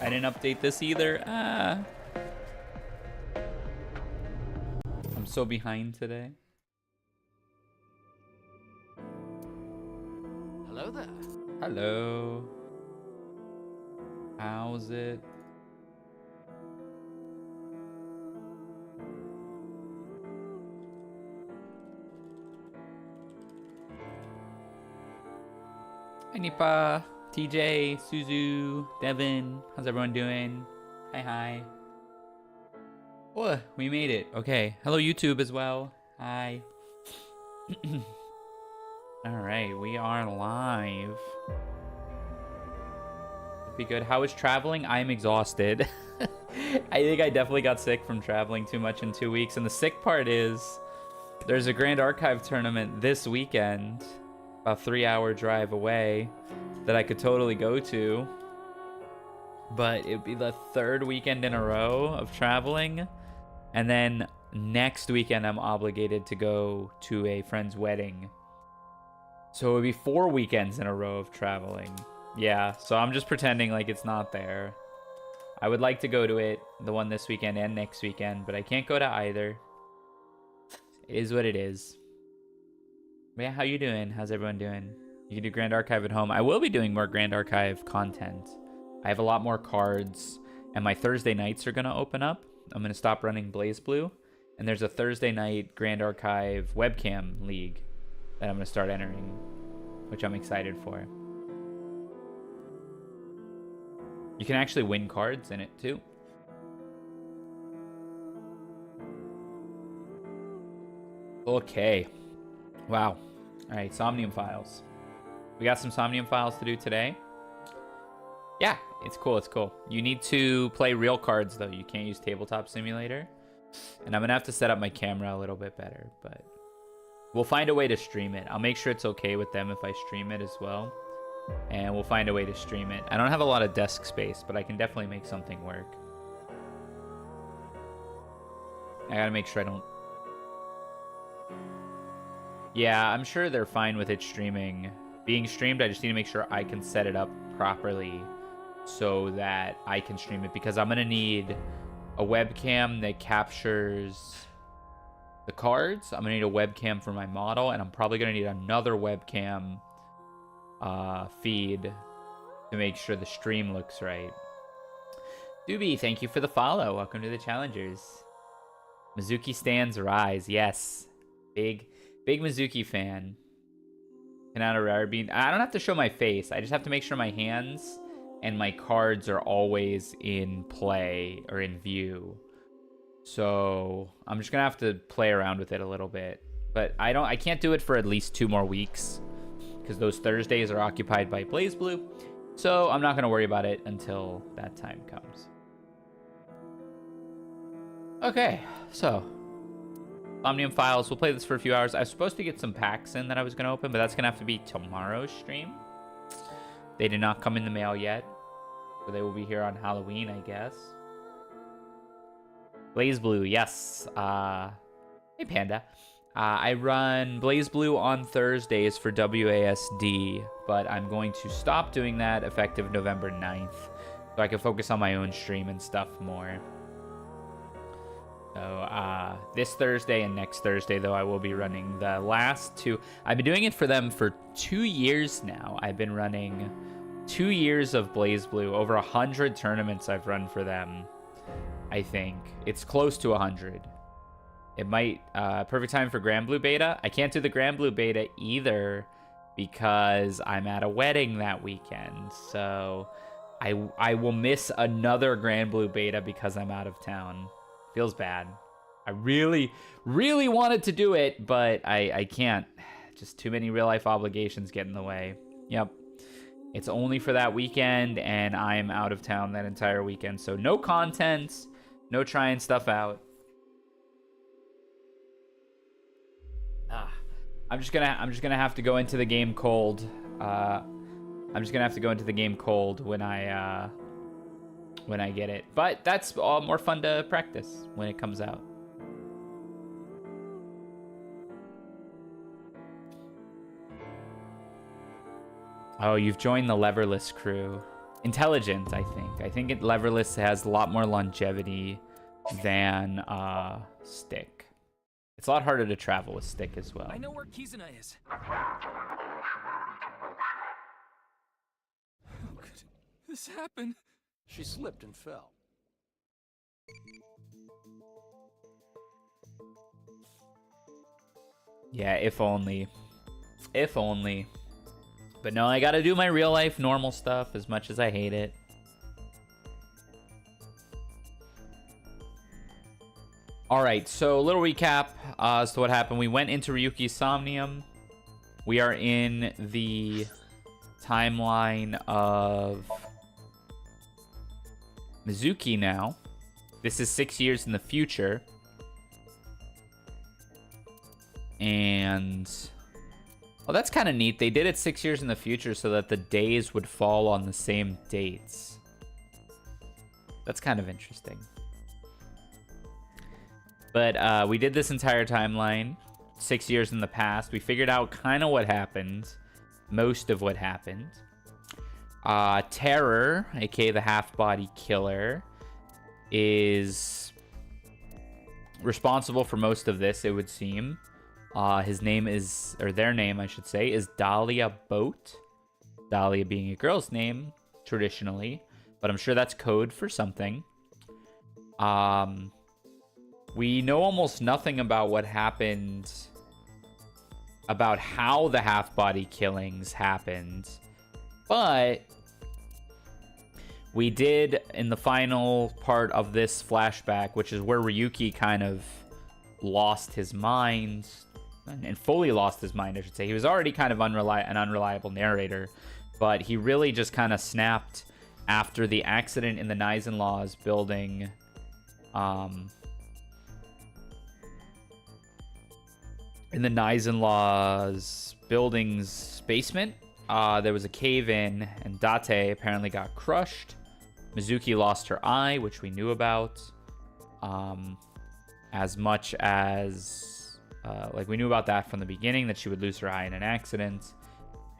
I didn't update this either. I'm so behind today. Hello there. Hello. How's it? Hi, Nipa, TJ, Suzu, Devin. How's everyone doing? Hi, hi. Oh, we made it. Okay. Hello, YouTube as well. Hi. All right, we are live. Be good. How is traveling? I'm exhausted. I think I definitely got sick from traveling too much in 2 weeks. And the sick part is there's a Grand Archive tournament this weekend, about 3-hour drive away, that I could totally go to. But it'd be the 3rd weekend in a row of traveling. And then next weekend, I'm obligated to go to a friend's wedding. So it would be 4 weekends in a row of traveling. Yeah, so I'm just pretending like it's not there. I would like to go to it, the one this weekend and next weekend, but I can't go to either. It is what it is. But yeah, how you doing? How's everyone doing? You can do Grand Archive at home. I will be doing more Grand Archive content. I have a lot more cards, and my Thursday nights are going to open up. I'm going to stop running Bluu, and there's a Thursday night Grand Archive webcam league that I'm going to start entering, which I'm excited for. You can actually win cards in it too. Okay. Wow. All right, Somnium files. We got some Somnium files to do today. Yeah, it's cool. It's cool. You need to play real cards though. You can't use Tabletop Simulator. And I'm gonna have to set up my camera a little bit better, but we'll find a way to stream it. I'll make sure it's okay with them if I stream it as well. And we'll find a way to stream it. I don't have a lot of desk space, but I can definitely make something work. I gotta make sure I don't... Yeah, I'm sure they're fine with it being streamed. I just need to make sure I can set it up properly so that I can stream it, because I'm gonna need a webcam that captures the cards. I'm gonna need a webcam for my model, and I'm probably gonna need another webcam feed to make sure the stream looks right. Doobie, thank you for the follow. Welcome to the challengers. Mizuki stands rise. Yes, big Mizuki fan. Kanata Rare Bean. I don't have to show my face. I just have to make sure my hands and my cards are always in play or in view. So I'm just gonna have to play around with it a little bit. But I can't do it for at least 2 more weeks, because those Thursdays are occupied by Bluu. So I'm not going to worry about it until that time comes. Okay, so Somnium files. We'll play this for a few hours. I was supposed to get some packs in that I was going to open, but that's going to have to be tomorrow's stream. They did not come in the mail yet, so they will be here on Halloween, I guess. Bluu, yes. Hey, Panda. I run Bluu on Thursdays for WASD, but I'm going to stop doing that effective November 9th, so I can focus on my own stream and stuff more. So this Thursday and next Thursday, though, I will be running the last 2. I've been doing it for them for 2 years now. I've been running 2 years of Bluu. Over 100 tournaments I've run for them, I think. It's close to 100. It might, perfect time for Granblue Beta. I can't do the Granblue Beta either because I'm at a wedding that weekend. So I will miss another Granblue Beta because I'm out of town. Feels bad. I really, really wanted to do it, but I can't. Just too many real life obligations get in the way. Yep. It's only for that weekend, and I'm out of town that entire weekend. So no content, no trying stuff out. I'm just gonna have to go into the game cold. I'm just gonna have to go into the game cold when I get it. But that's all more fun to practice when it comes out. Oh, you've joined the leverless crew. intelligent, I think. I think leverless has a lot more longevity than stick. It's a lot harder to travel with stick as well. I know where Kizuna is. How could this happen? She slipped and fell. Yeah, if only. If only. But no, I gotta do my real life normal stuff as much as I hate it. Alright, so a little recap as to what happened. We went into Ryuki's Somnium. We are in the timeline of Mizuki now. This is 6 years in the future. And well, that's kind of neat. They did it 6 years in the future so that the days would fall on the same dates. That's kind of interesting. But we did this entire timeline 6 years in the past. We figured out kind of what happened. Most of what happened. Terror, aka the half-body killer, is responsible for most of this, it would seem. His name is, or their name, I should say, is Dahlia Boat. Dahlia being a girl's name, traditionally. But I'm sure that's code for something. We know almost nothing about what happened, about how the half-body killings happened. But we did, in the final part of this flashback, which is where Ryuki kind of lost his mind, and fully lost his mind, I should say. He was already kind of an unreliable narrator, but he really just kind of snapped after the accident in the Naizen-Law's building. In the Naizen-Law's building's basement, there was a cave-in, and Date apparently got crushed. Mizuki lost her eye, which we knew about. As much as, like, we knew about that from the beginning, that she would lose her eye in an accident.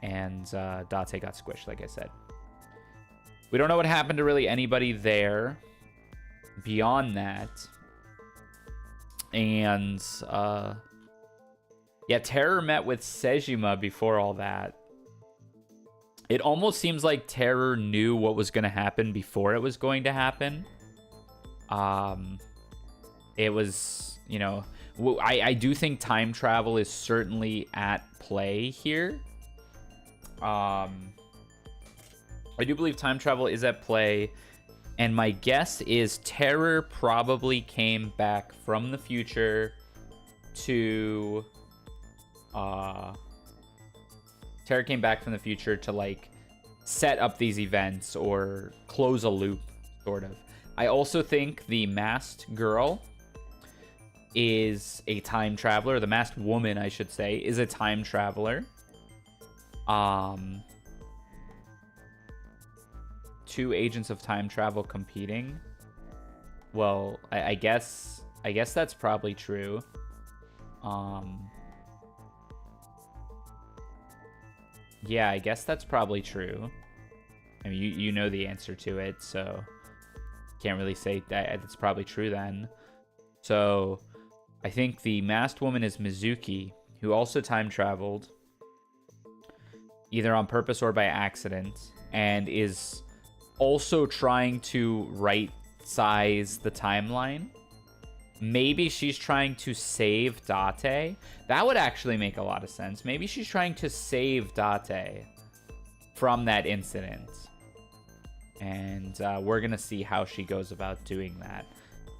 And Date got squished, like I said. We don't know what happened to really anybody there beyond that. And, yeah, Terror met with Sejima before all that. It almost seems like Terror knew what was going to happen before it was going to happen. It was, you know, I do think time travel is certainly at play here. I do believe time travel is at play. And my guess is Terror probably came back from the future to... Terror came back from the future to, like, set up these events or close a loop, sort of. I also think the masked girl is a time traveler. The masked woman, I should say, is a time traveler. Two agents of time travel competing. Well, I guess that's probably true. Yeah, I guess that's probably true. I mean, you know the answer to it, so can't really say that it's probably true then. So I think the masked woman is Mizuki, who also time traveled, either on purpose or by accident, and is also trying to right-size the timeline. Maybe she's trying to save Date. That would actually make a lot of sense. Maybe she's trying to save Date from that incident. And we're going to see how she goes about doing that.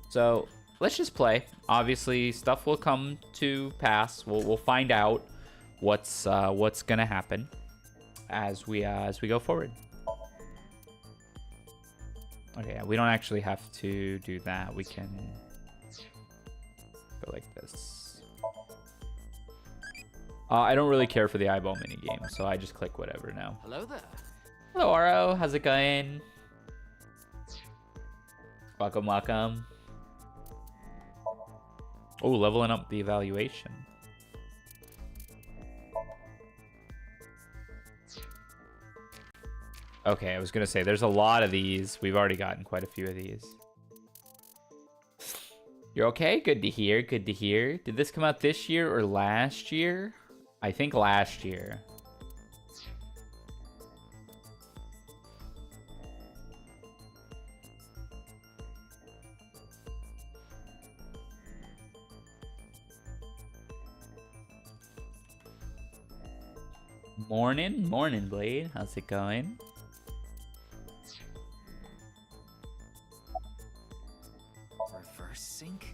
So let's just play. Obviously, stuff will come to pass. We'll find out what's going to happen as we go forward. Okay, we don't actually have to do that. We can go like this. I don't really care for the eyeball minigame, so I just click whatever now. Hello there. Hello, Aro. How's it going? Welcome, welcome. Oh, leveling up the evaluation. Okay, I was gonna say, there's a lot of these. We've already gotten quite a few of these. You're okay? Good to hear, good to hear. Did this come out this year or last year? I think last year. Morning, Blade. How's it going? Reverse sync?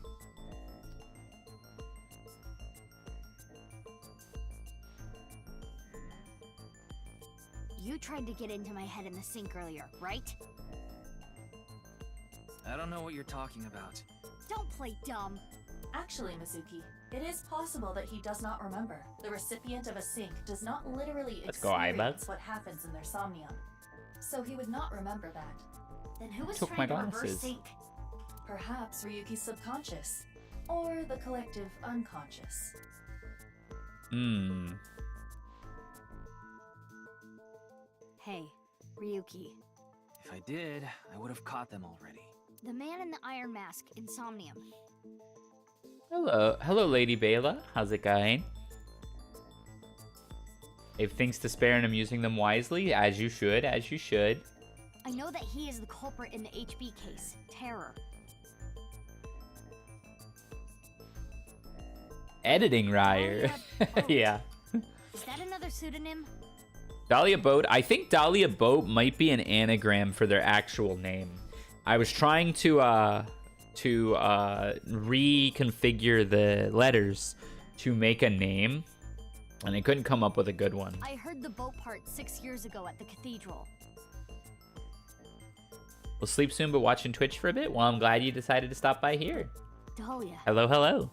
You tried to get into my head in the sink earlier, right? I don't know what you're talking about. Don't play dumb. Actually, Mizuki, it is possible that he does not remember. The recipient of a sync does not literally Let's go, Aiba. experience what happens in their somnium. So he would not remember that. Then who was Took trying my to reverse glasses. sync? Perhaps Ryuki's subconscious. Or the collective unconscious. Hey, Ryuki. If I did, I would have caught them already. The man in the iron mask in Somnium. Hello, Lady Bela. How's it going? If things to spare and I'm using them wisely, as you should, as you should. I know that he is the culprit in the HB case, Terror. Editing Ryer. Boat. Yeah. Is that another pseudonym? Dahlia Boat. I think Dahlia Boat might be an anagram for their actual name. I was trying to reconfigure the letters to make a name, and I couldn't come up with a good one. I heard the boat part 6 years ago at the cathedral. We'll sleep soon, but watching Twitch for a bit. Well, I'm glad you decided to stop by here. Dahlia. Hello, hello.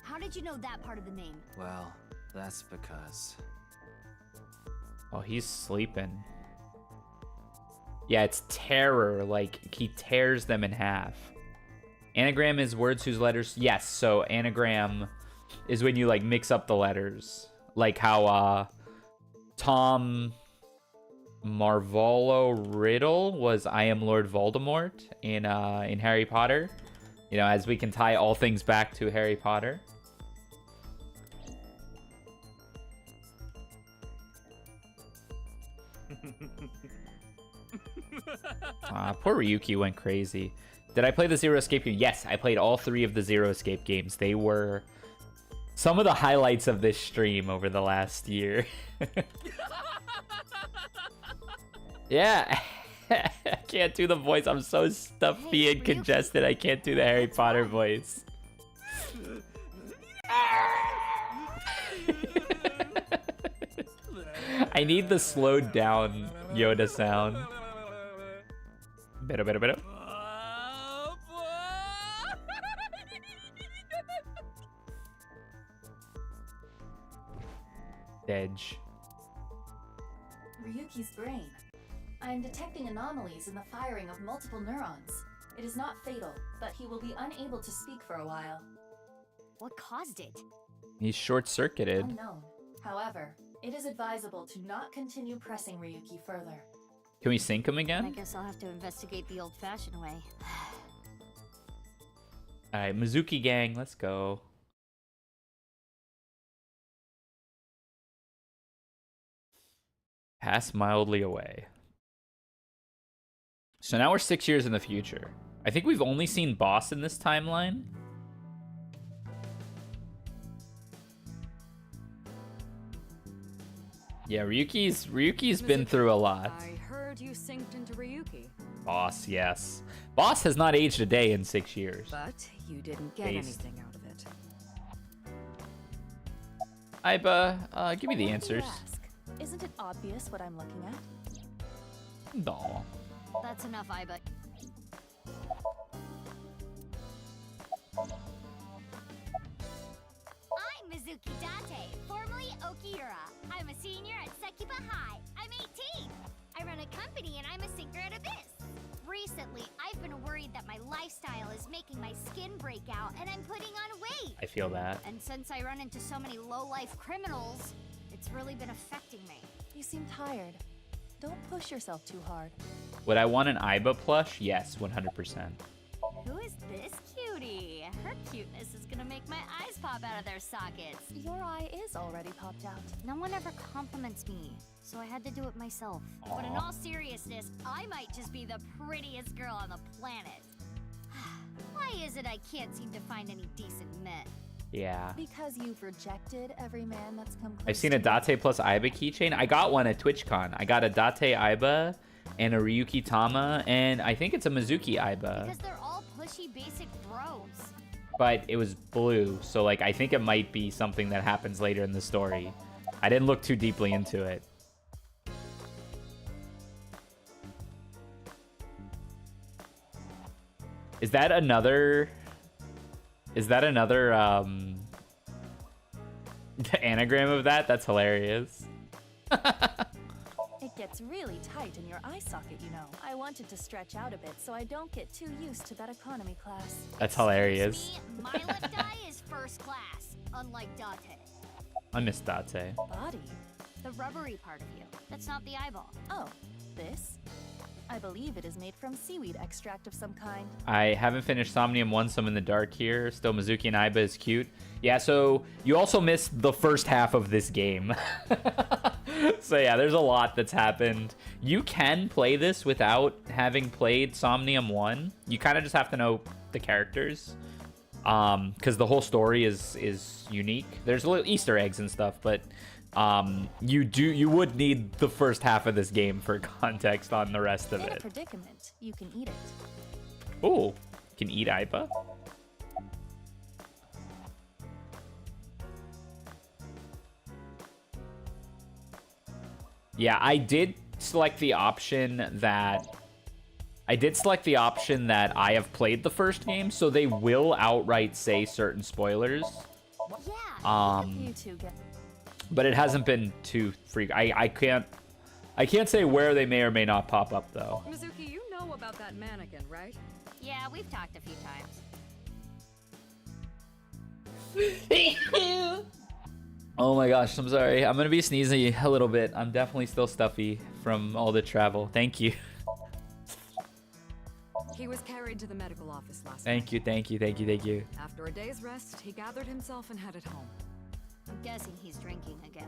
How did you know that part of the name? Well, that's because... Oh, he's sleeping. Yeah, it's terror. Like, he tears them in half. Anagram is words whose letters... Yes, so anagram is when you, like, mix up the letters. Like how, Tom Marvolo Riddle was I am Lord Voldemort in Harry Potter. You know, as we can tie all things back to Harry Potter. Poor Ryuki went crazy. Did I play the Zero Escape game? Yes, I played all 3 of the Zero Escape games. They were some of the highlights of this stream over the last year. Yeah. I can't do the voice. I'm so stuffy and congested. I can't do the Harry Potter voice. I need the slowed down Yoda sound. Better. Edge. Ryuki's brain. I'm detecting anomalies in the firing of multiple neurons. It is not fatal, but he will be unable to speak for a while. What caused it? He's short-circuited. Unknown. However, it is advisable to not continue pressing Ryuki further. Can we sync him I again? guess I'll have to investigate the old-fashioned way. Alright, Mizuki gang, let's go. Pass mildly away. So now we're 6 years in the future. I think we've only seen Boss in this timeline. Yeah, Ryuki's been through a lot. I heard you synced into Ryuki, Boss, yes. Boss has not aged a day in 6 years. but you didn't get Based. anything out of it. Aiba, give me the Why do you answers. ask? Isn't it obvious what I'm looking at? No. That's enough, Aiba. I'm Mizuki Date, formerly Okiura. I'm a senior at Sekiba High. I'm 18. I run a company and I'm a sinker at Abyss. Recently, I've been worried that my lifestyle is making my skin break out and I'm putting on weight. I feel that. And since I run into so many low-life criminals, it's really been affecting me. You seem tired. Don't push yourself too hard. Would I want an Aiba plush? Yes, 100%. Who is this cutie? Her cuteness is gonna make my eyes pop out of their sockets. Your eye is already popped out. No one ever compliments me, so I had to do it myself. But in all seriousness, I might just be the prettiest girl on the planet. Why is it I can't seem to find any decent men? Yeah. Because you've rejected every man that's come close I've seen a to you. Date plus Aiba keychain. I got one at TwitchCon. I got a Date Aiba and a Ryuki Tama, and I think it's a Mizuki Aiba. Because they're all pushy basic bros. But it was blue, so like I think it might be something that happens later in the story. I didn't look too deeply into it. Is that another anagram of that? That's hilarious. It gets really tight in your eye socket, you know. I wanted to stretch out a bit so I don't get too used to that economy class. That's hilarious. Excuse me, my left eye is first class, unlike Date. I miss Date. Body? The rubbery part of you. That's not the eyeball. Oh, this? I believe it is made from seaweed extract of some kind. I haven't finished Somnium 1, so I'm in the dark here. Still, Mizuki and Aiba is cute. Yeah, so you also missed the first half of this game. So yeah, there's a lot that's happened. You can play this without having played Somnium 1. You kind of just have to know the characters. Because the whole story is unique. There's little Easter eggs and stuff, but you would need the first half of this game for context on the rest of In a it. predicament, you can eat it. Oh, can eat Aiba? Yeah, I did select the option that I have played the first game, so they will outright say certain spoilers. Yeah. You two get But it hasn't been too I can't say where they may or may not pop up though. Mizuki, you know about that mannequin, right? Yeah, we've talked a few times. Oh my gosh, I'm sorry. I'm gonna be sneezing a little bit. I'm definitely still stuffy from all the travel. Thank you. He was carried to the medical office last Thank you, thank you, thank you, thank you. night. After a day's rest, he gathered himself and headed home. I'm guessing he's drinking again.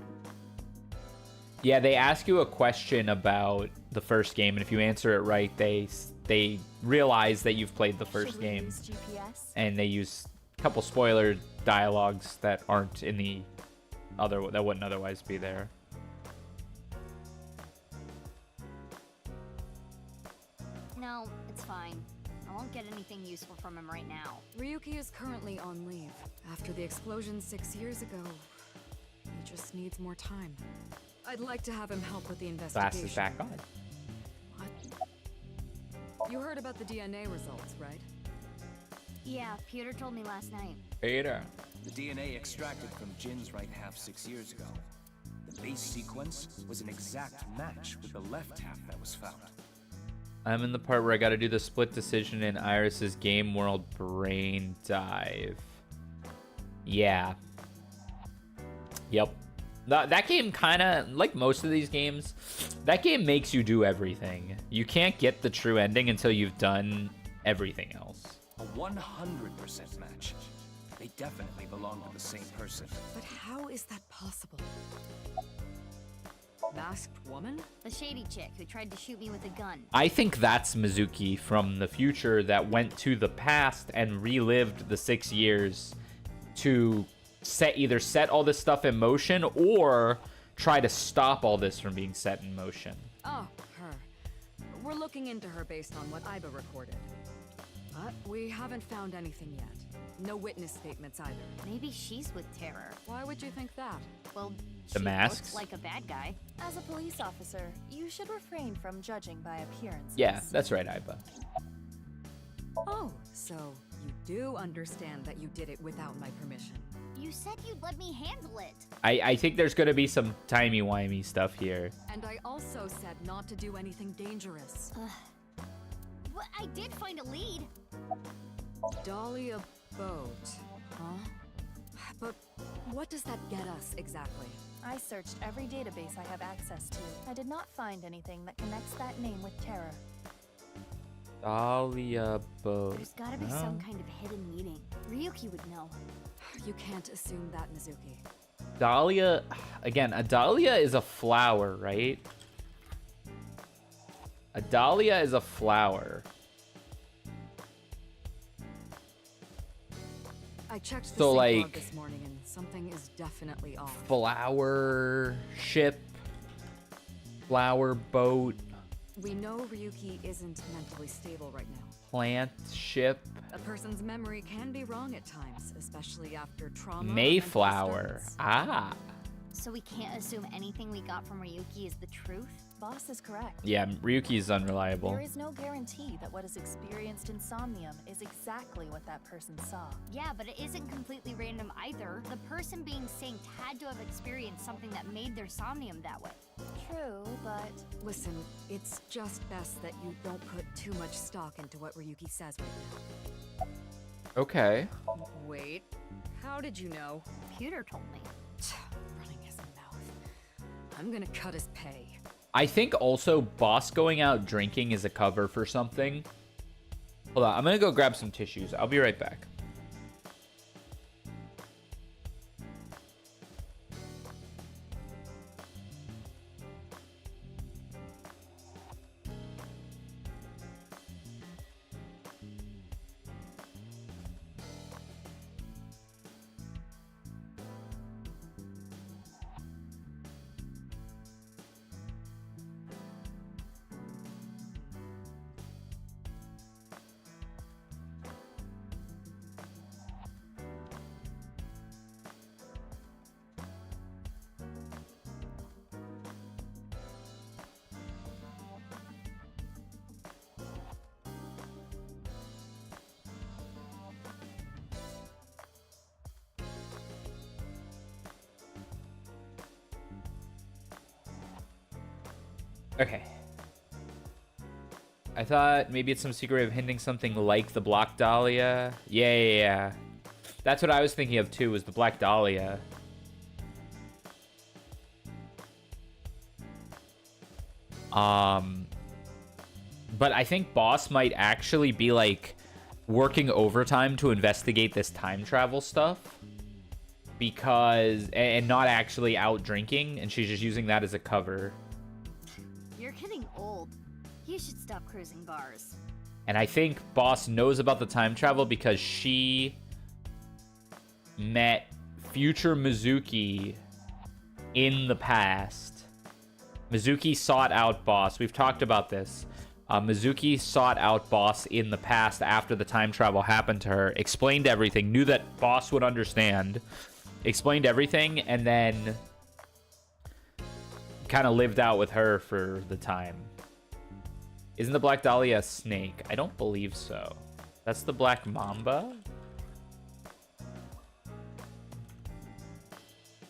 Yeah, they ask you a question about the first game, and if you answer it right, they realize that you've played the first Should we game, use GPS? and they use a couple spoiler dialogues that aren't in the other that wouldn't otherwise be there. No, it's fine. I won't get anything useful from him right now. Ryuki is currently on leave. After the explosion 6 years ago, he just needs more time. I'd like to have him help with the investigation. Glass is back on. What? You heard about the DNA results, right? Yeah, Peter told me last night. Peter. The DNA extracted from Jin's right half 6 years ago. The base sequence was an exact match with the left half that was found. I'm in the part where I got to do the split decision in Iris's Game World Brain Dive. Yeah. Yep. That game kind of, like most of these games, that game makes you do everything. You can't get the true ending until you've done everything else. A 100% match. They definitely belong to the same person. But how is that possible? Masked woman? The shady chick who tried to shoot me with a gun. I think that's Mizuki from the future that went to the past and relived the 6 years to either set all this stuff in motion or try to stop all this from being set in motion. Oh, her. We're looking into her based on what Aiba recorded. But we haven't found anything yet. No witness statements either. Maybe she's with Terror. Why would you think that? Well, The she masks? looks like a bad guy. As a police officer, you should refrain from judging by appearances. Yeah, that's right, Aiba. Oh, so you do understand that you did it without my permission. You said you'd let me handle it. I think there's going to be some timey-wimey stuff here. And I also said not to do anything dangerous. But I did find a lead. Dahlia Boat, huh? But what does that get us exactly? I searched every database I have access to. I did not find anything that connects that name with terror. Dahlia boat. There's gotta be some kind of hidden meaning. Ryuki would know. You can't assume that, Mizuki. Dahlia, again, a dahlia is a flower, right? A dahlia is a flower. I checked the So, sync log like, this morning and something is definitely off. Flower ship, flower boat, We know Ryuki isn't mentally stable right now. plant ship, A person's memory can be wrong at times, especially after trauma. or mental Mayflower. disturbance. Ah. So we can't assume anything we got from Ryuki is the truth? Boss is correct. Yeah, Ryuki is unreliable. There is no guarantee that what is experienced in Somnium is exactly what that person saw. Yeah, but it isn't completely random either. The person being synced had to have experienced something that made their somnium that way. True, but Listen, it's just best that you don't put too much stock into what Ryuki says right Okay. now. Wait, how did you know? Computer told me. Running his mouth. I'm gonna cut his pay. I think also Boss going out drinking is a cover for something. Hold on, I'm gonna go grab some tissues. I'll be right back. Okay. I thought maybe it's some secret way of hinting something like the Black Dahlia. Yeah. That's what I was thinking of too, was the Black Dahlia. But I think Boss might actually be like working overtime to investigate this time travel stuff. Because, and not actually out drinking, and she's just using that as a cover. You're getting old. You should stop cruising bars. And I think Boss knows about the time travel because she met future Mizuki in the past. Mizuki sought out Boss. We've talked about this. Mizuki sought out Boss in the past after the time travel happened to her, explained everything, knew that Boss would understand, explained everything, and then kind of lived out with her for the time. Isn't the Black Dahlia a snake? I don't believe so. That's the Black Mamba?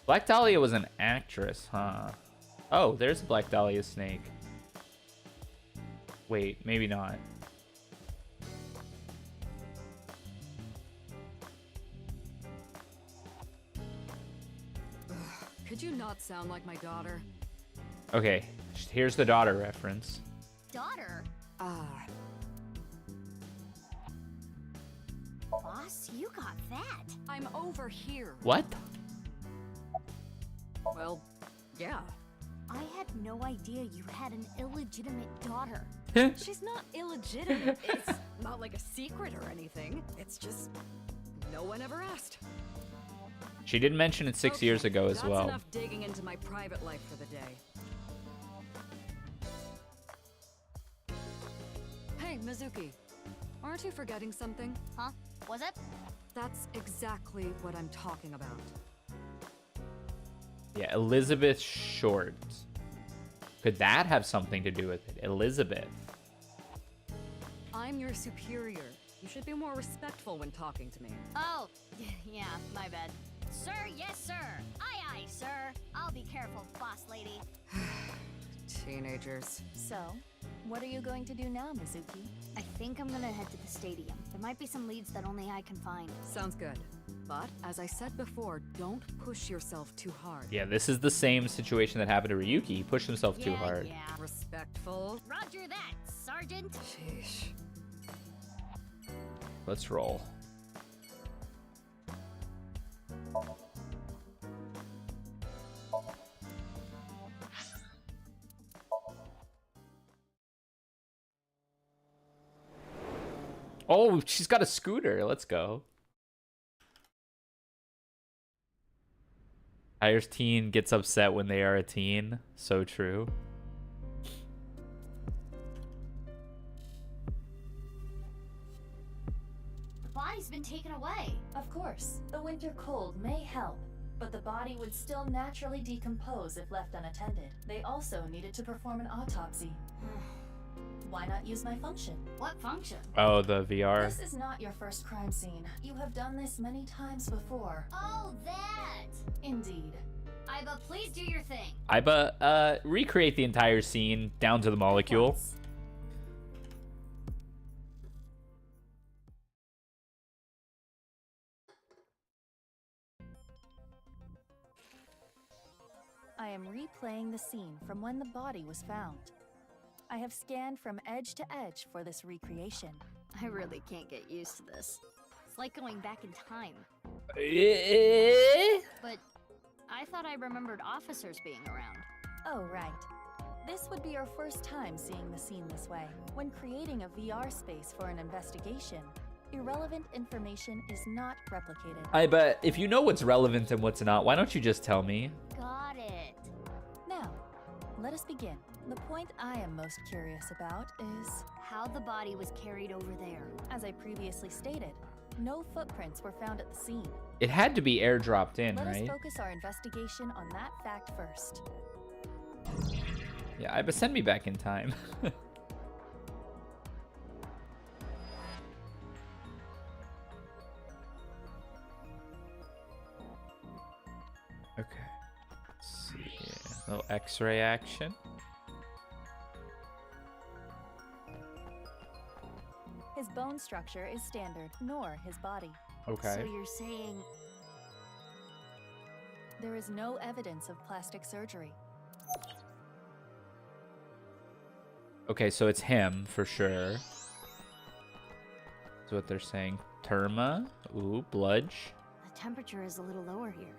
Black Dahlia was an actress, huh? Oh, there's a Black Dahlia snake. Wait, maybe not. Could you not sound like my daughter? Okay, here's the daughter reference. Daughter? Ah, Boss, you got that. I'm over here. What? Well, yeah. I had no idea you had an illegitimate daughter. She's not illegitimate. It's not like a secret or anything. It's just no one ever asked. She did mention it 6 years Okay, ago as that's well. enough digging into my private life for the day. Hey, Mizuki. Aren't you forgetting something? Huh? Was it? That's exactly what I'm talking about. Yeah, Elizabeth Short. Could that have something to do with it? Elizabeth. I'm your superior. You should be more respectful when talking to me. Oh, yeah, my bad. Sir, yes, sir. Aye, aye, sir. I'll be careful, boss lady. Teenagers. so, What are you going to do now, Mizuki? I think I'm gonna head to the stadium. There might be some leads that only I can find. Sounds good. But, as I said before, don't push yourself too hard. Yeah, this is the same situation that happened to Ryuki. He pushed himself too hard. Yeah. Respectful. Roger that, Sergeant. Sheesh. Let's roll. Oh, she's got a scooter. Let's go. Irish teen gets upset when they are a teen. So true. The body's been taken away. Of course, the winter cold may help, but the body would still naturally decompose if left unattended. They also needed to perform an autopsy. Why not use my function? What function? Oh, the VR. This is not your first crime scene. You have done this many times before. Oh, that! Indeed. Iba, please do your thing. Iba, recreate the entire scene down to the molecule. Yes. I am replaying the scene from when the body was found. I have scanned from edge to edge for this recreation. I really can't get used to this. It's like going back in time. But I thought I remembered officers being around. Oh, right. This would be your first time seeing the scene this way. When creating a VR space for an investigation, irrelevant information is not replicated. Iba, if you know what's relevant and what's not, why don't you just tell me? Got it. Now, let us begin. The point I am most curious about is, How the body was carried over there. as I previously stated, no footprints were found at the scene. It had to be airdropped in, Let us right? focus our investigation on that fact first. Yeah, Iba, send me back in time. Okay. Let's see here. Little X-ray action. His bone structure is standard, nor his body. Okay. So you're saying There is no evidence of plastic surgery. Okay, so it's him for sure. That's what they're saying. Terma. Ooh, bludge. the temperature is a little lower here?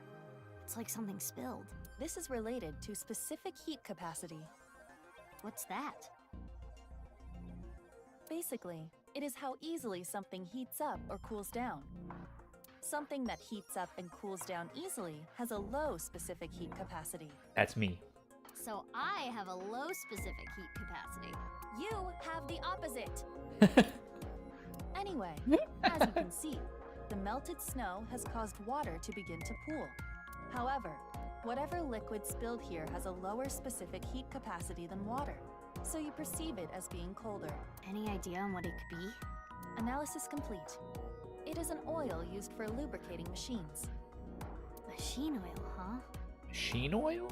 It's like something spilled. This is related to specific heat capacity. What's that? Basically, it is how easily something heats up or cools down. Something that heats up and cools down easily has a low specific heat capacity. That's me. So I have a low specific heat capacity. You have the opposite. Anyway, as you can see, the melted snow has caused water to begin to pool. However, whatever liquid spilled here has a lower specific heat capacity than water, so you perceive it as being colder. Any idea on what it could be? Analysis complete. It is an oil used for lubricating machines. Machine oil, huh? Machine oil?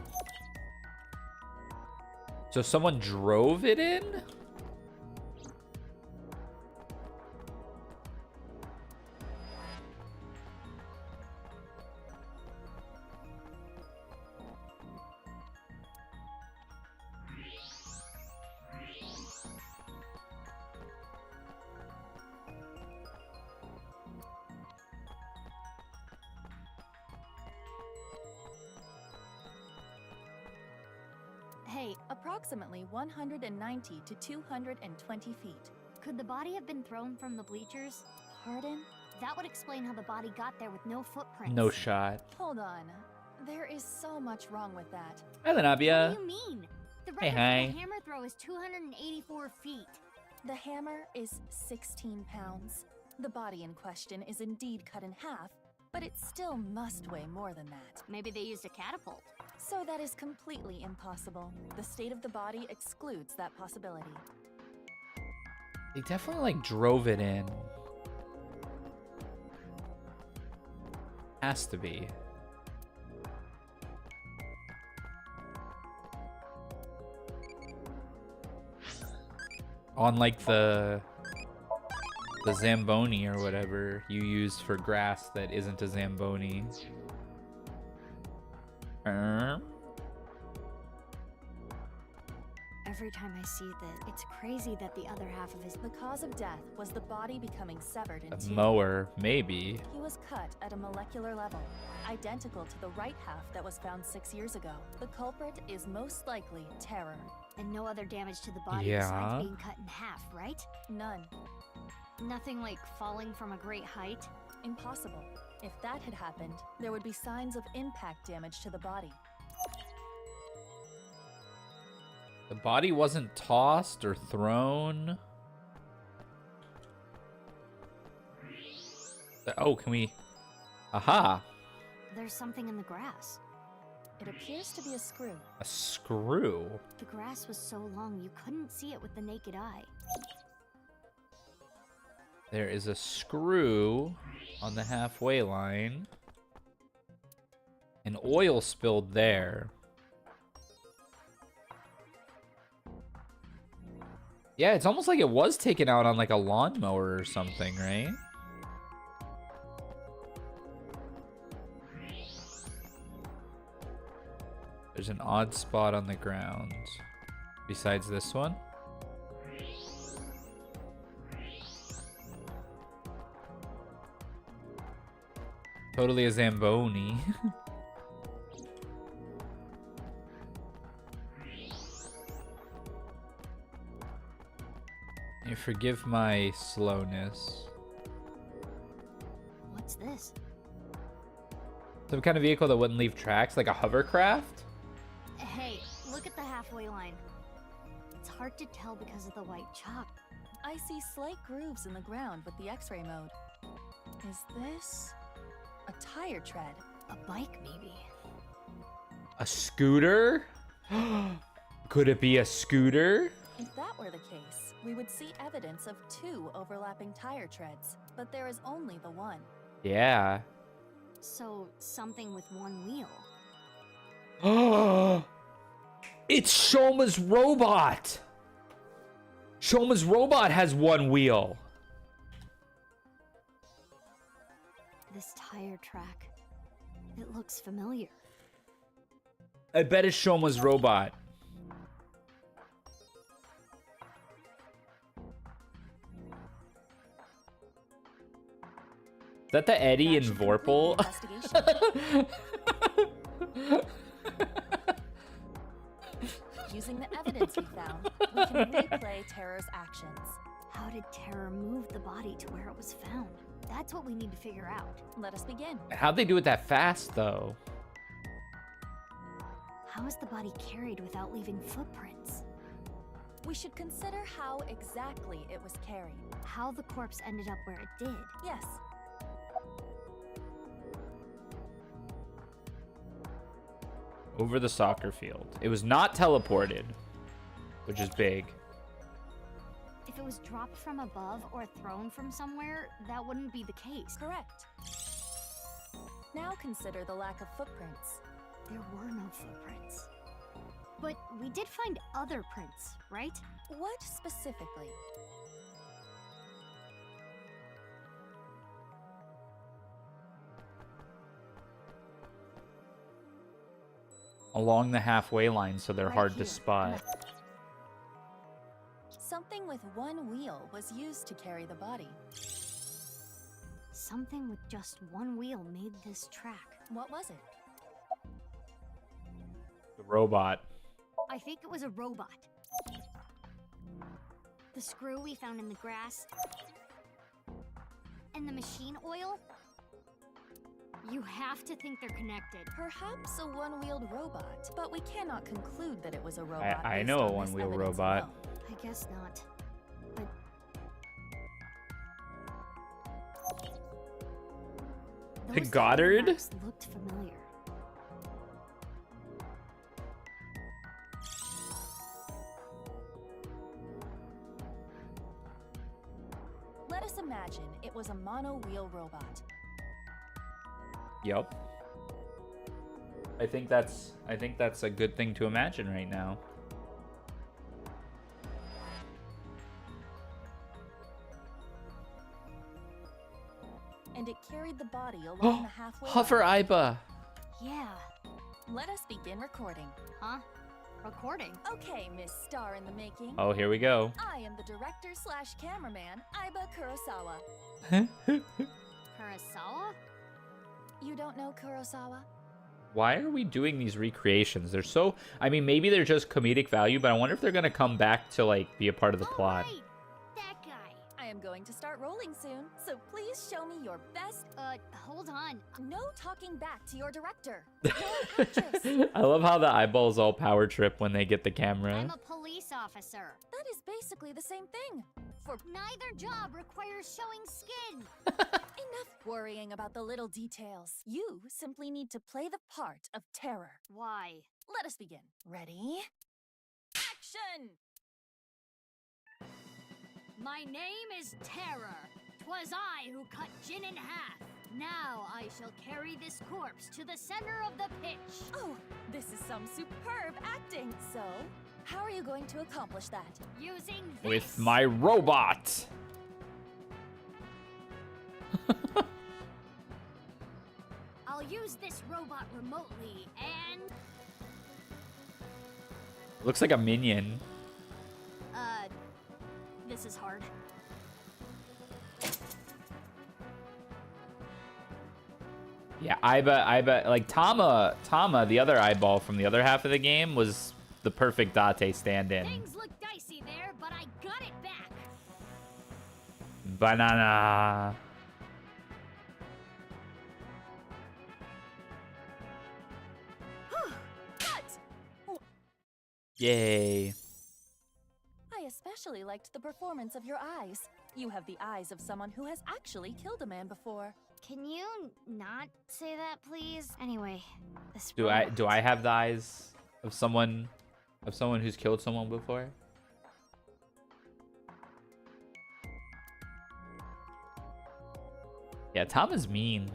So someone drove it in? Hey, approximately 190 to 220 feet. Could the body have been thrown from the bleachers? Pardon? That would explain how the body got there with no footprints. No shot. Hold on. There is so much wrong with that. Hi, What Lenabia. do you mean? The Hey, record for hi. the hammer throw is 284 feet. The hammer is 16 pounds. The body in question is indeed cut in half, but it still must weigh more than that. Maybe they used a catapult. So that is completely impossible. The state of the body excludes that possibility. They definitely like drove it in. Has to be. On like the Zamboni or whatever you use for grass that isn't a Zamboni. Every time I see that, it's crazy that the other half of his... The cause of death was the body becoming severed in A two. mower, maybe. He was cut at a molecular level, identical to the right half that was found 6 years ago. The culprit is most likely Terror. And no other damage to the body Yeah. besides being cut in half, right? None. Nothing like falling from a great height? Impossible. If that had happened, there would be signs of impact damage to the body. The body wasn't tossed or thrown. Oh, can we... Aha! There's something in the grass. It appears to be a screw. A screw. The grass was so long you couldn't see it with the naked eye. There is a screw on the halfway line. And oil spilled there. Yeah, it's almost like it was taken out on like a lawnmower or something, right? There's an odd spot on the ground. Besides this one. Totally a Zamboni. You forgive my slowness. What's this? Some kind of vehicle that wouldn't leave tracks, like a hovercraft? Hey, look at the halfway line. It's hard to tell because of the white chalk. I see slight grooves in the ground with the X-ray mode. Is this a tire tread? A bike, maybe. A scooter? Could it be a scooter? If that were the case, we would see evidence of 2 overlapping tire treads, but there is only the one. Yeah. So, something with one wheel. It's Shoma's robot! Shoma's robot has one wheel. This tire track. It looks familiar. I bet it's Shoma's robot. Is that the Eddie and That should conclude Vorpal? the investigation. Using the evidence we found, we can replay Terror's actions. How did Terror move the body to where it was found? That's what we need to figure out. Let us begin. How'd they do it that fast, though? How is the body carried without leaving footprints? We should consider how exactly it was carried. How the corpse ended up where it did. Yes, Over the soccer field. It was not teleported, which is big. If it was dropped from above or thrown from somewhere, that wouldn't be the case. correct. Now consider the lack of footprints. There were no footprints. But we did find other prints, right? What specifically? Along the halfway line, so they're Right hard here. to spot. Something with one wheel was used to carry the body. Something with just one wheel made this track. What was it? The robot. I think it was a robot. The screw we found in the grass. And the machine oil. You have to think they're connected. Perhaps a one-wheeled robot, but we cannot conclude that it was a robot. I based know a on this one-wheel evidence robot. alone. I guess not. But those tire Goddard? marks looked familiar. Let us imagine it was a mono-wheel robot. Yup. I think that's a good thing to imagine right now. body along the halfway Huffer line. Iba. Yeah. Let us begin recording. Huh? Recording? Okay, Miss Star in the Making. Oh, here we go. I am the director slash cameraman, Iba Kurosawa. Kurosawa? You don't know Kurosawa? Why are we doing these recreations? They're so... I mean, maybe they're just comedic value, but I wonder if they're gonna come back to, like, be a part of the plot. Right. That guy. I am going to start rolling soon, so please show me your best. Hold on. No talking back to your director. You're an actress. I love how the eyeballs all power trip when they get the camera. I'm a police officer. That is basically the same thing. For Neither job requires showing skin. enough worrying about the little details. You simply need to play the part of terror. Why? Let us begin. Ready? Action! My name is Terror. 'Twas I who cut Jin in half. Now I shall carry this corpse to the center of the pitch. Oh, this is some superb acting. So, how are you going to accomplish that? Using this. With my robot. I'll use this robot remotely and... Looks like a minion. This is hard. Yeah, Iba, like Tama, the other eyeball from the other half of the game was the perfect Date stand-in. Things look dicey there, but I got it back. Banana. Cut! Yay. I especially liked the performance of your eyes. You have the eyes of someone who has actually killed a man before. Can you not say that, please? Anyway, this Do I have the eyes of someone who's killed someone before? Yeah, Tom is mean.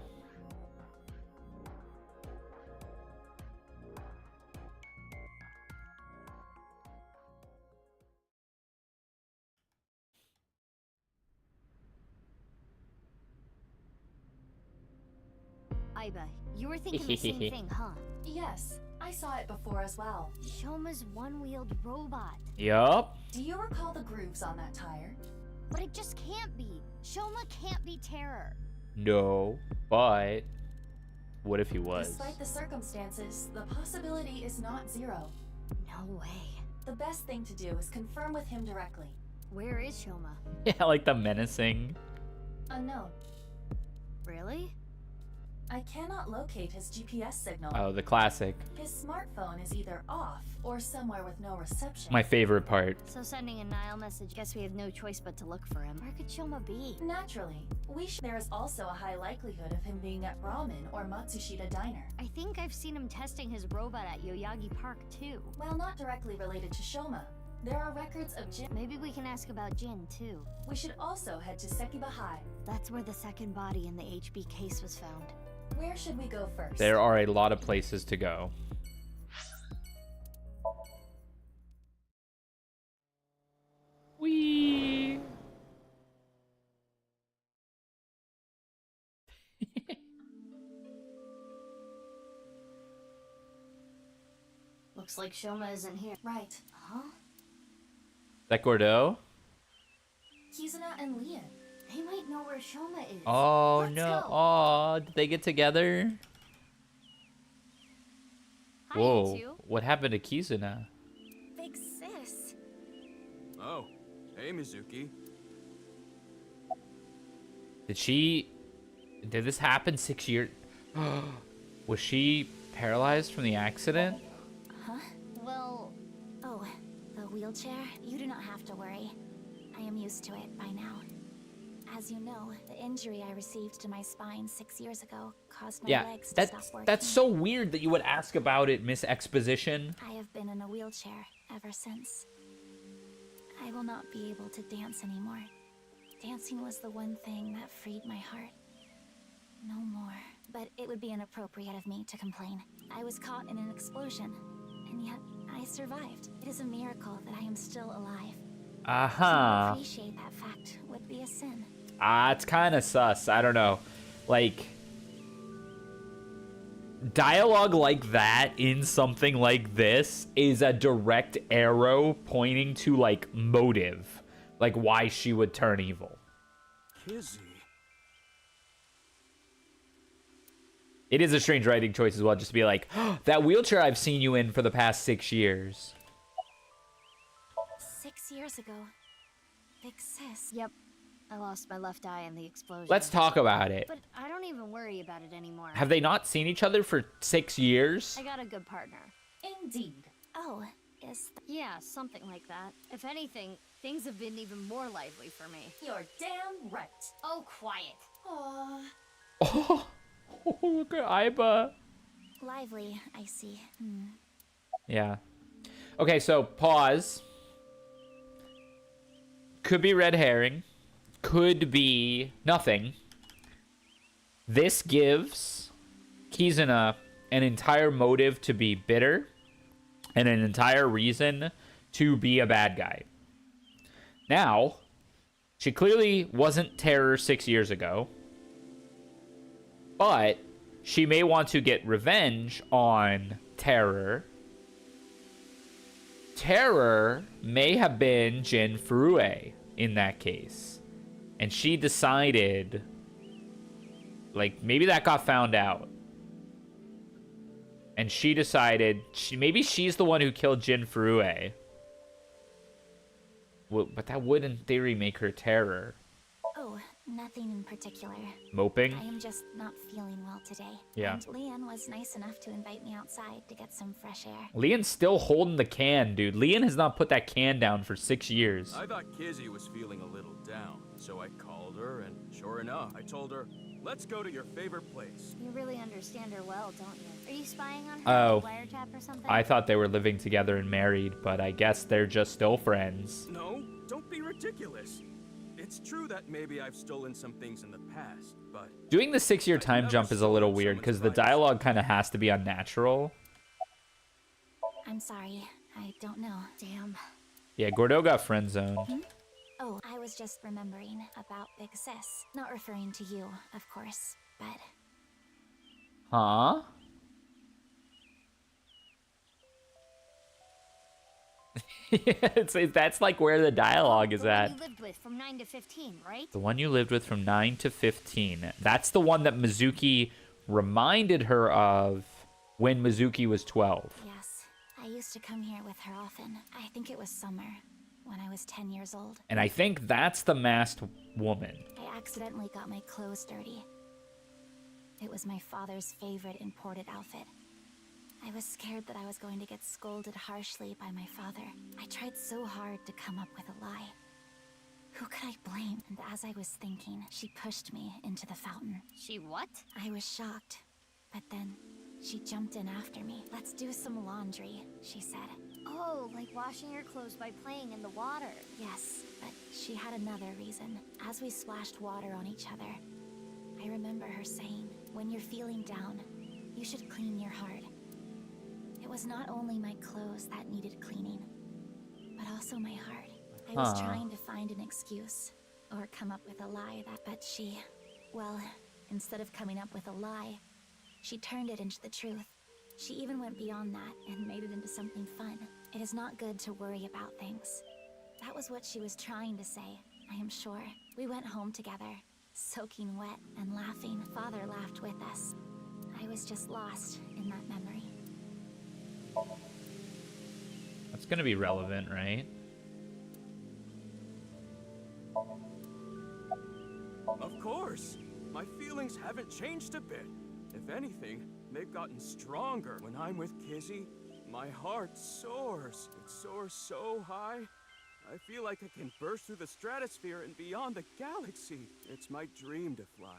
Iba, you were thinking the same thing, huh? Yes, I saw it before as well. Shoma's one-wheeled robot. Yup. Do you recall the grooves on that tire? But it just can't be. Shoma can't be Terror. No, but what if he was? Despite the circumstances, the possibility is not zero. No way. The best thing to do is confirm with him directly. Where is Shoma? Yeah, like the menacing. Unknown. Really? I cannot locate his GPS signal. Oh, the classic. His smartphone is either off or somewhere with no reception. My favorite part. So sending a Nile message, guess we have no choice but to look for him. Where could Shoma be? Naturally, there is also a high likelihood of him being at Ramen or Matsushita Diner. I think I've seen him testing his robot at Yoyagi Park, too. While not directly related to Shoma, there are records of Jin. Maybe we can ask about Jin, too. We should also head to Sekiba High. That's where the second body in the HB case was found. Where should we go first? There are a lot of places to go. Whee! Looks like Shoma isn't here. Right. Huh? Is that Gordeau? Kizuna and Leon. They might know where Shoma is. Oh Let's no. go. Oh, did they get together? Hi, Whoa. you two. What happened to Kizuna? Big sis. Oh, hey Mizuki. Did this happen 6 years? Was she paralyzed from the accident? Huh? Well, Oh, the wheelchair? You do not have to worry. I am used to it by now. As you know, the injury I received to my spine 6 years ago caused my Yeah, legs to stop working. that's so weird that you would ask about it, Miss Exposition. I have been in a wheelchair ever since. I will not be able to dance anymore. Dancing was the one thing that freed my heart. No more. But it would be inappropriate of me to complain. I was caught in an explosion, and yet I survived. It is a miracle that I am still alive. To not appreciate that fact would be a sin. It's kind of sus. I don't know. Like, dialogue like that in something like this is a direct arrow pointing to, like, motive. Like, why she would turn evil. Kizzy. It is a strange writing choice as well, just to be like, oh, that wheelchair I've seen you in for the past 6 years. 6 years ago. Big sis. Yep. I lost my left eye in the explosion. Let's talk about it. But I don't even worry about it anymore. Have they not seen each other for 6 years? I got a good partner. Indeed. Oh, Yeah, something like that. If anything, things have been even more lively for me. You're damn right. Oh, quiet. Aww. Oh, look at Iba. lively, I see. Yeah. Okay, so pause. Could be red herring. Could be nothing. This gives Kizuna an entire motive to be bitter and an entire reason to be a bad guy. Now, she clearly wasn't Terror 6 years ago, but she may want to get revenge on Terror. Terror may have been Jin Furue in that case. And she decided, like, maybe that got found out. And she decided, maybe she's the one who killed Jin Furue. Well, but that would, in theory, make her Terror. Oh, nothing in particular. Moping? I am just not feeling well today. Yeah. And Leon was nice enough to invite me outside to get some fresh air. Leon's still holding the can, dude. Leon has not put that can down for 6 years. I thought Kizzy was feeling a little down, so I called her, and sure enough, I told her, let's go to your favorite place. You really understand her well, don't you? Are you spying on her? Oh. Wiretap or something? I thought they were living together and married, but I guess they're just still friends. No, don't be ridiculous. It's true that maybe I've stolen some things in the past, but... Doing the 6-year time jump is a little weird because the dialogue kind of has to be unnatural. I'm sorry. I don't know. Damn. Yeah, Gordo got friend zoned. Oh, I was just remembering about Big Sis. Not referring to you, of course, but... Huh? Yeah, that's like where the dialogue is The one at. you lived with from 9 to 15, right? The one you lived with from 9 to 15. That's the one that Mizuki reminded her of when Mizuki was 12. Yes, I used to come here with her often. I think it was summer, when I was 10 years old. And I think that's the masked woman. I accidentally got my clothes dirty. It was my father's favorite imported outfit. I was scared that I was going to get scolded harshly by my father. I tried so hard to come up with a lie. Who could I blame? And as I was thinking, she pushed me into the fountain. She what? I was shocked, but then she jumped in after me. Let's do some laundry, she said. Oh, like washing your clothes by playing in the water. Yes, but she had another reason. As we splashed water on each other, I remember her saying, when you're feeling down, you should clean your heart. It was not only my clothes that needed cleaning, but also my heart. I was trying to find an excuse, or come up with a lie but she, well, instead of coming up with a lie, she turned it into the truth. She even went beyond that and made it into something fun. It is not good to worry about things. That was what she was trying to say, I am sure. We went home together, soaking wet and laughing. Father laughed with us. I was just lost in that memory. That's gonna be relevant, right? Of course! My feelings haven't changed a bit. If anything, they've gotten stronger. When I'm with Kizzy, my heart soars. It soars so high. I feel like I can burst through the stratosphere and beyond the galaxy. It's my dream to fly.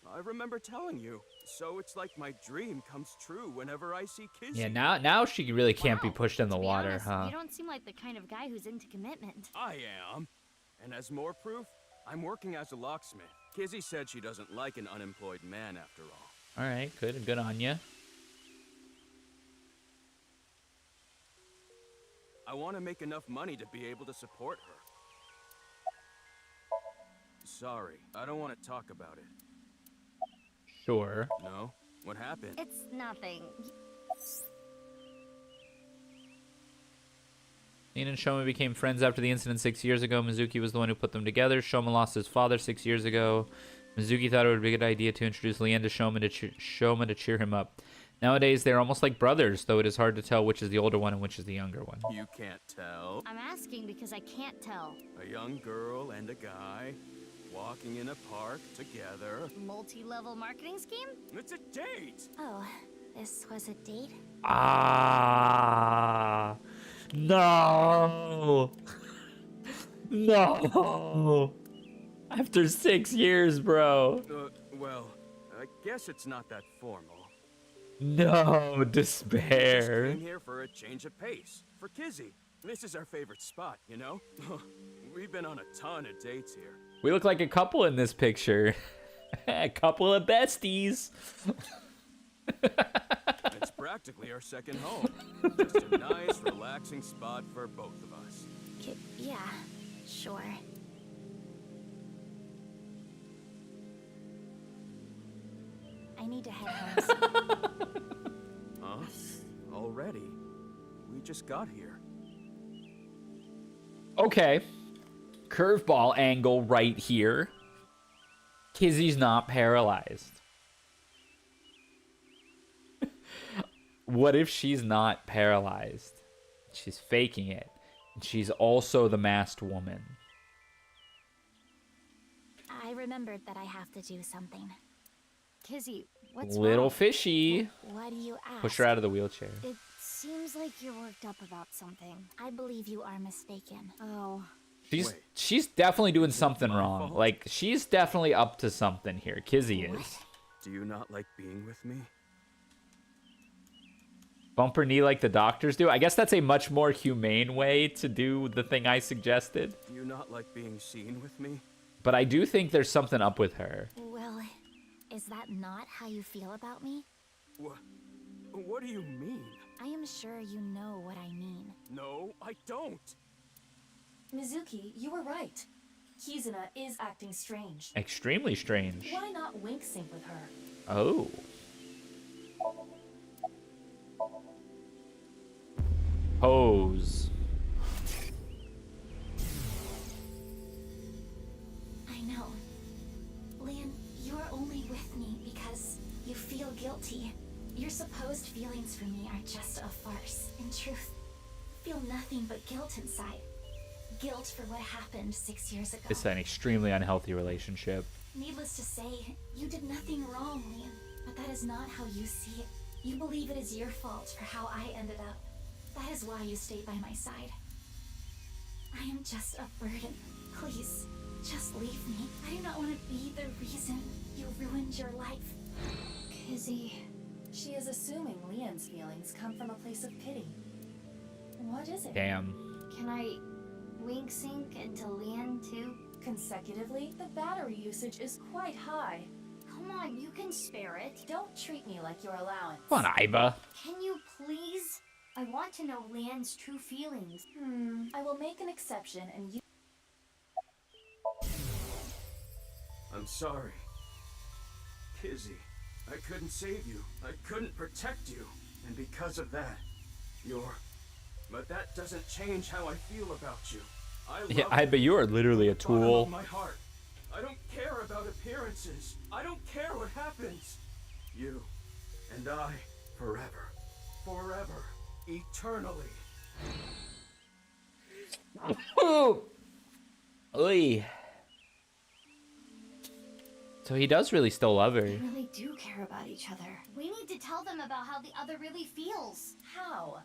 I remember telling you. So it's like my dream comes true whenever I see Kizzy. Yeah, now she really can't be Wow. pushed in the To be water, honest, huh? You don't seem like the kind of guy who's into commitment. I am. And as more proof, I'm working as a locksmith. Kizzy said she doesn't like an unemployed man after all. Alright, good on you. I want to make enough money to be able to support her. Sorry, I don't want to talk about it. Sure. No? What happened? It's nothing. Leon and Shoma became friends after the incident 6 years ago. Mizuki was the one who put them together. Shoma lost his father 6 years ago. Mizuki thought it would be a good idea to introduce Leon to Shoma to cheer him up. Nowadays, they're almost like brothers, though it is hard to tell which is the older one and which is the younger one. You can't tell. I'm asking because I can't tell. A young girl and a guy walking in a park together. Multi-level marketing scheme? It's a date! Oh, this was a date? Ah, no, no. After 6 years, bro. Well, I guess it's not that formal. No, Just despair. came here for a change of pace. For Kizzy. This is our favorite spot, you know? We've been on a ton of dates here. We look like a couple in this picture. A couple of besties. It's practically our second home. Just a nice, relaxing spot for both of us. Yeah, sure. I need to head home soon. Huh? Already? We just got here. Okay. Curveball angle right here. Kizzy's not paralyzed. What if she's not paralyzed? She's faking it. And she's also the masked woman. I remembered that I have to do something. Kizzy, what's Little wrong? fishy. Why do you ask? Push her out of the wheelchair. It seems like you're worked up about something. I believe you are mistaken. Oh. She's definitely doing something my wrong. fault? Like, she's definitely up to something here. Kizzy is. Do you not like being with me? Bump her knee like the doctors do. I guess that's a much more humane way to do the thing I suggested. Do you not like being seen with me? But I do think there's something up with her. Well, is that not how you feel about me? What do you mean? I am sure you know what I mean. No, I don't. Mizuki, you were right. Kizuna is acting strange. Extremely strange. Why not wink sync with her? Oh. Pose. I know. Lian, you're only with me because you feel guilty. Your supposed feelings for me are just a farce. In truth, I feel nothing but guilt inside. Guilt for what happened 6 years ago. It's an extremely unhealthy relationship. Needless to say, you did nothing wrong, Lian. But that is not how you see it. You believe it is your fault for how I ended up. That is why you stayed by my side. I am just a burden. Please, just leave me. I do not want to be the reason you ruined your life. Kizzy. She is assuming Leon's feelings come from a place of pity. What is it? Damn. Can I wink sync into Leon too? Consecutively, the battery usage is quite high. Come on, you can spare it. Don't treat me like your allowance. Come on, Iba. Can you please? I want to know Leon's true feelings. I will make an exception and you... I'm sorry. Kizzy, I couldn't save you. I couldn't protect you. And because of that, you're... But that doesn't change how I feel about you. I love Yeah, Iba, you are literally a from the bottom of tool. my heart. I don't care about appearances. I don't care what happens. You and I, forever. Forever. Eternally. Oy. So he does really still love her. They really do care about each other. We need to tell them about how the other really feels. How?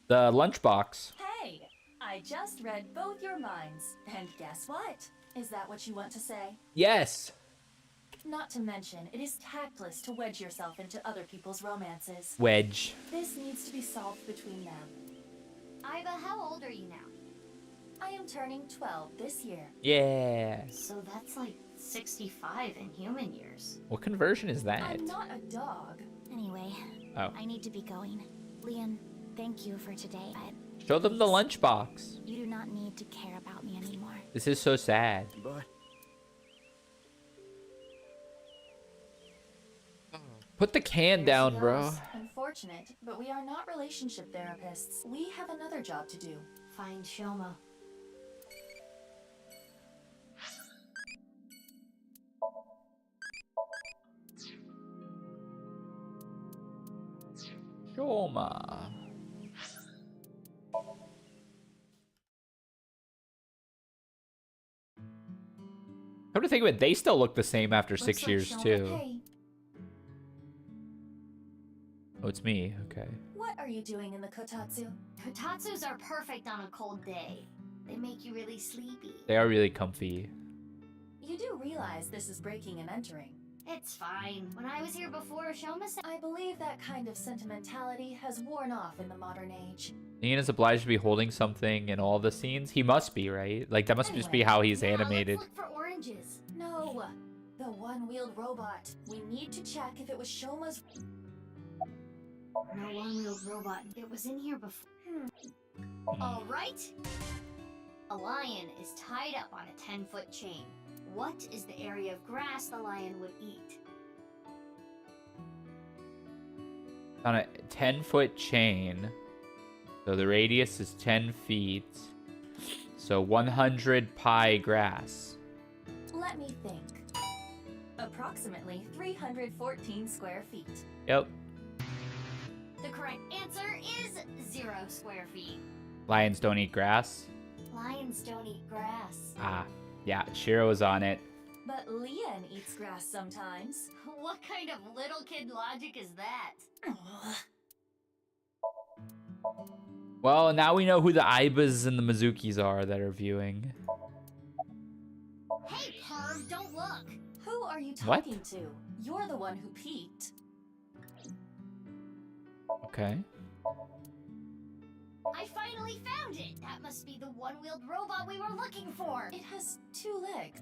The lunchbox. Hey! I just read both your minds. And guess what? Is that what you want to say? Yes. Not to mention, it is tactless to wedge yourself into other people's romances. Wedge. This needs to be solved between them. Iva, how old are you now? I am turning 12 this year. Yeah. So that's like 65 in human years. What conversion is that? I'm not a dog. Anyway, Oh. I need to be going. Lian, thank you for today, but Show them the lunchbox. you do not need to care about me anymore. This is so sad. But Put the can There down, she bro. goes. Unfortunate, but we are not relationship therapists. We have another job to do. Find Shoma. Shoma. Come to think of it, they still look the same after Looks 6 like years Shoma. too. Hey, Oh, it's me. Okay. What are you doing in the kotatsu? Kotatsus are perfect on a cold day. They make you really sleepy. They are really comfy. You do realize this is breaking and entering. It's fine. When I was here before, Shoma said I believe that kind of sentimentality has worn off in the modern age. Ian is obliged to be holding something in all the scenes. He must be, right? Like, that must just be how he's "Now, animated. Let's look for oranges. No, the one-wheeled robot. We need to check if it was Shoma's. No one-wheeled robot. It was in here before. Hmm. All right. A lion is tied up on a 10-foot chain. What is the area of grass the lion would eat? On a 10-foot chain. So the radius is 10 feet. So 100 pi grass. Let me think. Approximately 314 square feet. Yep. The correct answer is 0 square feet. Lions don't eat grass. Lions don't eat grass. Ah, yeah, Shiro was on it. But Lian eats grass sometimes. What kind of little kid logic is that? Well, now we know who the Aibas and the Mizukis are that are viewing. Hey, perv, don't look. Who are you What? talking to? You're the one who peeked. Okay. I finally found it. That must be the one-wheeled robot we were looking for. It has 2 legs.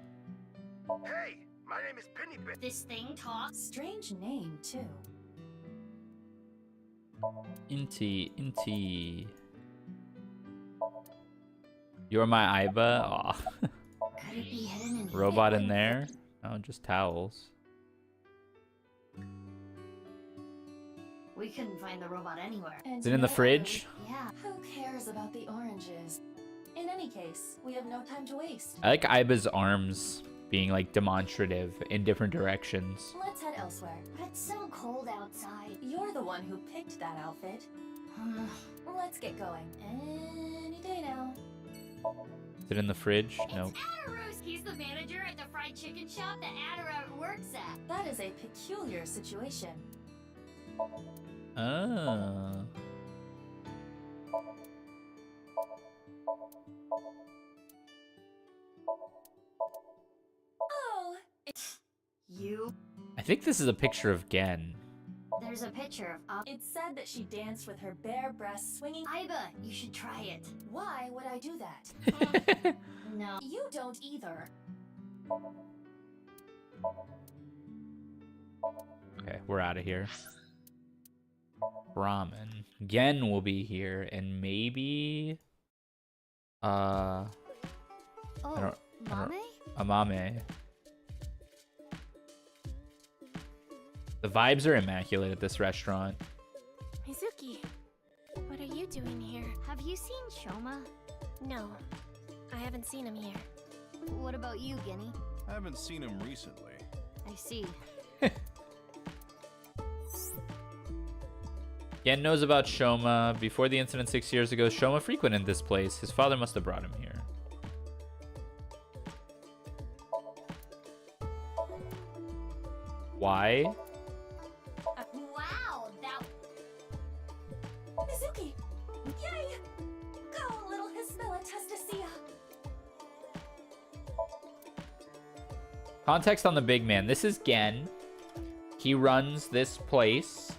Hey, my name is Pennypit. This thing talks. Strange name, too. Inti. You're my Aiba. Aw. Could it be hidden in Robot here? in there? Oh, just towels. We couldn't find the robot anywhere. And Is it in the no fridge? Yeah. Who cares about the oranges? In any case, we have no time to waste. I like Aiba's arms being like demonstrative in different directions. Let's head elsewhere. But it's so cold outside. You're the one who picked that outfit. Let's get going. Any day now. Is it in the fridge? Nope. It's Adaros. He's the manager at the fried chicken shop that Adaro works at. That is a peculiar situation. Oh. Oh, You? I think this is a picture of Gen. There's a picture of it said that she danced with her bare breasts swinging. Aiba. You should try it. Why would I do that? No. You don't either. Okay, we're out of here. Ramen. Gen will be here, and maybe Oh, don't- Mame? Amame. The vibes are immaculate at this restaurant. Mizuki, what are you doing here? Have you seen Shoma? No, I haven't seen him here. What about you, Guinea? I haven't seen him recently. I see. Gen knows about Shoma. Before the incident 6 years ago, Shoma frequented this place. His father must have brought him here. Why? Wow, that Mizuki! Yay! Go, little Hismella Testacia! Context on the big man. This is Gen. He runs this place.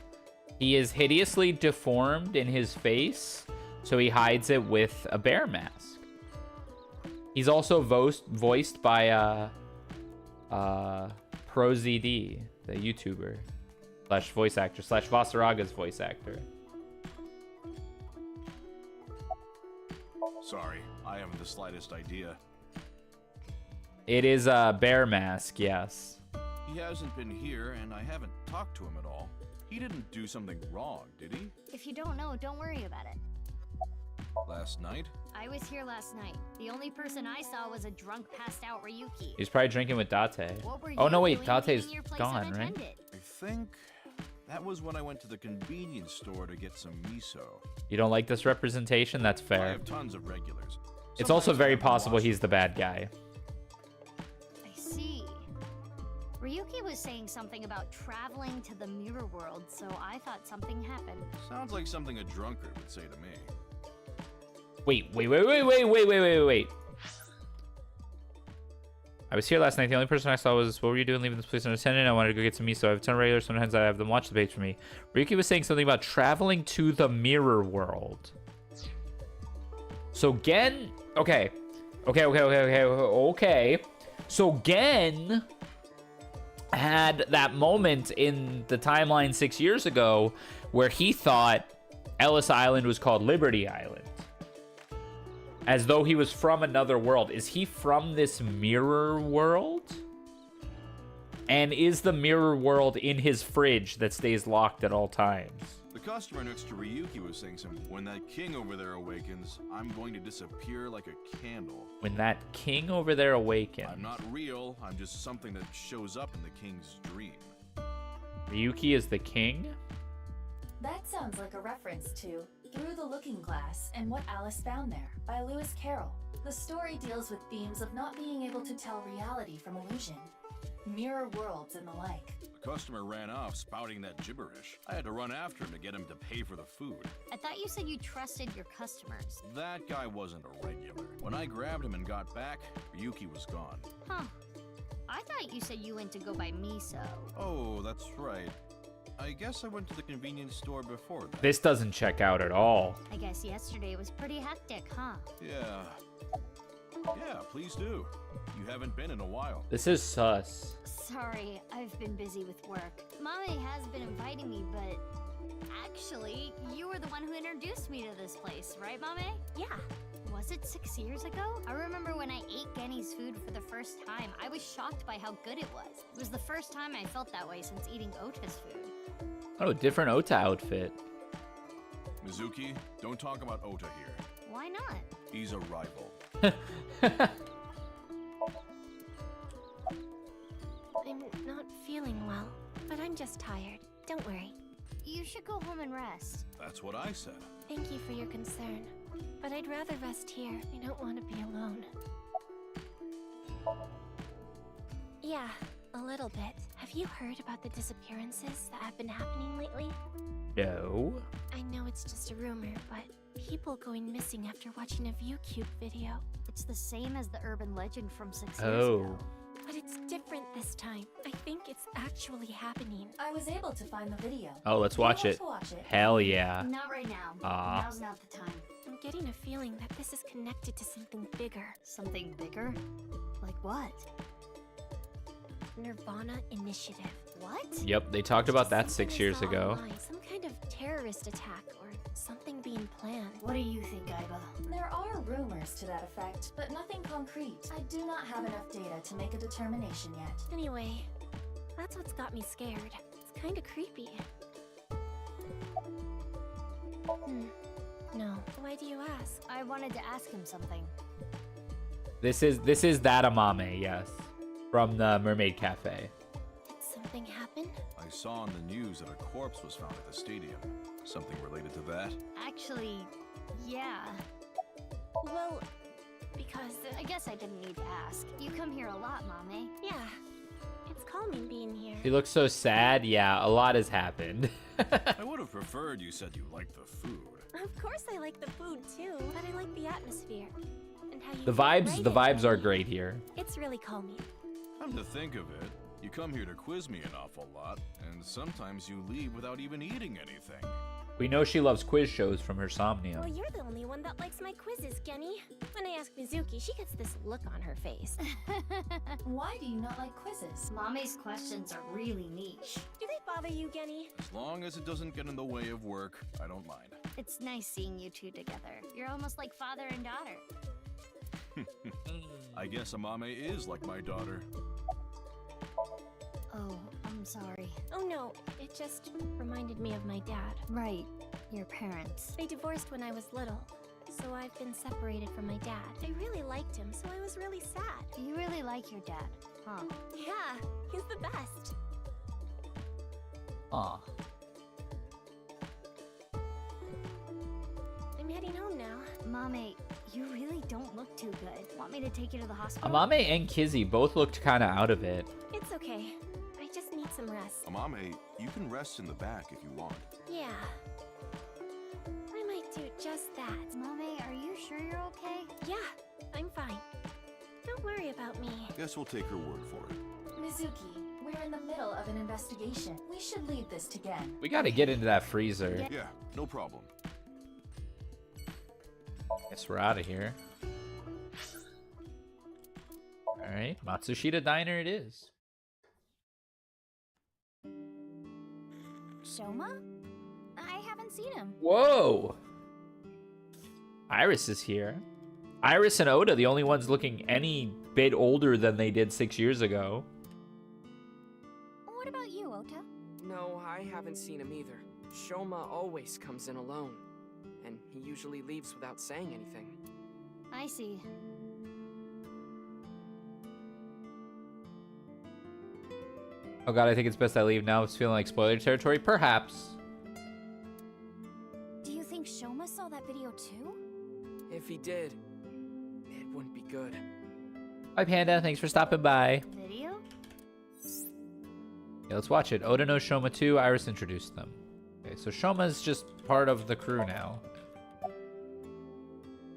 He is hideously deformed in his face, so he hides it with a bear mask. He's also voiced by ProZD, the YouTuber slash voice actor slash Vasaraga's voice actor. Sorry, I haven't the slightest idea. It is a bear mask, yes. He hasn't been here, and I haven't talked to him at all. He didn't do something wrong, did he? If you don't know, don't worry about it. Last night? I was here last night. The only person I saw was a drunk, passed out Ryuki. He's probably drinking with Date. What were Oh you no, wait, doing Date's leaving your place gone, right? unattended? I think that was when I went to the convenience store to get some miso. You don't like this representation? That's I fair. have tons of regulars. It's also Sometimes I very have to possible watch he's the bad guy. I see. Ryuki was saying something about traveling to the mirror world, so I thought something happened. Sounds like something a drunkard would say to me. Wait. I was here last night. The only person I saw was, what were you doing leaving this place unattended? I wanted to go get some miso. I have a ton of regulars. Sometimes I have them watch the page for me. Ryuki was saying something about traveling to the mirror world. So Gen... Okay. So Gen had that moment in the timeline 6 years ago where he thought Ellis Island was called Liberty Island. As though he was from another world. Is he from this mirror world? And is the mirror world in his fridge that stays locked at all times? The customer next to Ryuki was saying something. When that king over there awakens, I'm going to disappear like a candle. When that king over there awakens. I'm not real. I'm just something that shows up in the king's dream. Ryuki is the king? That sounds like a reference to Through the Looking Glass and What Alice Found There by Lewis Carroll. The story deals with themes of not being able to tell reality from illusion, mirror worlds and the like. The customer ran off spouting that gibberish. I had to run after him to get him to pay for the food. I thought you said you trusted your customers. That guy wasn't a regular. When I grabbed him and got back, Ryuki was gone. Huh. I thought you said you went to go buy miso. Oh, that's right. I guess I went to the convenience store before that. This doesn't check out at all. I guess yesterday was pretty hectic, huh? Yeah. Yeah, please do. You haven't been in a while. This is sus. Sorry, I've been busy with work. Mommy has been inviting me, but actually, you were the one who introduced me to this place, right, Mommy? Yeah. Was it 6 years ago? I remember when I ate Genny's food for the first time. I was shocked by how good it was. It was the first time I felt that way since eating Ota's food. Oh, different Ota outfit. Mizuki, don't talk about Ota here. Why not? He's a rival. I'm not feeling well, but I'm just tired. Don't worry. You should go home and rest. That's what I said. Thank you for your concern, but I'd rather rest here. I don't want to be alone. Yeah, a little bit. Have you heard about the disappearances that have been happening lately? No. I know it's just a rumor, but people going missing after watching a ViewCube video. It's the same as the urban legend from 6 years Oh. ago. But it's different this time. I think it's actually happening. I was able to find the video. Oh, let's Do you watch want it. to watch it? Hell yeah. Not right now. Aw. Now's not the time. I'm getting a feeling that this is connected to something bigger. Something bigger? Like what? Nirvana Initiative. What? Yep, they talked about that Something 6 I years saw ago. online, some kind of terrorist attack or something being planned. What do you think, Aiba? There are rumors to that effect, but nothing concrete. I do not have enough data to make a determination yet. Anyway, that's what's got me scared. It's kind of creepy. No. Why do you ask? I wanted to ask him something. This is that Amame, yes. From the Mermaid Cafe. Did something happen? I saw on the news that a corpse was found at the stadium. Something related to that? Actually, yeah. Well, because... I guess I didn't need to ask. You come here a lot, Mame. yeah. It's calming being here. She looks so sad. Yeah, a lot has happened. I would have preferred you said you liked the food. Of course I like the food too, but I like the atmosphere. And how you The write vibes it. are great here. It's really calming. Come to think of it, you come here to quiz me an awful lot, and sometimes you leave without even eating anything. We know she loves quiz shows from her Somnium. Well, you're the only one that likes my quizzes, Genny. When I ask Mizuki, she gets this look on her face. Why do you not like quizzes? Mame's questions are really niche. Do they bother you, Genny? As long as it doesn't get in the way of work, I don't mind. It's nice seeing you two together. You're almost like father and daughter. I guess Amame is like my daughter. Oh, I'm sorry. Oh no, it just reminded me of my dad. Right, your parents. They divorced when I was little, so I've been separated from my dad. I really liked him, so I was really sad. You really like your dad, huh? Yeah, he's the best. Aw. I'm heading home now. Mame, you really don't look too good. Want me to take you to the hospital? Amame and Kizzy both looked kind of out of it. It's okay. I just need some rest. Amame, you can rest in the back if you want. Yeah. I might do just that. Mame, are you sure you're okay? Yeah, I'm fine. Don't worry about me. Guess we'll take her word for it. Mizuki, we're in the middle of an investigation. We should leave this to Gen. We got to get into that freezer. Yeah, no problem. Guess we're out of here. Alright, Matsushita Diner it is. Shoma? I haven't seen him. Whoa! Iris is here. Iris and Oda, the only ones looking any bit older than they did 6 years ago. What about you, Ota? No, I haven't seen him either. Shoma always comes in alone, and he usually leaves without saying anything. I see. Oh god, I think it's best I leave now. It's feeling like spoiler territory. Perhaps. Do you think Shoma saw that video too? If he did, it wouldn't be good. Bye, Panda. Thanks for stopping by. Video? Yeah, let's watch it. Oda knows Shoma too. Iris introduced them. Okay, so Shoma's just part of the crew now.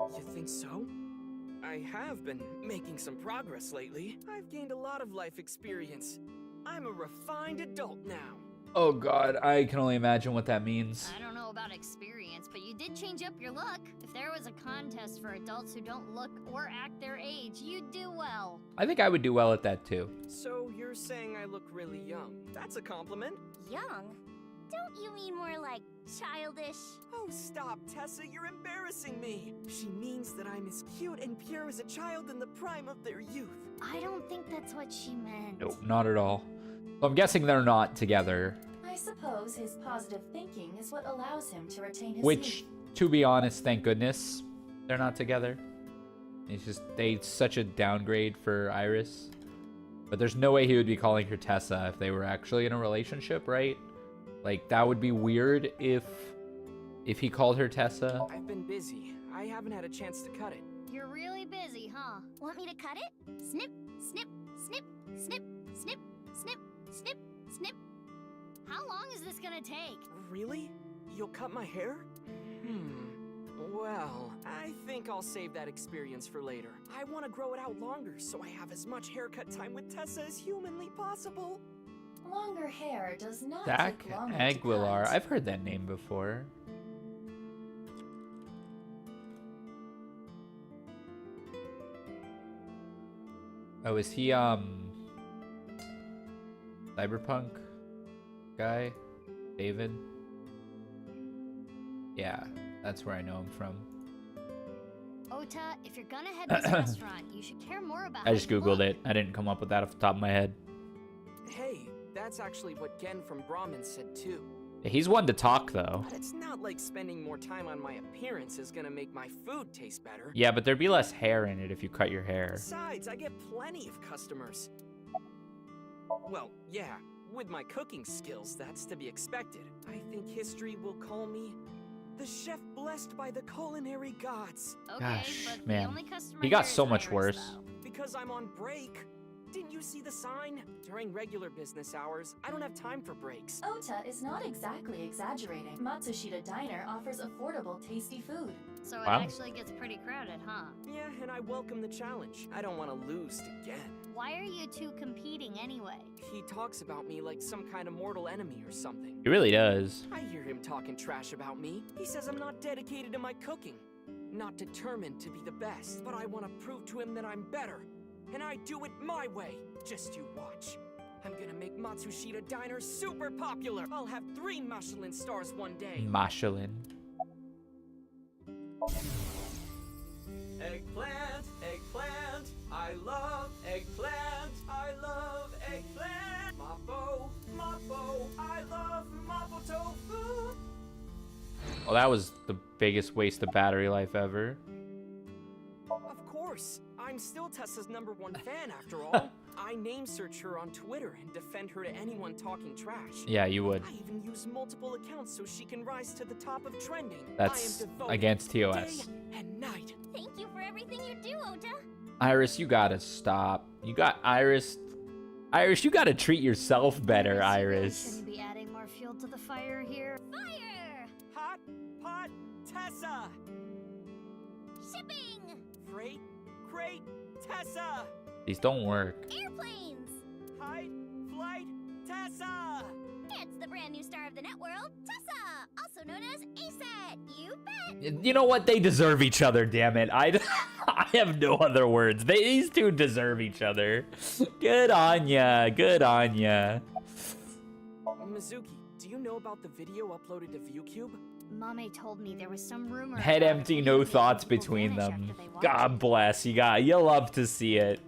You think so? I have been making some progress lately. I've gained a lot of life experience. I'm a refined adult now. Oh god, I can only imagine what that means. I don't know about experience, but you did change up your look. If there was a contest for adults who don't look or act their age, you'd do well. I think I would do well at that too. So you're saying I look really young. That's a compliment. Young? Don't you mean more like childish? Oh, stop, Tessa. You're embarrassing me. She means that I'm as cute and pure as a child in the prime of their youth. I don't think that's what she meant. Nope, not at all. So I'm guessing they're not together. I suppose his positive thinking is what allows him to retain his Which, youth. to be honest, thank goodness they're not together. It's just, such a downgrade for Iris. But there's no way he would be calling her Tessa if they were actually in a relationship, right? Like, that would be weird if he called her Tessa. I've been busy. I haven't had a chance to cut it. You're really busy, huh? Want me to cut it? Snip, snip, snip, snip, snip, snip, snip, snip. How long is this gonna take? Really? You'll cut my hair? Well, I think I'll save that experience for later. I want to grow it out longer so I have as much haircut time with Tessa as humanly possible. Longer hair does not Zach take longer to Aguilar. cut. I've heard that name before. Oh, is he, Cyberpunk guy? David? Yeah, that's where I know him from. Ota, if you're gonna head this restaurant, you should care more about I just how you googled look. it. I didn't come up with that off the top of my head. Hey, that's actually what Gen from Brahmin said too. He's one to talk, though. But it's not like spending more time on my appearance is gonna make my food taste better. Yeah, but there'd be less hair in it if you cut your hair. Besides, I get plenty of customers. Well, yeah, with my cooking skills, that's to be expected. I think history will call me the chef blessed by the culinary gods. Okay, Gosh, but man. the only customer He got here so is much Iris, worse. though. Because I'm on break. Didn't you see the sign? During regular business hours, I don't have time for breaks. Ota is not exactly exaggerating. Matsushita Diner offers affordable, tasty food. So it Wow. actually gets pretty crowded, huh? Yeah, and I welcome the challenge. I don't want to lose to Gen. Why are you two competing anyway? He talks about me like some kind of mortal enemy or something. He really does. I hear him talking trash about me. He says I'm not dedicated to my cooking, not determined to be the best. But I want to prove to him that I'm better, and I do it my way. Just you watch. I'm gonna make Matsushita Diner super popular. I'll have 3 Michelin stars one day. Michelin. Eggplant, eggplant, I love eggplant, I love eggplant. My Mapo, I love Mapo tofu. Well, that was the biggest waste of battery life ever. Of course, I'm still Tessa's #1 fan after all. I name search her on Twitter and defend her to anyone talking trash. Yeah, you would. I even use multiple accounts so she can rise to the top of trending. That's I am devoted against TOS. Day and night. Thank you for everything you do, Ota. Iris, you gotta stop. You got Iris. Iris, you gotta treat yourself better, Iris. Shouldn't be adding more fuel to the fire here. Fire! Hot pot Tessa. Shipping! Freight crate Tessa. These don't work. Airplanes! Height flight Tessa. It's the brand new star of the net world, Tessa, also known as ASAT. You bet! You know what? They deserve each other, damn it. I have no other words. These two deserve each other. Good on ya. Good on ya. Mizuki, do you know about the video uploaded to ViewCube? Mame told me there was some rumor. Head about empty, a no video thoughts making people between vanish them. after they watch God it. bless. You love to see it.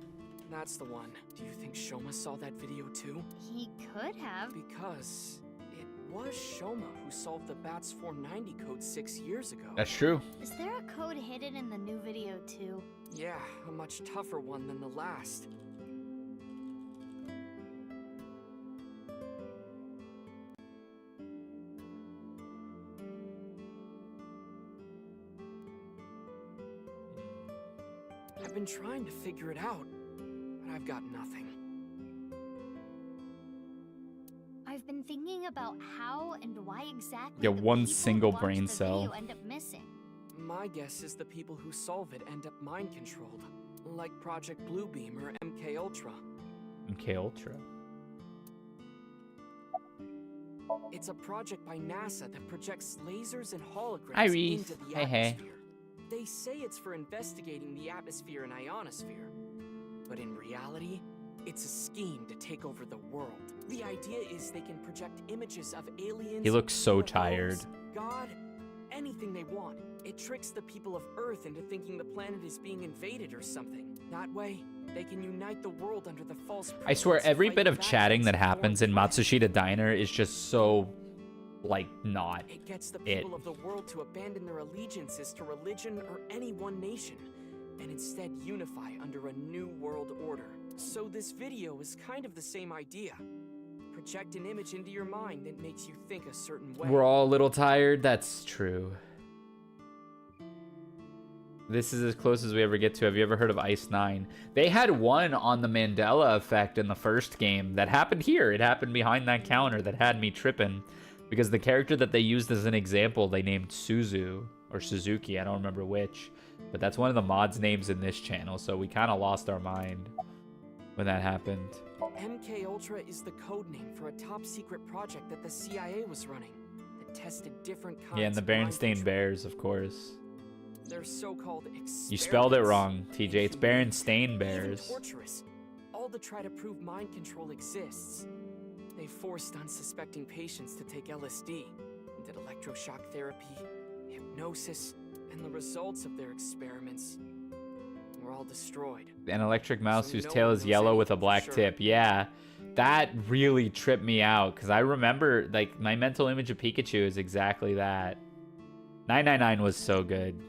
That's the one. Do you think Shoma saw that video too? He could have. Because it was Shoma who solved the BATS 490 code 6 years ago. That's true. Is there a code hidden in the new video too? Yeah, a much tougher one than the last. I've been trying to figure it out, but I've got nothing. I've been thinking about how and why exactly Yeah, the one people who single watch brain the cell. video end up missing. My guess is the people who solve it end up mind-controlled, like Project Bluebeam or MK Ultra. MK Ultra. It's a project by NASA that projects lasers and holograms Hi, Reese. into the Hey, hey. atmosphere. They say it's for investigating the atmosphere and ionosphere, but in reality, it's a scheme to take over the world. The idea is they can project images of aliens. He looks so UFOs, tired. God, anything they want. It tricks the people of Earth into thinking the planet is being invaded or something. That way, they can unite the world under the false. I swear, pretense every fight bit of back chatting against that the happens foreign in threat. Matsushita Diner is just so, like, not It gets the it. people of the world to abandon their allegiances to religion or any one nation, and instead unify under a new world order. So this video is kind of the same idea. Project an image into your mind that makes you think a certain way. We're all a little tired. That's true. This is as close as we ever get to. Have you ever heard of Ice 9? They had one on the Mandela effect in the first game that happened here. It happened behind that counter that had me tripping. Because the character that they used as an example, they named Suzu. Or Suzuki, I don't remember which. But that's one of the mods names in this channel. So we kind of lost our mind when that happened. MK Ultra is the code name for a top secret project that the CIA was running that tested different kinds Yeah, and the of mind Berenstain control. Bears, of course. They're so-called experiments. You spelled it wrong, TJ. It's inhumane, Berenstain even Bears. torturous, all to try to prove mind control exists. They forced unsuspecting patients to take LSD, did electroshock therapy, hypnosis, and the results of their experiments were all destroyed. An electric mouse So whose no tail one is knows yellow with a anything for black sure. tip. Yeah, that really tripped me out because I remember, like, my mental image of Pikachu is exactly that. 999 was so good.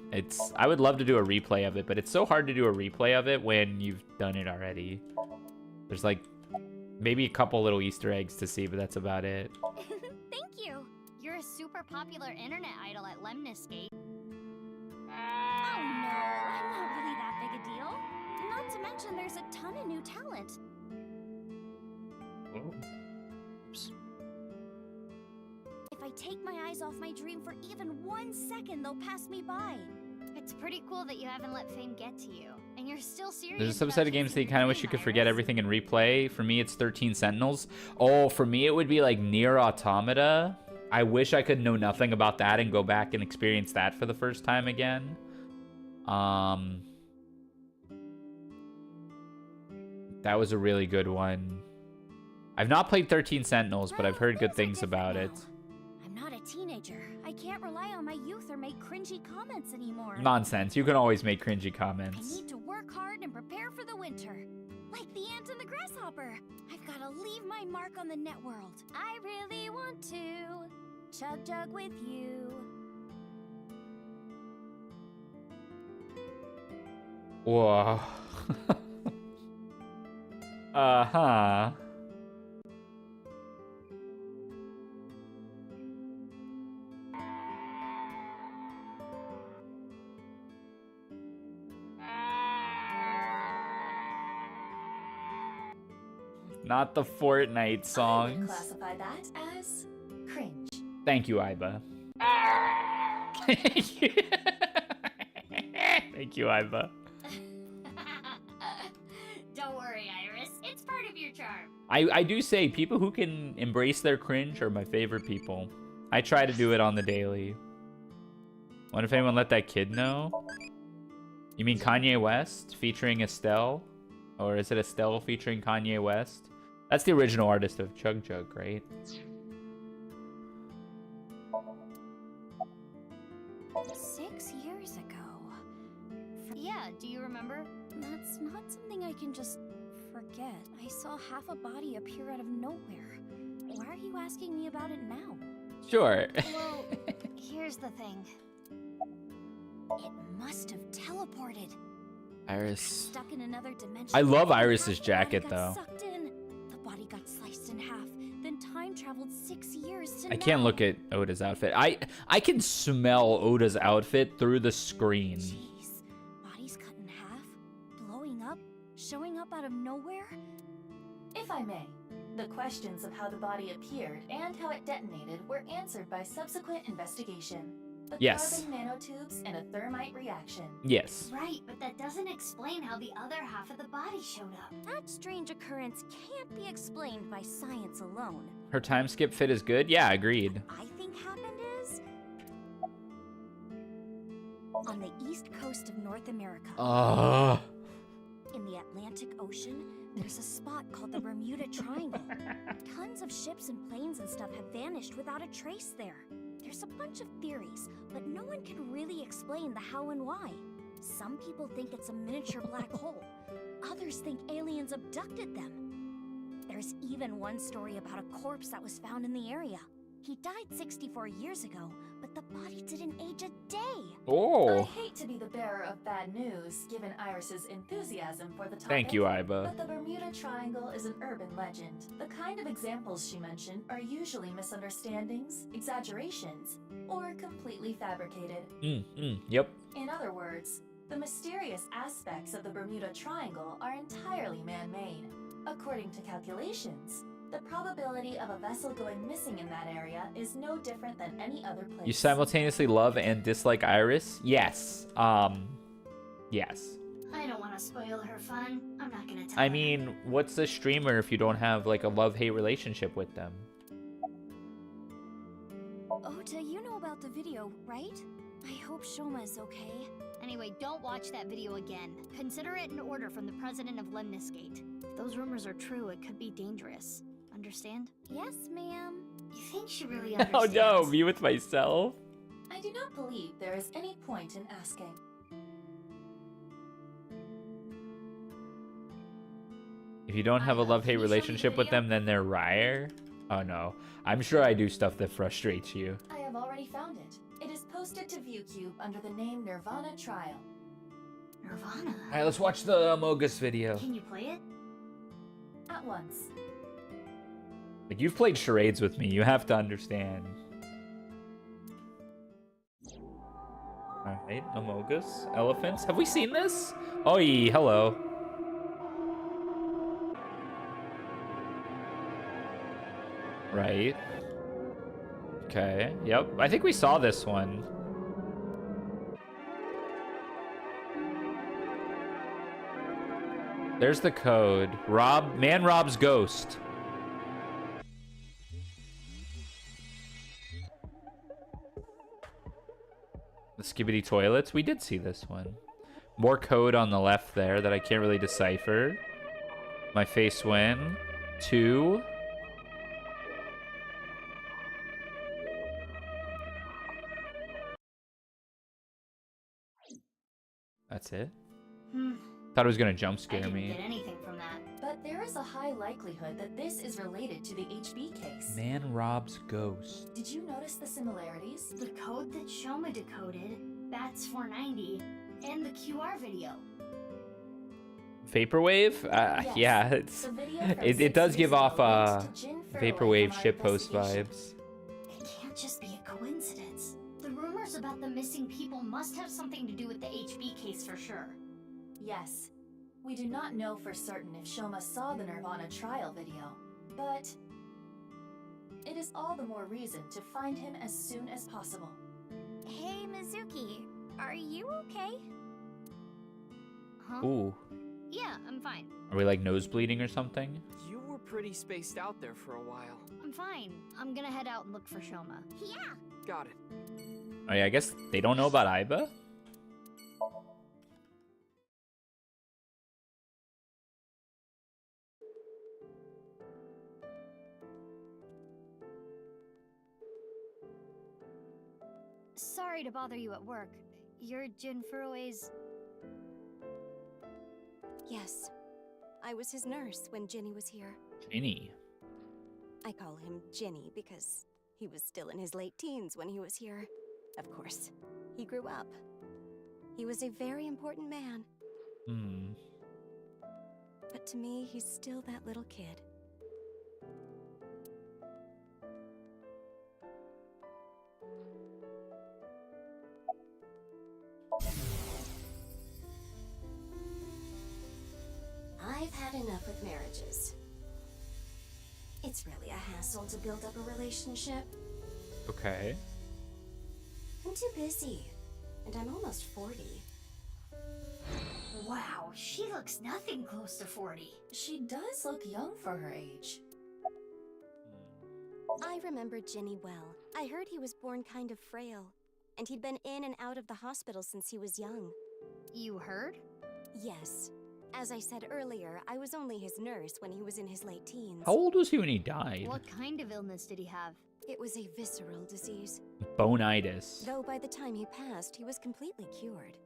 I would love to do a replay of it, but it's so hard to do a replay of it when you've done it already. There's like maybe a couple little Easter eggs to see, but that's about it. Thank you. You're a super popular internet idol at Lemniscate. Oh no, I'm not really that big a deal. Not to mention there's a ton of new talent. If I take my eyes off my dream for even 1 second, they'll pass me by. It's pretty cool that you haven't let fame get to you, and you're still serious. There's a about subset of games that you chasing kind your of wish you dream, could forget Iris. everything and replay. For me, it's 13 Sentinels. Oh, for me, it would be like Nier Automata. I wish I could know nothing about that and go back and experience that for the first time again. That was a really good one. I've not played 13 Sentinels, but I've heard good things about it. I'm not a teenager. I can't rely on my youth or make cringy comments anymore. Nonsense. You can always make cringy I comments. need to work hard and prepare for the winter. Like the ant and the grasshopper. I've got to leave my mark on the net world. I really want to chug jug with you. Whoa. Uh-huh. Not the Fortnite I would songs. classify that as cringe. Thank you, Iba. Thank you, Iba. Don't worry, Iris. It's part of your charm. I do say people who can embrace their cringe are my favorite people. I try to do it on the daily. Wonder if anyone let that kid know? You mean Kanye West featuring Estelle? Or is it Estelle featuring Kanye West? That's the original artist of Chug Jug, right? 6 years ago. Yeah, do you remember? That's not something I can just forget. I saw half a body appear out of nowhere. Why are you asking me about it now? Sure. Well, here's the thing. It must have teleported. Iris. Stuck in another dimension. I love Half Iris's the jacket, body got though. Sucked in. The body got sliced in half, then time traveled 6 years to I can't now. look at Oda's outfit. I can smell Oda's outfit through the screen. Jeez. Bodies cut in half, blowing up, showing up out of nowhere? If I may, the questions of how the body appeared and how it detonated were answered by subsequent investigation. The Yes. carbon nanotubes and a thermite reaction. Yes. Right, but that doesn't explain how the other half of the body showed up. That strange occurrence can't be explained by science alone. Her time skip fit is good? Yeah, agreed. I think happened is on the east coast of North America. In the Atlantic Ocean, there's a spot called the Bermuda Triangle. Tons of ships and planes and stuff have vanished without a trace there. There's a bunch of theories, but no one can really explain the how and why. Some people think it's a miniature black hole. Others think aliens abducted them. There's even one story about a corpse that was found in the area. He died 64 years ago, but the body didn't age a day. I Oh. hate to be the bearer of bad news, given Iris's enthusiasm for the topic. Thank you, Iba. But the Bermuda Triangle is an urban legend. The kind of examples she mentioned are usually misunderstandings, exaggerations, or completely fabricated. Yep. In other words, the mysterious aspects of the Bermuda Triangle are entirely man-made. According to calculations, the probability of a vessel going missing in that area is no different than any other place. You simultaneously love and dislike Iris? Yes. Yes. I don't want to spoil her fun. I'm not gonna tell I her. mean, what's a streamer if you don't have like a love-hate relationship with them? Ota, you know about the video, right? I hope Shoma's okay. Anyway, don't watch that video again. Consider it an order from the president of Lemniscate. If those rumors are true, it could be dangerous. Understand? Yes, ma'am. You think she really Oh understands? no, me with myself? I do not believe there is any point in asking. If you don't have a love-hate relationship with them, then they're rare? Oh no. I'm sure I do stuff that frustrates you. I have already found it. It is posted to ViewCube under the name Nirvana Trial. Nirvana? Alright, let's watch the Amogus video. Can you play it? At once. Like, you've played charades with me, you have to understand. Alright, Amogus, elephants. Have we seen this? Oi, hello. Right. Okay, yep. I think we saw this one. There's the code. Man robs ghost. The Skibbity toilets. We did see this one. More code on the left there that I can't really decipher. My face win. 2. That's it. Thought it was gonna jump I scare didn't me. get anything from that. But there is a high likelihood that this is related to the HB case. Man robs ghost. Did you notice the similarities? The code that Shoma decoded, Bats 490, and the QR video. Vaporwave? Yes. Yeah, it's The video from it 6 does years give ago off linked to Jin Furley vaporwave from our shitpost investigation. vibes. It can't just be a coincidence. The rumors about the missing people must have something to do with the HB case for sure. Yes. We do not know for certain if Shoma saw the Nirvana trial video, but it is all the more reason to find him as soon as possible. Hey, Mizuki, are you okay? Huh? Ooh. Yeah, I'm fine. Are we like nose bleeding or something? You were pretty spaced out there for a while. I'm fine. I'm gonna head out and look for Shoma. Yeah. Got it. Oh yeah, I guess they don't know about Aiba? Sorry to bother you at work. You're Jin Furue's... Yes. I was his nurse when Ginny was here. Ginny. I call him Ginny because he was still in his late teens when he was here. Of course, he grew up. He was a very important man. Hmm. But to me, he's still that little kid. I've had enough with marriages. It's really a hassle to build up a relationship. Okay. I'm too busy, and I'm almost 40. Wow, she looks nothing close to 40. She does look young for her age. I remember Ginny well. I heard he was born kind of frail, and he'd been in and out of the hospital since he was young. You heard? Yes. As I said earlier, I was only his nurse when he was in his late teens. How old was he when he died? What kind of illness did he have? It was a visceral disease. Bonitis. Though by the time he passed, he was completely cured.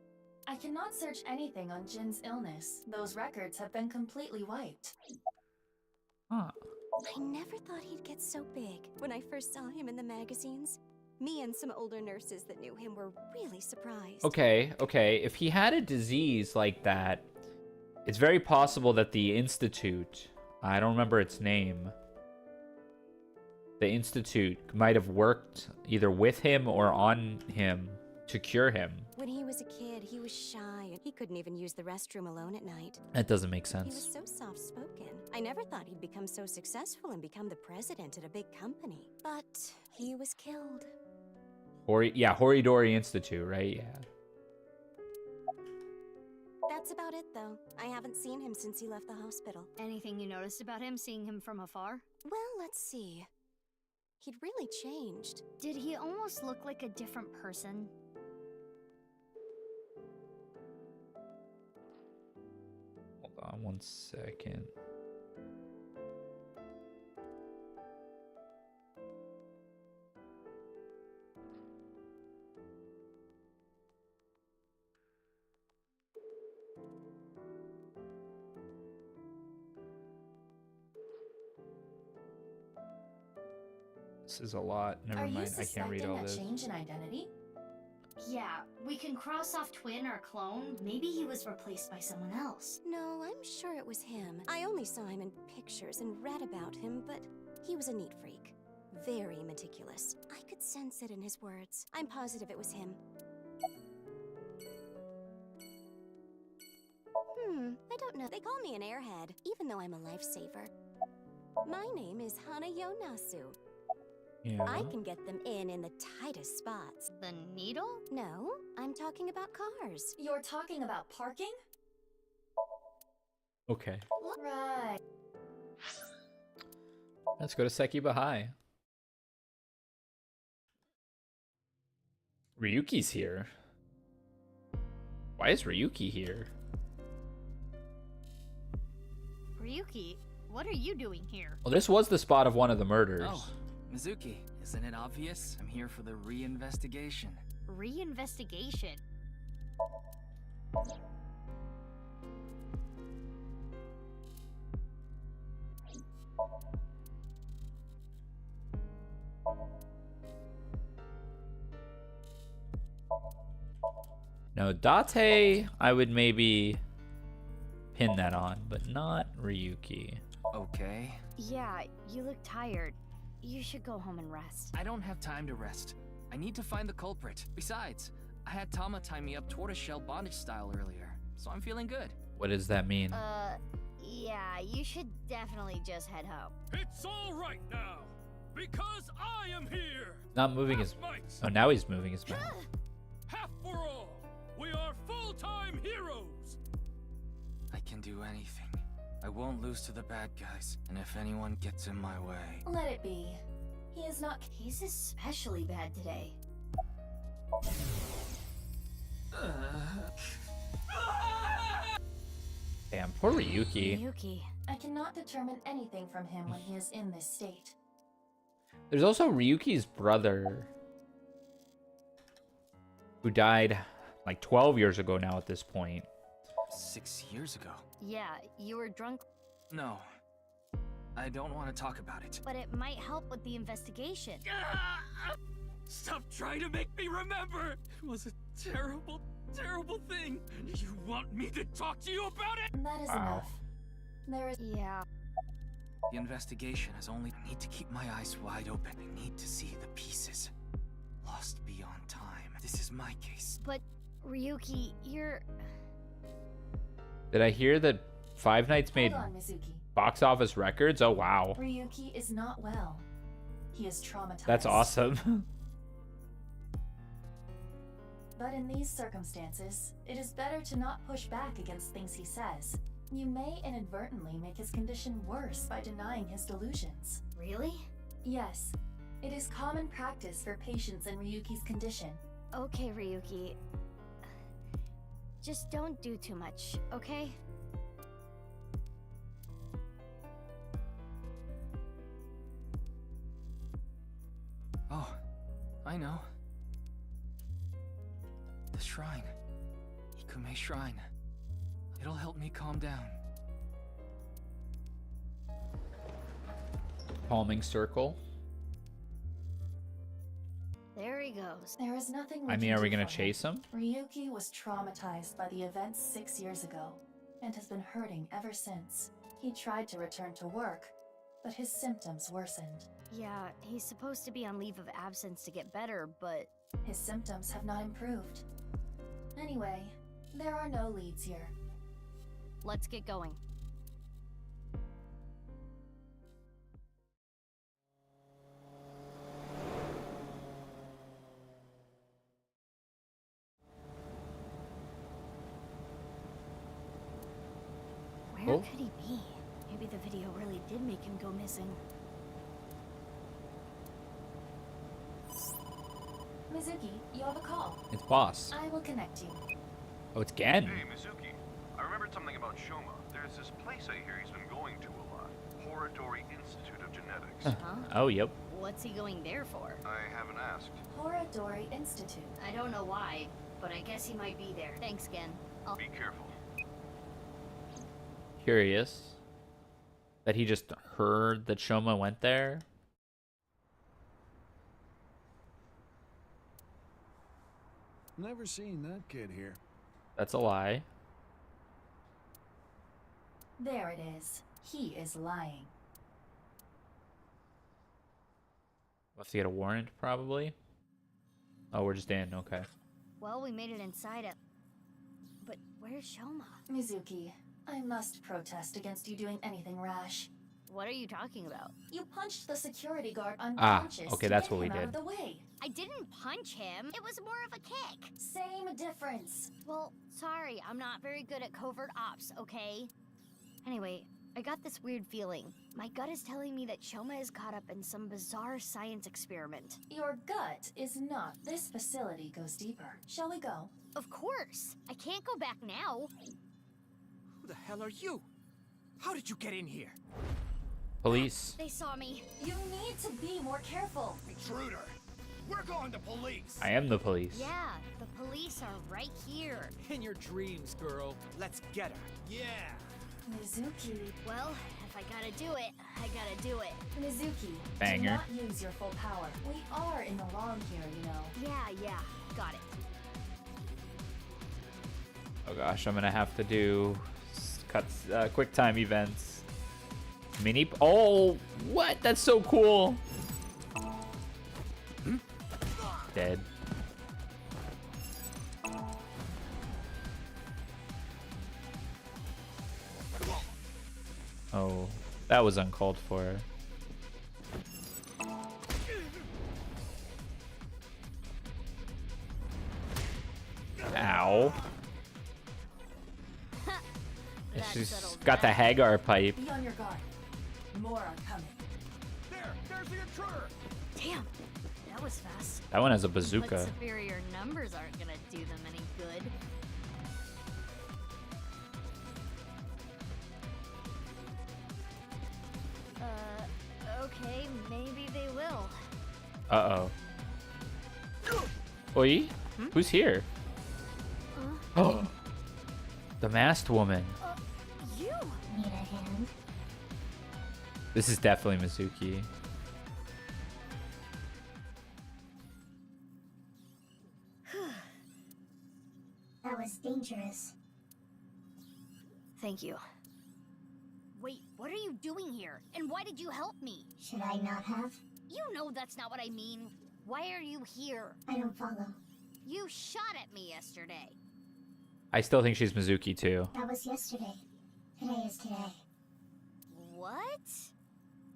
I cannot search anything on Jin's illness. Those records have been completely wiped. Huh. I never thought he'd get so big. When I first saw him in the magazines, me and some older nurses that knew him were really surprised. Okay. If he had a disease like that, it's very possible that the Institute, I don't remember its name, the Institute might have worked either with him or on him to cure him. When he was a kid, he was shy. He couldn't even use the restroom alone at night. That doesn't make He was sense. so soft-spoken. I never thought he'd become so successful and become the president at a big company. But he was killed. Horidori Institute, right? Yeah. That's about it, though. I haven't seen him since he left the hospital. Anything you noticed about him seeing him from afar? Well, let's see. He'd really changed. Did he almost look like a different person? Hold on 1 second. This is a lot. Never Are you mind. I can't read suspecting all a this. change in identity? Yeah, we can cross off twin or clone. Maybe he was replaced by someone else. No, I'm sure it was him. I only saw him in pictures and read about him, but he was a neat freak. Very meticulous. I could sense it in his words. I'm positive it was him. I don't know. They call me an airhead, even though I'm a lifesaver. My name is Hana Yonasu. Yeah. I can get them in the tightest spots. The needle? No, I'm talking about cars. You're talking about parking? Okay. Right. Let's go to Sekiba High. Ryuki's here. Why is Ryuki here? Ryuki, what are you doing here? Well, this was the spot of one of the murders. Oh, Mizuki, isn't it obvious? I'm here for the reinvestigation. Reinvestigation? No, Date, I would maybe pin that on, but not Ryuki. Okay. Yeah, you look tired. You should go home and rest. I don't have time to rest. I need to find the culprit. Besides, I had Tama tie me up tortoiseshell bondage style earlier, so I'm feeling good. What does that mean? Yeah, you should definitely just head home. It's all right now, because I am here. Not moving his... Oh, now he's moving his mouth. Half for all. We are full-time heroes. I can do anything. I won't lose to the bad guys, and if anyone gets in my way... Let it be. He is not. He's especially bad today. Damn, poor Ryuki. Ryuki. I cannot determine anything from him when he is in this state. There's also Ryuki's brother, who died like 12 years ago now at this point. 6 years ago? Yeah, you were drunk, No. I don't want to talk about it. but it might help with the investigation. Stop trying to make me remember. It was a terrible, terrible thing. You want me to talk to you about it? That is Wow. enough. There is. Yeah. The investigation is only... I need to keep my eyes wide open. I need to see the pieces. Lost beyond time. This is my case. But, Ryuki, you're... Did I hear that Five Nights made Hold on, Mizuki. box office records? Oh, wow. Ryuki is not well. He is traumatized. That's awesome. But in these circumstances, it is better to not push back against things he says. You may inadvertently make his condition worse by denying his delusions. Really? Yes, it is common practice for patients in Ryuki's condition. Okay, Ryuki. Just don't do too much, okay? Oh, I know. The shrine. Ikume Shrine. It'll help me calm down. Calming circle. There he goes. There is nothing we I mean, can are we do gonna for chase him? Ryuki was traumatized by the events 6 years ago, and has been hurting ever since. He tried to return to work, but his symptoms worsened. Yeah, he's supposed to be on leave of absence to get better, but... His symptoms have not improved. Anyway, there are no leads here. Let's get going. Where Oh. could he be? Maybe the video really did make him go missing. Mizuki, you have a call. It's boss. I will connect you. Oh, it's Gen. Hey, Mizuki. I remembered something about Shoma. There's this place I hear he's been going to a lot. Horadori Institute of Genetics. Huh? Oh, yep. What's he going there for? I haven't asked. Horadori Institute. I don't know why, but I guess he might be there. Thanks, Gen. Be careful. Curious that he just heard that Shoma went there. Never seen that kid here. That's a lie. There it is. He is lying. We'll have to get a warrant, probably. Oh, we're just in. Okay. Well, we made it inside it. But where's Shoma? Mizuki, I must protest against you doing anything rash. What are you talking about? You punched the security guard unconscious. okay, to that's get what we him out did. of the way. I didn't punch him. It was more of a kick. Same difference. Well, sorry, I'm not very good at covert ops, okay? Anyway, I got this weird feeling. My gut is telling me that Shoma is caught up in some bizarre science experiment. Your gut is not. This facility goes deeper. Shall we go? Of course. I can't go back now. Who the hell are you? How did you get in here? Police. They saw me. You need to be more careful. Intruder! We're going to police! I am the police. Yeah, the police are right here. In your dreams, girl. Let's get her. Yeah! Mizuki. Well, if I gotta do it, I gotta do it. Mizuki. Banger. Do not use your full power. We are in the wrong here, you know. Yeah, got it. gosh, I'm gonna have to do quick time events. Mini. Oh, what? That's so cool. Dead. Oh, that was uncalled for. Ow. She's got the Hagar pipe. Be on your guard. More are coming. There's the intruder. Damn, that was fast. That one has a But bazooka. superior numbers aren't gonna do them any good. Okay, maybe they will. Uh-oh. Oi? Who's here? Oh, the masked woman. You need a hand. This is definitely Mizuki. That was dangerous. Thank you. Wait, what are you doing here? And why did you help me? Should I not have? You know that's not what I mean. Why are you here? I don't follow. You shot at me yesterday. I still think she's Mizuki too. That was yesterday. Today is today. What?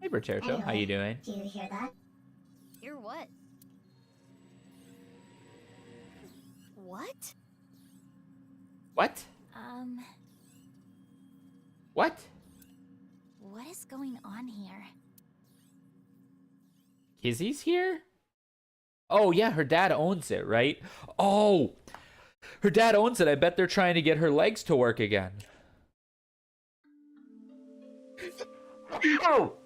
Hey, Bercherto, how you doing? Do you hear that? Hear what? What? What? What? What is going on here? Kizzy's here? Oh, yeah, her dad owns it, right? Oh, her dad owns it. I bet they're trying to get her legs to work again. Oh!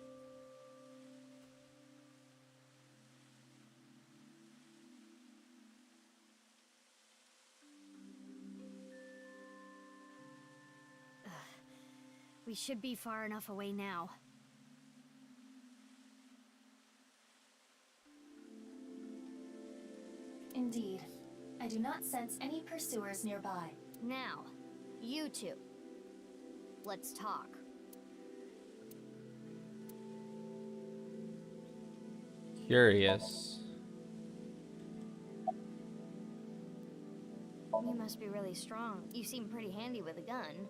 We should be far enough away now. Indeed. I do not sense any pursuers nearby. Now, you two. Let's talk. Curious. You must be really strong. You seem pretty handy with a gun.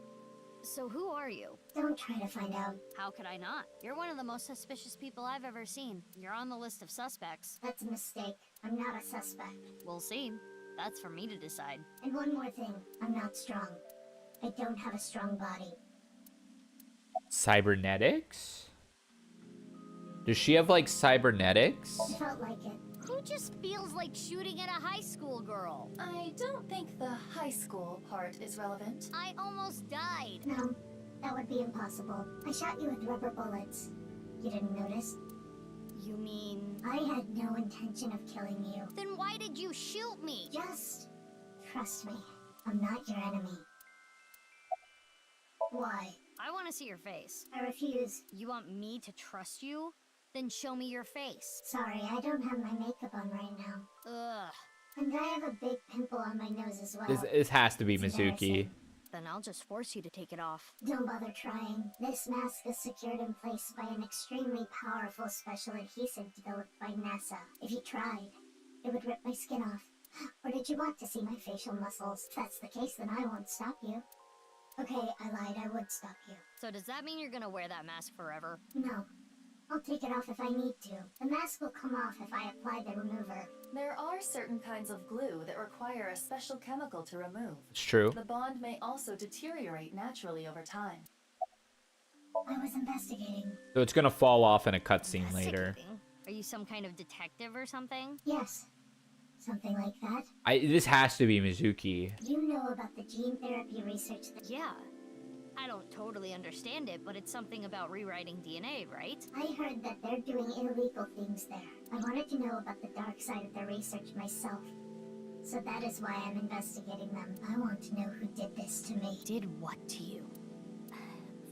So who are you? Don't try to find out. How could I not? You're one of the most suspicious people I've ever seen. You're on the list of suspects. That's a mistake. I'm not a suspect. We'll see. That's for me to decide. And one more thing. I'm not strong. I don't have a strong body. Cybernetics? Does she have, like, cybernetics? It felt like it. Who just feels like shooting at a high school girl? I don't think the high school part is relevant. I almost died. No, that would be impossible. I shot you with rubber bullets. You didn't notice? You mean... I had no intention of killing you. Then why did you shoot me? Just trust me. I'm not your enemy. Why? I want to see your face. I refuse. You want me to trust you? Then show me your face. Sorry, I don't have my makeup on right now. Ugh. And I have a big pimple on my nose as well. This has to be It's Mizuki. embarrassing. Then I'll just force you to take it off. Don't bother trying. This mask is secured in place by an extremely powerful special adhesive developed by NASA. If you tried, it would rip my skin off. Or did you want to see my facial muscles? If that's the case, then I won't stop you. Okay, I lied. I would stop you. So does that mean you're gonna wear that mask forever? No. I'll take it off if I need to. The mask will come off if I apply the remover. There are certain kinds of glue that require a special chemical to remove. It's true. The bond may also deteriorate naturally over time. I was investigating. So it's gonna fall off in a cutscene later. Investigating? Are you some kind of detective or something? Yes. Something like that. This has to be Mizuki. You know about the gene therapy research that... Yeah. I don't totally understand it, but it's something about rewriting DNA, right? I heard that they're doing illegal things there. I wanted to know about the dark side of their research myself. So that is why I'm investigating them. I want to know who did this to me. Did what to you?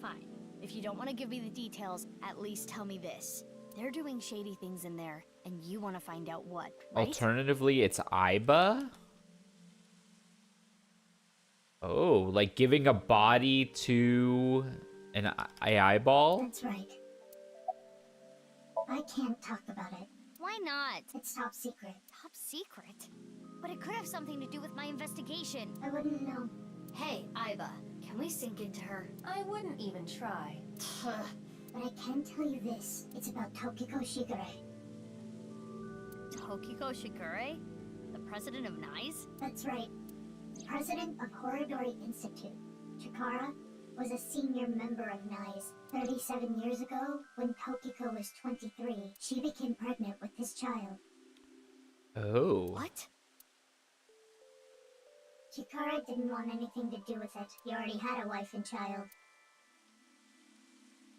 Fine. If you don't want to give me the details, at least tell me this. They're doing shady things in there, and you want to find out what, right? Alternatively, it's Aiba? Oh, like giving a body to an eyeball? That's right. I can't talk about it. Why not? It's top secret. Top secret? But it could have something to do with my investigation. I wouldn't know. Hey, Aiba, can we sink into her? I wouldn't even try. But I can tell you this. It's about Tokiko Shigure. Tokiko Shigure? The president of NICE? That's right. President of Horodori Institute. Chikara was a senior member of NICE. 37 years ago, when Tokiko was 23, she became pregnant with his child. Oh. What? Chikara didn't want anything to do with it. He already had a wife and child.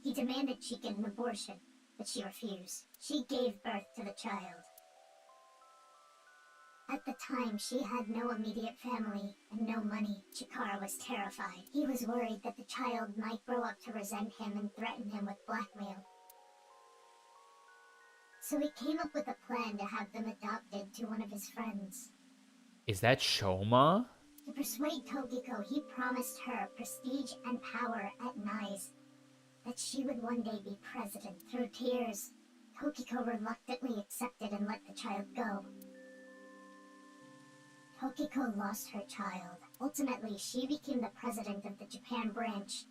He demanded she get an abortion, but she refused. She gave birth to the child. At the time, she had no immediate family and no money. Chikara was terrified. He was worried that the child might grow up to resent him and threaten him with blackmail. So he came up with a plan to have them adopted to one of his friends. Is that Shoma? To persuade Tokiko, he promised her prestige and power at NICE. That she would one day be president. Through tears, Tokiko reluctantly accepted and let the child go. Tokiko lost her child. Ultimately, she became the president of the Japan branch.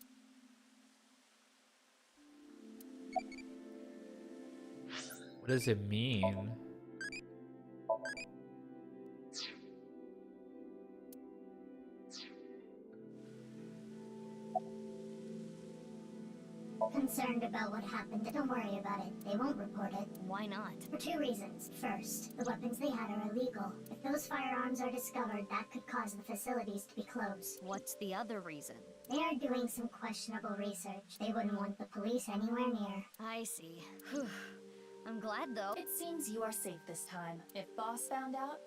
What does it mean? Concerned about what happened, don't worry about it. They won't report it. Why not? For two reasons. First, the weapons they had are illegal. If those firearms are discovered, that could cause the facilities to be closed. What's the other reason? They are doing some questionable research. They wouldn't want the police anywhere near. I see. Whew. I'm glad, though. It seems you are safe this time. If Boss found out...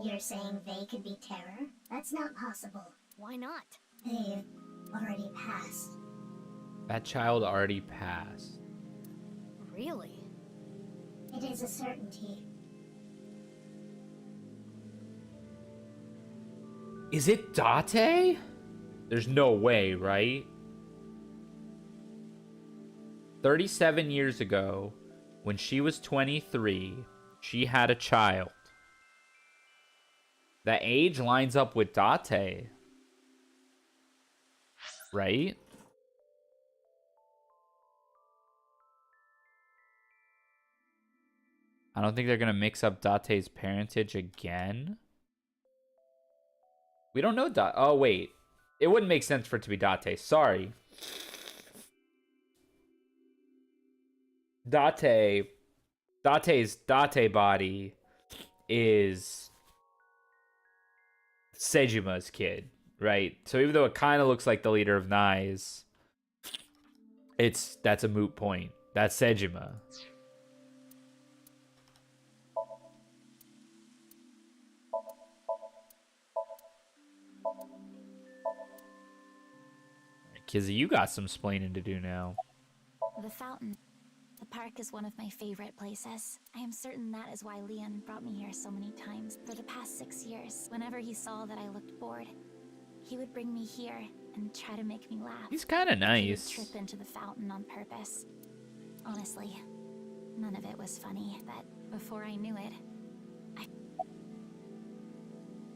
You're saying they could be terror? That's not possible. Why not? They've already passed. That child already passed. Really? It is a certainty. Is it Date? There's no way, right? 37 years ago, when she was 23, she had a child. That age lines up with Date. Right? I don't think they're going to mix up Date's parentage again. We don't know Date. Oh, wait. It wouldn't make sense for it to be Date. Sorry. Date's Date body is Sejuma's kid, right? So even though it kind of looks like the leader of NICE, that's a moot point. That's Sejuma. Kizzy, you got some splaining to do now. The fountain. The park is one of my favorite places. I am certain that is why Leon brought me here so many times. For the past 6 years, whenever he saw that I looked bored, he would bring me here and try to make me laugh. He's kind of nice. He would trip into the fountain on purpose. Honestly, none of it was funny, but before I knew it,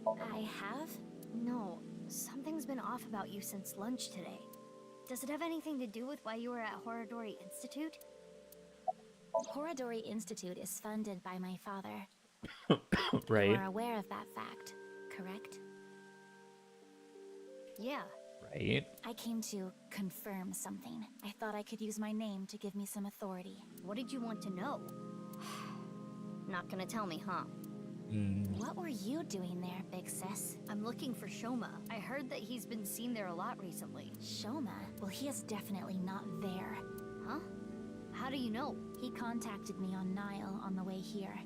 I have? No, something's been off about you since lunch today. Does it have anything to do with why you were at Horodori Institute? Horodori Institute is funded by my father. Right. You are aware of that fact, correct? Yeah. Right. I came to confirm something. I thought I could use my name to give me some authority. What did you want to know? Not gonna tell me, huh? What were you doing there, big sis? I'm looking for Shoma. I heard that he's been seen there a lot recently. Shoma? Well, he is definitely not there. Huh? How do you know? He contacted me on Nile on the way here.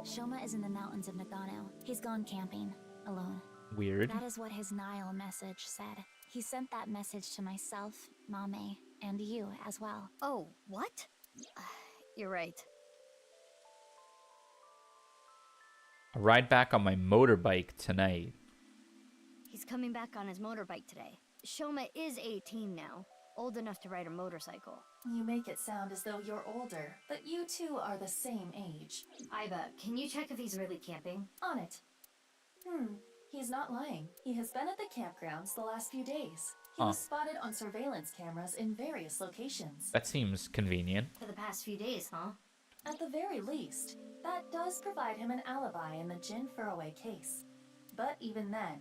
Shoma is in the mountains of Nagano. He's gone camping, alone. Weird. That is what his Nile message said. He sent that message to myself, Mame, and you as well. Oh, what? You're right. I ride back on my motorbike tonight. He's coming back on his motorbike today. Shoma is 18 now, old enough to ride a motorcycle. You make it sound as though you're older, but you two are the same age. Iba, can you check if he's really camping? On it. He's not lying. He has been at the campgrounds the last few days. He was spotted on surveillance cameras in various locations. That seems convenient. For the past few days, huh? At the very least, that does provide him an alibi in the Jin Furaway case. But even then,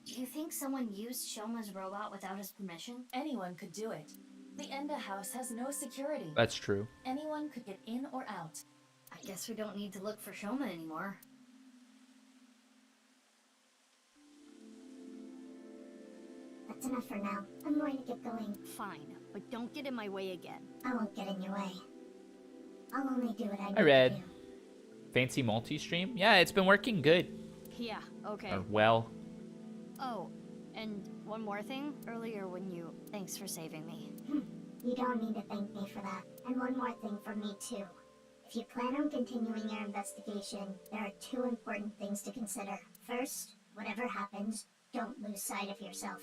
do you think someone used Shoma's robot without his permission? Anyone could do it. The Enda house has no security. That's true. Anyone could get in or out. I guess we don't need to look for Shoma anymore. That's enough for now. I'm going to get going. Fine, but don't get in my way again. I won't get in your way. I'll only do what I need I read. to do. Fancy multi-stream? Yeah, it's been working good. Yeah, okay. Or well. Oh, and one more thing. Earlier when you... Thanks for saving me. You don't need to thank me for that. And one more thing from me too. If you plan on continuing your investigation, there are two important things to consider. First, whatever happens, don't lose sight of yourself.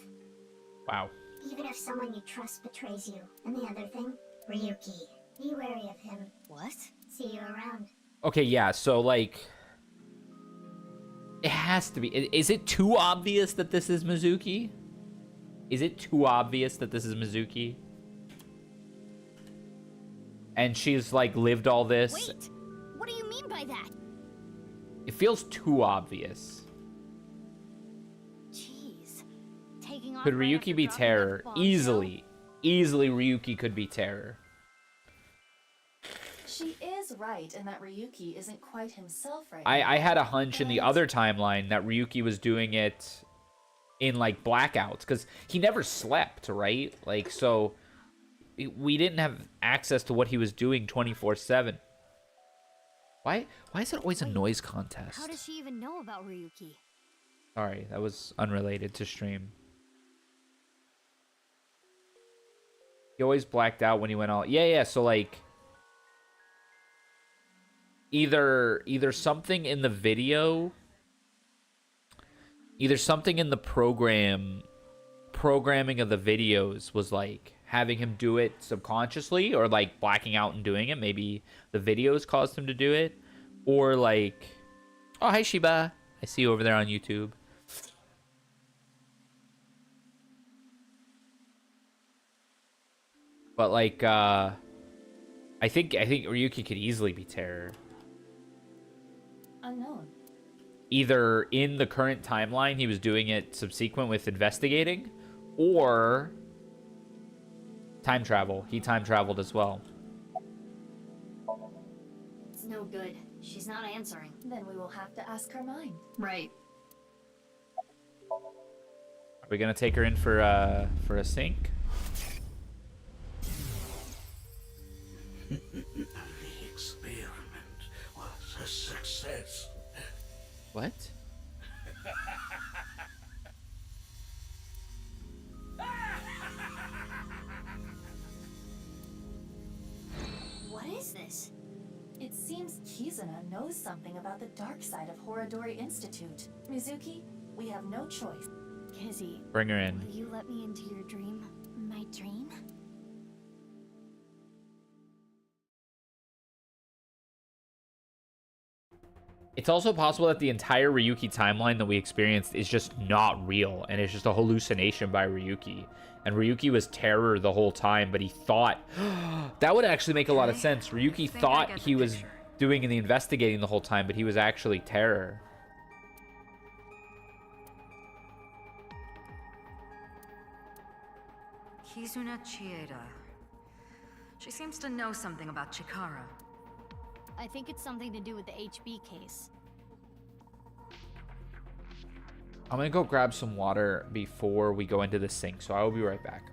Wow. Even if someone you trust betrays you. And the other thing, Ryuki. Be wary of him. What? See you around. Okay, yeah, so, like... It has to be. Is it too obvious that this is Mizuki? Is it too obvious that this is Mizuki? And she's, like, lived all this? Wait! What do you mean by that? It feels too obvious. Jeez. Taking off Could right Ryuki after be dropping Terror? that bombshell? Easily Ryuki could be Terror. She is right in that Ryuki isn't quite himself right I had a hunch in the other timeline that Ryuki was doing it in, like, blackouts. Because he never slept, right? Like, so... We didn't have access to what he was doing 24/7. Why is it always a noise contest? How does she even know about Ryuki? Sorry, that was unrelated to stream. He always blacked out when he went all... Yeah, so, like... Either something in the video... Either something in the programming of the videos was, like... having him do it subconsciously, or like blacking out and doing it. Maybe the videos caused him to do it, or like, oh, hi Shiba, I see you over there on YouTube. But like, I think Ryuki could easily be Terror. Unknown. Either in the current timeline he was doing it subsequent with investigating, or time travel. He time traveled as well. It's no good. She's not answering. Then we will have to ask her mind. Right. Are we gonna take her in for a sync? The experiment was a success. What? What is this? It seems Kizuna knows something about the dark side of Horadori Institute. Mizuki, we have no choice. Kizzy, Bring her in. will you let me into your dream? My dream? It's also possible that the entire Ryuki timeline that we experienced is just not real, and it's just a hallucination by Ryuki. And Ryuki was Terror the whole time, but he thought... That would actually make a lot of sense. Ryuki thought he was doing the investigating the whole time, but he was actually Terror. Kizuna Chieda. She seems to know something about Chikara. I think it's something to do with the HB case. I'm gonna go grab some water before we go into the sink, so I will be right back.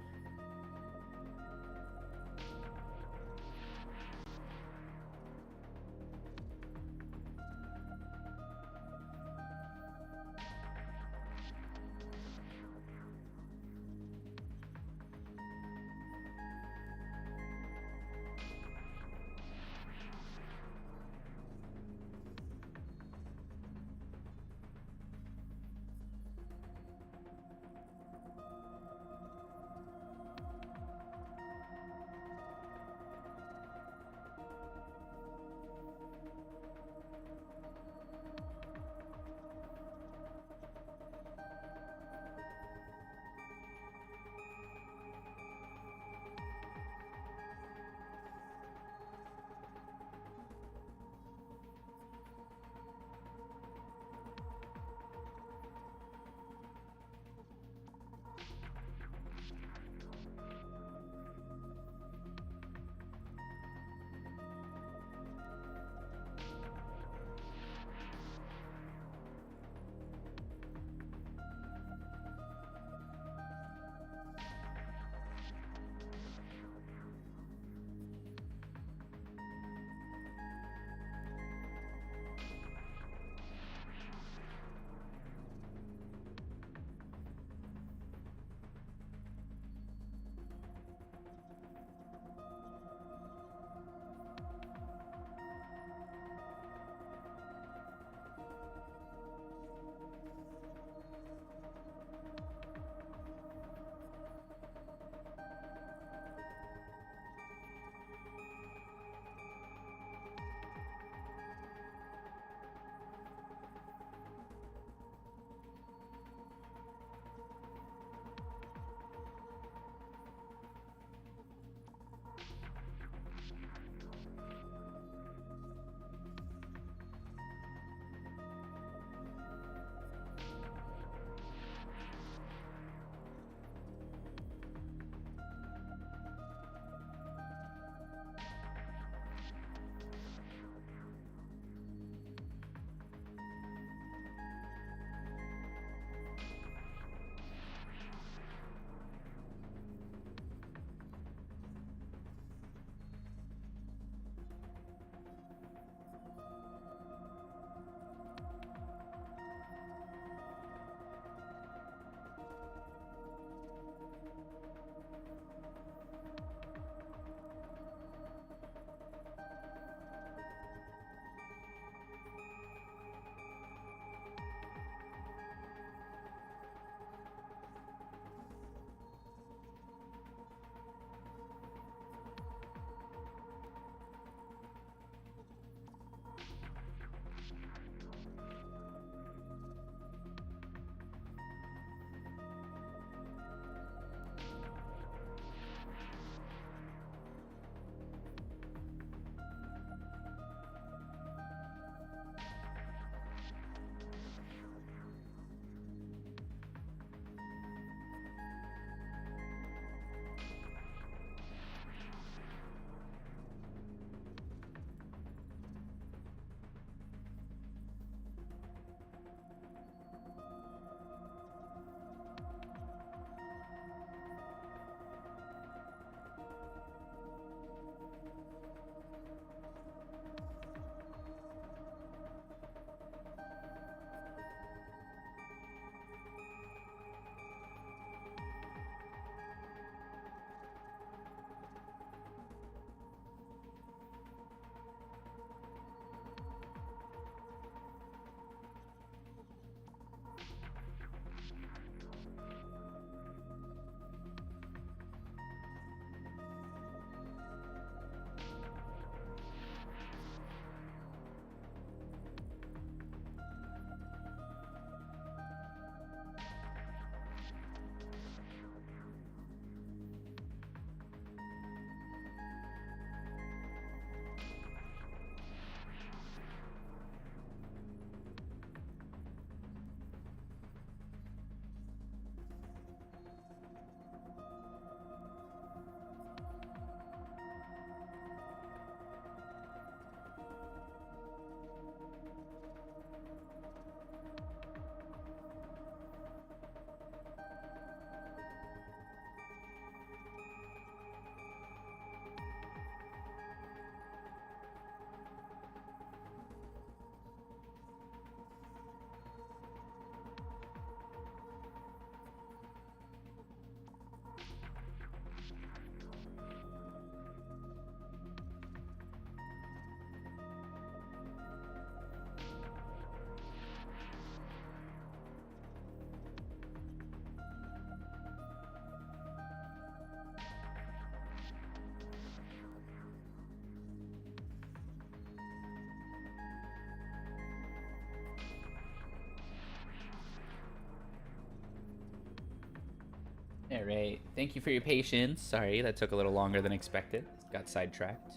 All right. Thank you for your patience. Sorry, that took a little longer than expected. Got sidetracked.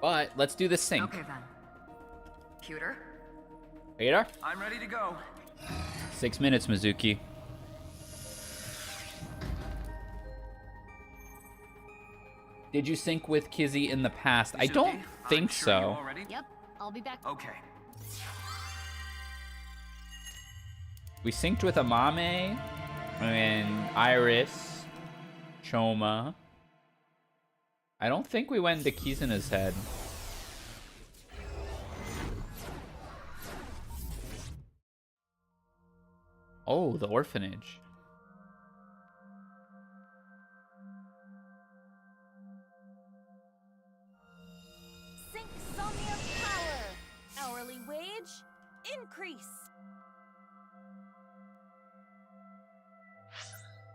But let's do the sync. Okay then. Pewter? Peter? I'm ready to go. 6 minutes, Mizuki. Did you sync with Kizzy in the past? I don't think so. Yep, I'll be back. Okay. We synced with Amame and Iris, Choma. I don't think we went into Kizuna's head. Oh, the orphanage. Sync Somnium power. Hourly wage increase.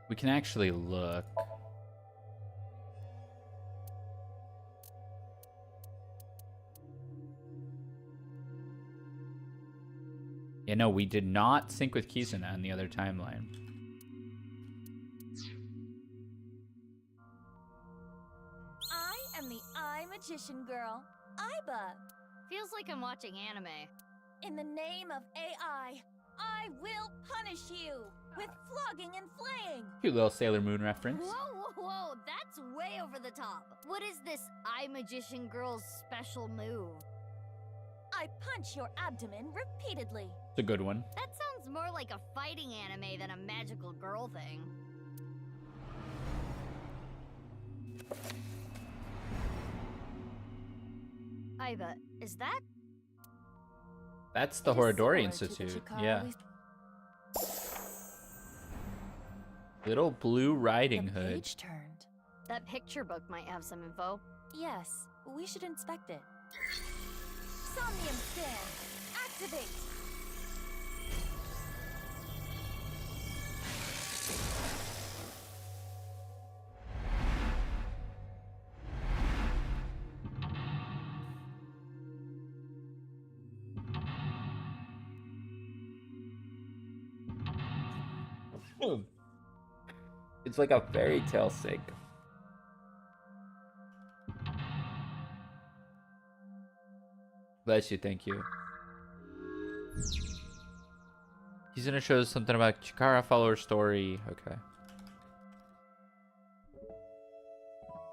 We can actually look. Yeah, no, we did not sync with Kizuna on the other timeline. I am the Eye Magician Girl, Iba. Feels like I'm watching anime. In the name of AI, I will punish you with flogging and flaying. Cute little Sailor Moon reference. Whoa, that's way over the top. What is this Eye Magician Girl's special move? I punch your abdomen repeatedly. It's a good one. That sounds more like a fighting anime than a magical girl thing. Iba, is that? That's the It is Horodori similar to the Institute. Chikara Yeah. we- Little Blue Riding The Hood. page turned. That picture book might have some info. Yes, we should inspect it. Somnium scan. Activate. It's like a fairy tale sync. Bless you, thank you. He's gonna show us something about Chikara follower story. Okay.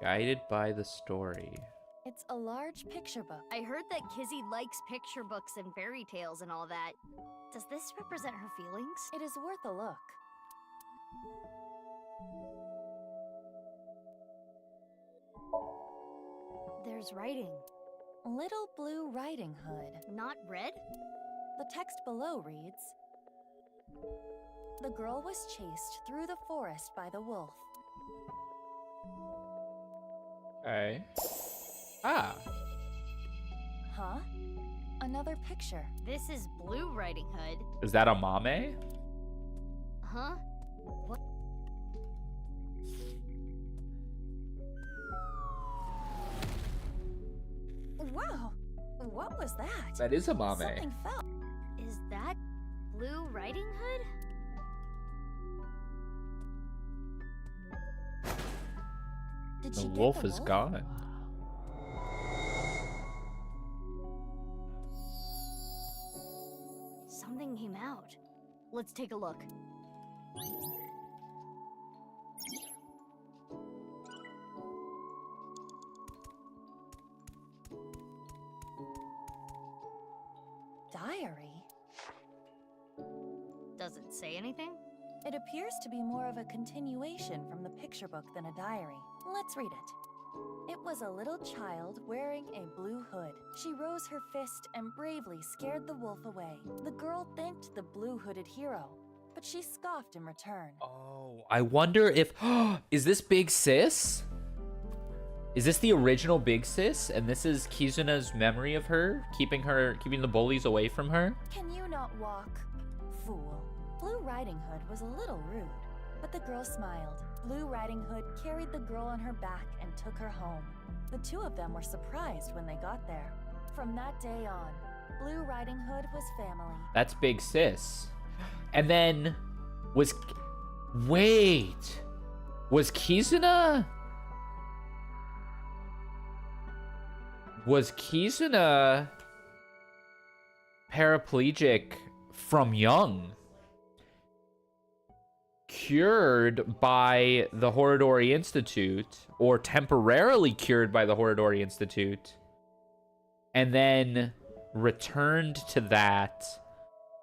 Guided by the story. It's a large picture book. I heard that Kizzy likes picture books and fairy tales and all that. Does this represent her feelings? It is worth a look. There's writing. Little Blue Riding Hood. Not red? The text below reads, "The girl was chased through the forest by the wolf." Okay. Ah. Huh? Another picture. This is Blue Riding Hood. Is that a Mame? Huh? What? Wow! What was that? That is a Mame. Something fell. Is that Blue Riding Hood? Did The she get wolf the is wolf? gone. Something came out. Let's take a look. Diary? Does it say anything? It appears to be more of a continuation from the picture book than a diary. Let's read it. It was a little child wearing a blue hood. She rose her fist and bravely scared the wolf away. The girl thanked the blue-hooded hero, but she scoffed in return. Oh, I wonder if... Is this Big Sis? Is this the original Big Sis? And this is Kizuna's memory of her? Keeping the bullies away from her? Can you not walk? Fool. Blue Riding Hood was a little rude, but the girl smiled. Blue Riding Hood carried the girl on her back and took her home. The two of them were surprised when they got there. From that day on, Blue Riding Hood was family. That's Big Sis. And then was Kizuna paraplegic from young, cured by the Horadori Institute, or temporarily cured by the Horadori Institute, and then returned to that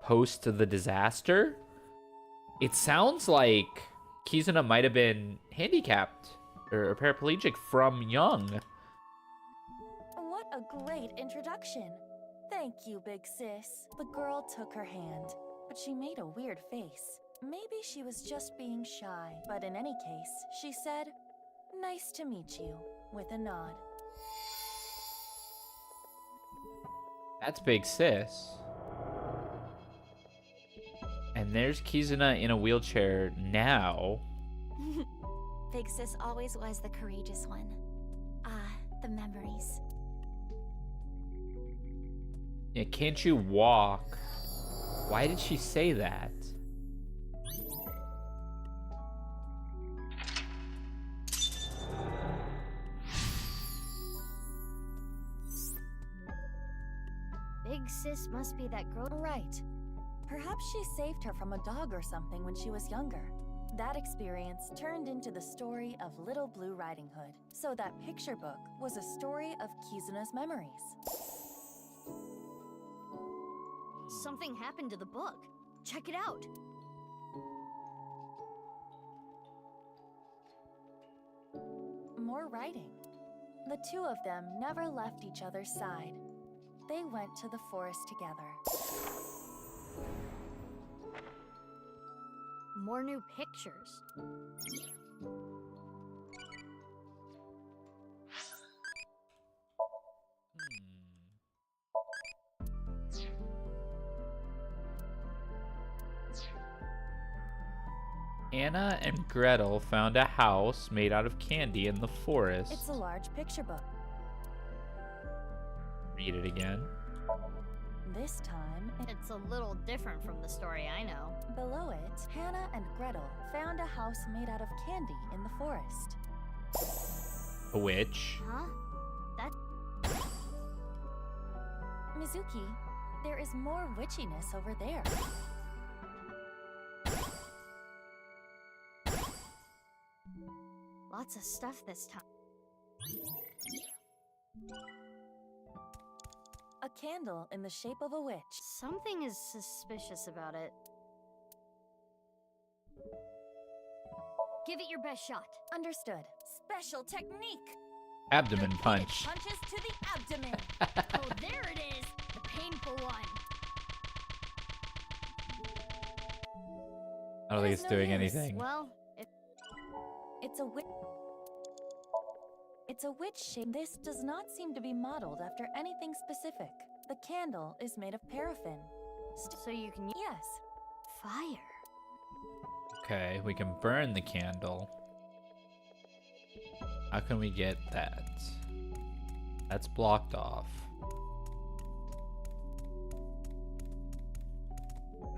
post the disaster? It sounds like Kizuna might have been handicapped or paraplegic from young. What a great introduction. Thank you, big sis. The girl took her hand, but she made a weird face. Maybe she was just being shy, but in any case, she said, "Nice to meet you," with a nod. That's big sis. And there's Kizuna in a wheelchair now. Big sis always was the courageous one. Ah, the memories. Yeah, can't you walk? Why did she say that? Big sis must be that girl. Right. Perhaps she saved her from a dog or something when she was younger. That experience turned into the story of Little Blue Riding Hood. So that picture book was a story of Kizuna's memories. Something happened to the book. Check it out. More writing. The two of them never left each other's side. They went to the forest together. More new pictures. Anna and Gretel found a house made out of candy in the forest. It's a large picture book. Read it again. This time, It's a little different from the story I know. below it, Hannah and Gretel found a house made out of candy in the forest. A witch. Huh? That... Mizuki, there is more witchiness over there. Lots of stuff this time. A candle in the shape of a witch. Something is suspicious about it. Give it your best shot. Understood. Special technique. Abdomen punch. Punches to the abdomen. Oh, there it is! The painful one. I don't think it's doing anything. Well, It's a witch. It's a witch shape. This does not seem to be modeled after anything specific. The candle is made of paraffin. so you can use Yes. fire. Okay, we can burn the candle. How can we get that? That's blocked off.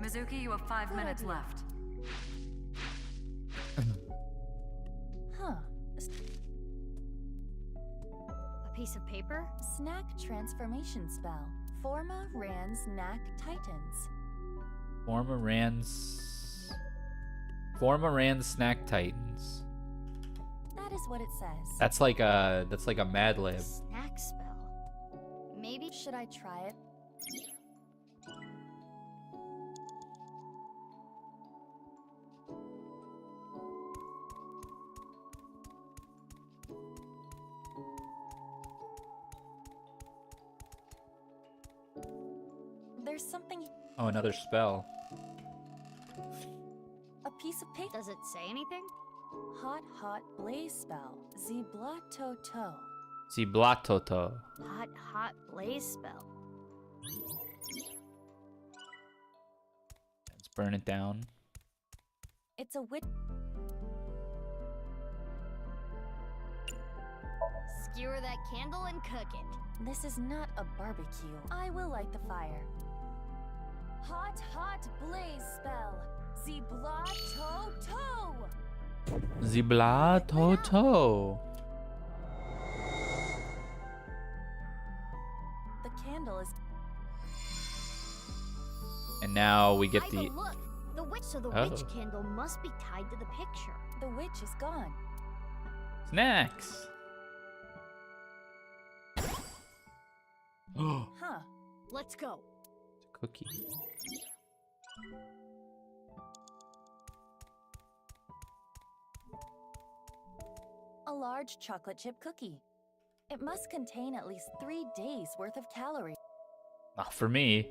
Mizuki, you have 5 minutes left. Huh. A piece of paper? Snack transformation spell. Forma Ran Snack Titans. Formaran Snack Titans. That is what it says. That's like a Mad Lib. Snack spell. Maybe. Should I try it? There's something. Oh, another spell. A piece of paper. Does it say anything? Hot, hot blaze spell. Ziblatoto. Ziblatoto. Hot, hot blaze spell. Let's burn it down. It's a witch. Skewer that candle and cook it. This is not a barbecue. I will light the fire. Hot, hot blaze spell. The Bluu to. The Bluu to. The candle is. And now we get Ida, the. look. The witch. So the Oh. witch candle must be tied to the picture. The witch is gone. Snacks. Huh. Let's go. Cookie. A large chocolate chip cookie. It must contain at least 3 days worth of calories. Not for me.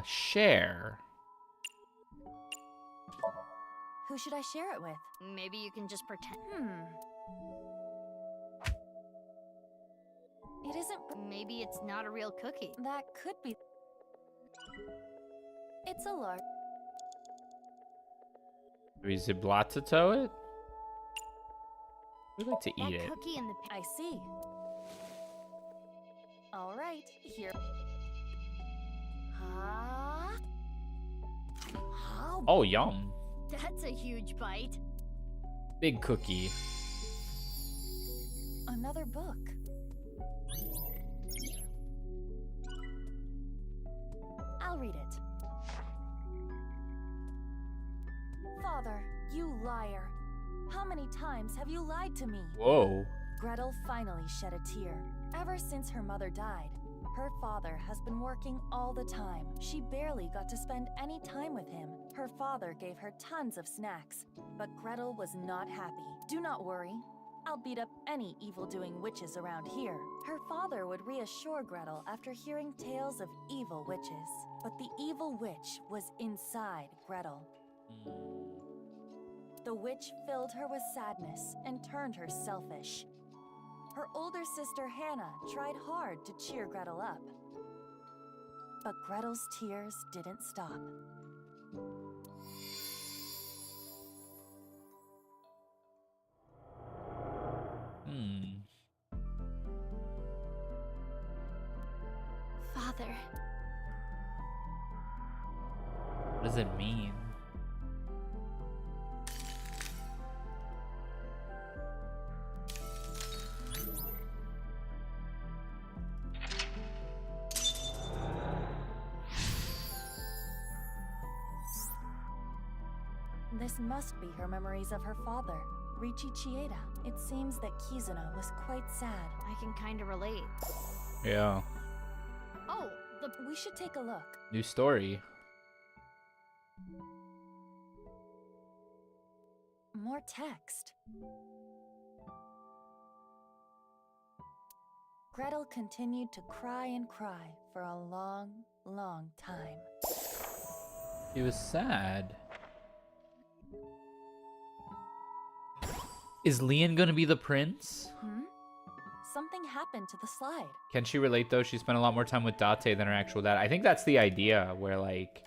Share. Who should I share it with? Maybe you can just pretend. It isn't. Maybe it's not a real cookie. That could be. It's a large. Do we ziblatito it? We like to eat it. Cookie in the. I see. All right, here. How? Oh, yum. That's a huge bite. Big cookie. Another book. I'll read it. Father, you liar. How many times have you lied to me? Whoa. Gretel finally shed a tear. Ever since her mother died, her father has been working all the time. She barely got to spend any time with him. Her father gave her tons of snacks, but Gretel was not happy. Do not worry. I'll beat up any evil-doing witches around here. Her father would reassure Gretel after hearing tales of evil witches. But the evil witch was inside Gretel. The witch filled her with sadness and turned her selfish. Her older sister Hannah tried hard to cheer Gretel up. But Gretel's tears didn't stop. Father. What does it mean? This must be her memories of her father, Richi Chieda. It seems that Kizuna was quite sad. I can kind of relate. Yeah. Oh, we should take a look. New story. More text. Gretel continued to cry and cry for a long, long time. He was sad. Is Leon gonna be the prince? Something happened to the slide. Can she relate though? She spent a lot more time with Date than her actual dad. I think that's the idea, where like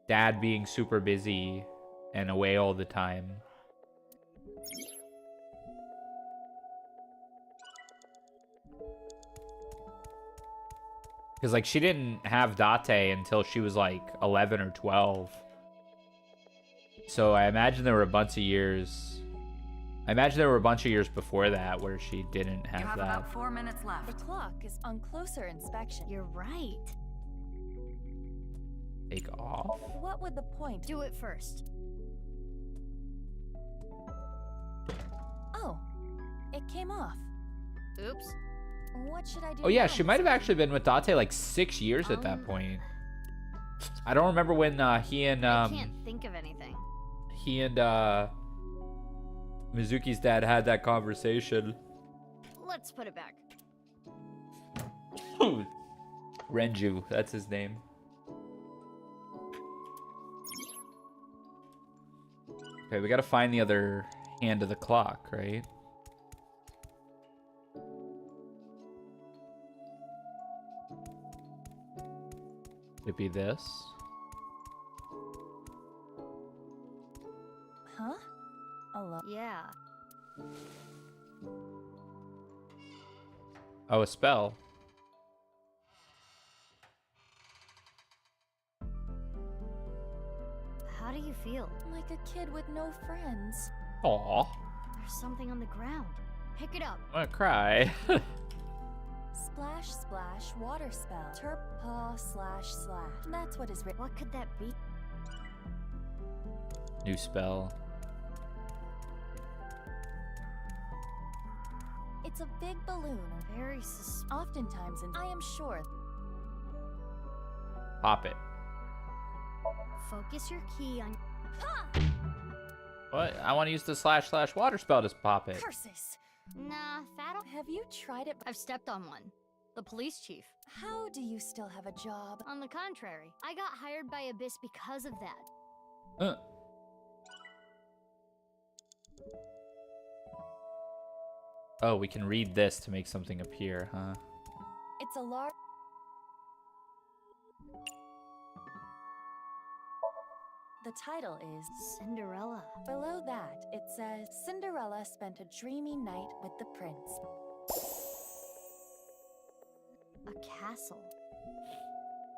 dad being super busy and away all the time. Because like she didn't have Date until she was like 11 or 12. So I imagine there were a bunch of years. I imagine there were a bunch of years before that where she didn't have You have that. about 4 minutes left. The clock is on closer inspection. You're right. Take off? What would the point? Do it first. Oh, it came off. Oops. What should I do? Oh yeah, now? she might have actually been with Date like 6 years at that point. I don't remember when he and I can't think of anything. he and Mizuki's dad had that conversation. Let's put it back. Renju, that's his name. Okay, we gotta find the other hand of the clock, right? Could it be this? Huh? Yeah. Oh, a spell. How do you feel? Like a kid with no friends. Aw. There's something on the ground. Pick it up. I'm gonna cry. Splash, splash, water spell. Terp, slash, slash. That's what is written. What could that be? New spell. It's a big balloon. Very Oftentimes, and I am sure. Pop it. Focus your key on. Ha! What? I want to use the slash slash water spell to pop it. Curses. Nah, that'll. Have you tried it? I've stepped on one. The police chief. How do you still have a job? On the contrary, I got hired by Abyss because of that. Oh, we can read this to make something appear, huh? It's a large. The title is Cinderella. Below that, it says Cinderella spent a dreamy night with the prince. A castle.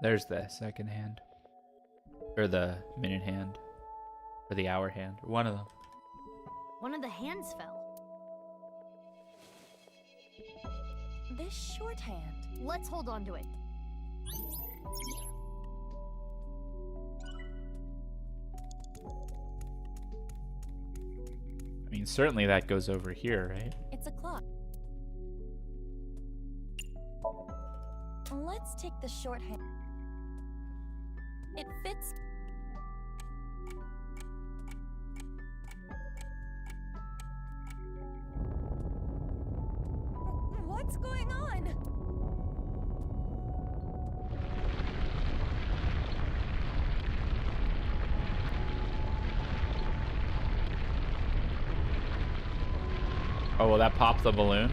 There's the second hand. Or the minute hand. Or the hour hand. One of them. One of the hands fell. This shorthand. Let's hold on to it. I mean, certainly that goes over here, right? It's a clock. Let's take the shorthand. It fits. What's going on? Oh, will that pop the balloon?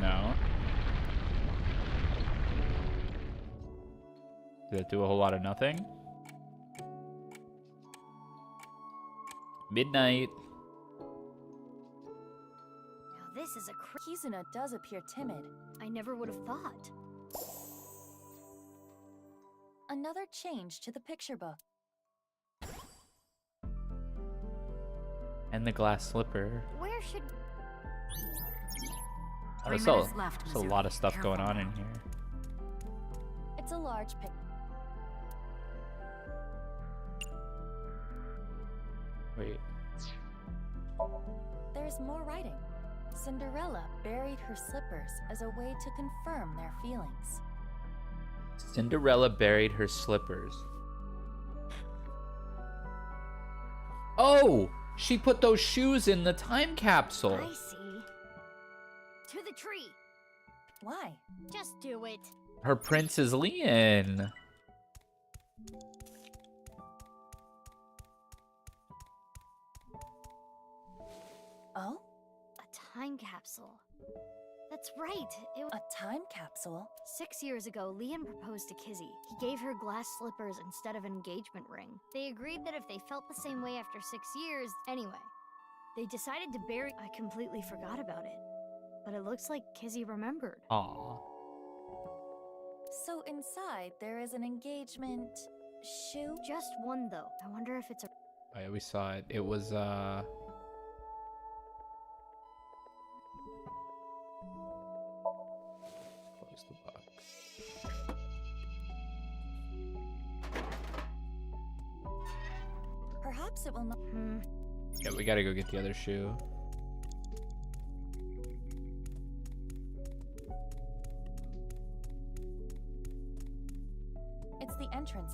No. Did that do a whole lot of nothing? Midnight. Now this is a Kizuna does appear timid. I never would have thought. Another change to the picture book. And the glass slipper. Where should... Oh, there's a lot of stuff going on in here. It's a large pic. Wait. There's more writing. Cinderella buried her slippers as a way to confirm their feelings. Cinderella buried her slippers. Oh! She put those shoes in the time capsule. I see. To the tree. Why? Just do it. Her prince is Leon. Oh? A time capsule. That's right. It was a time capsule? 6 years ago, Leon proposed to Kizzy. He gave her glass slippers instead of an engagement ring. They agreed that if they felt the same way after 6 years, anyway, they decided to bury. I completely forgot about it. But it looks like Kizzy remembered. Aww. So inside, there is an engagement shoe? Just one, though. I wonder if it's a... Oh, yeah, we saw it. It was, Close the box. Perhaps it will not... Yeah, we gotta go get the other shoe. It's the entrance.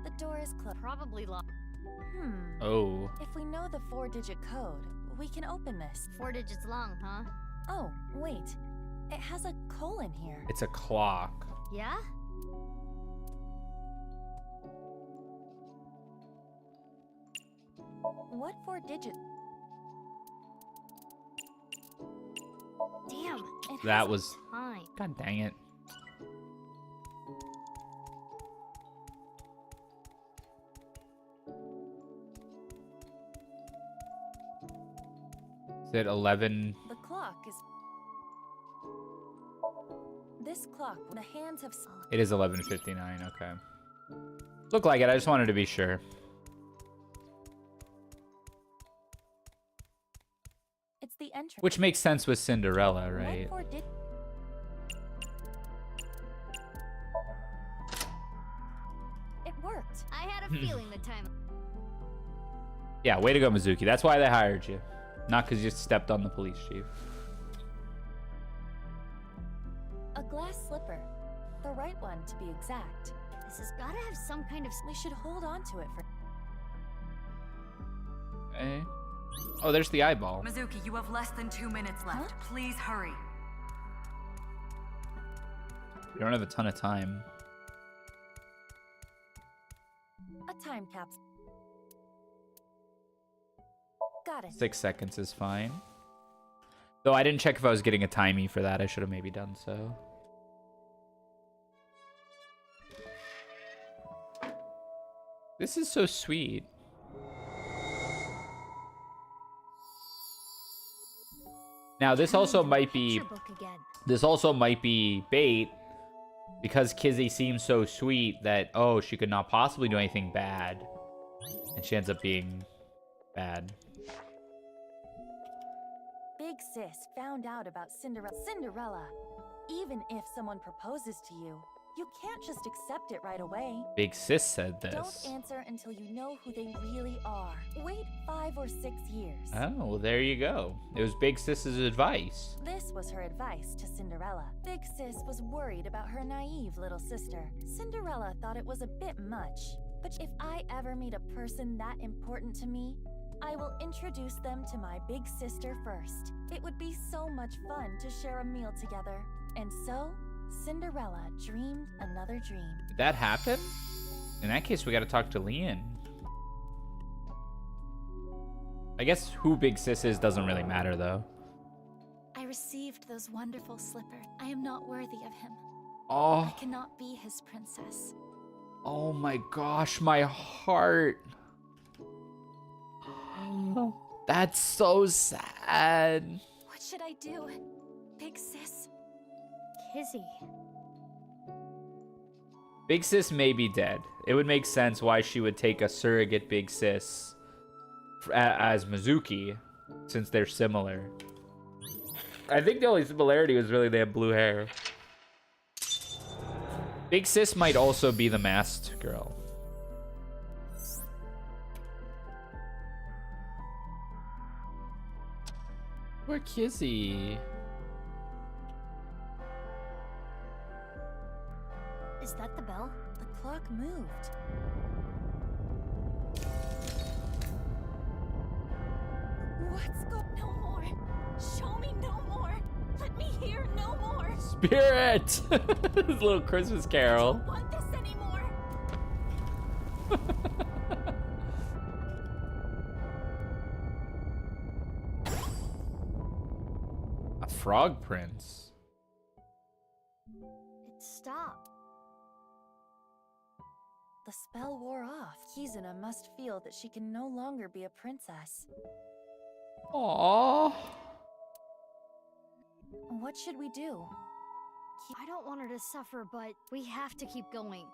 The door is closed. Probably locked. Oh. If we know the 4-digit code, we can open this. 4 digits long, huh? Oh, wait. It has a colon here. It's a clock. Yeah? What 4 digits? Damn. That was... Time. God dang it. Is it 11? The clock is... This clock, the hands have. It is 11:59. Okay. Look like it. I just wanted to be sure. It's the entrance. Which makes sense with Cinderella, right? It worked. I had a feeling the time. Yeah, way to go, Mizuki. That's why they hired you. Not because you stepped on the police chief. A glass slipper. The right one, to be exact. This has got to have some kind of. We should hold on to it for. Eh? Oh, there's the eyeball. Mizuki, you have less than 2 minutes left. Please hurry. We don't have a ton of time. A time capsule. Got it. 6 seconds is fine. Though I didn't check if I was getting a timey for that. I should have maybe done so. This is so sweet. Now this also might be bait because Kizzy seems so sweet that oh she could not possibly do anything bad, and she ends up being bad. Big Sis found out about Cinderella. Even if someone proposes to you, you can't just accept it right away. Big Sis said this. Don't answer until you know who they really are. Wait 5 or 6 years. Oh, well there you go. It was Big Sis's advice. This was her advice to Cinderella. Big Sis was worried about her naive little sister. Cinderella thought it was a bit much. But if I ever meet a person that important to me, I will introduce them to my big sister first. It would be so much fun to share a meal together. And so, Cinderella dreamed another dream. Did that happen? In that case, we gotta talk to Leon. I guess who Big Sis is doesn't really matter, though. I received those wonderful slippers. I am not worthy of him. Oh. I cannot be his princess. Oh my gosh, my heart. That's so sad. What should I do? Big Sis? Kizzy. Big Sis may be dead. It would make sense why she would take a surrogate Big Sis as Mizuki, since they're similar. I think the only similarity was really they have blue hair. Big Sis might also be the masked girl. Poor Kizzy. Is that the bell? The clock moved. What's go? No more. Show me no more. Let me hear no more. Spirit! This little Christmas carol. I don't want this anymore. A frog prince. It stopped. The spell wore off. Kizuna must feel that she can no longer be a princess. Aww. What should we do? I don't want her to suffer, but we have to keep going.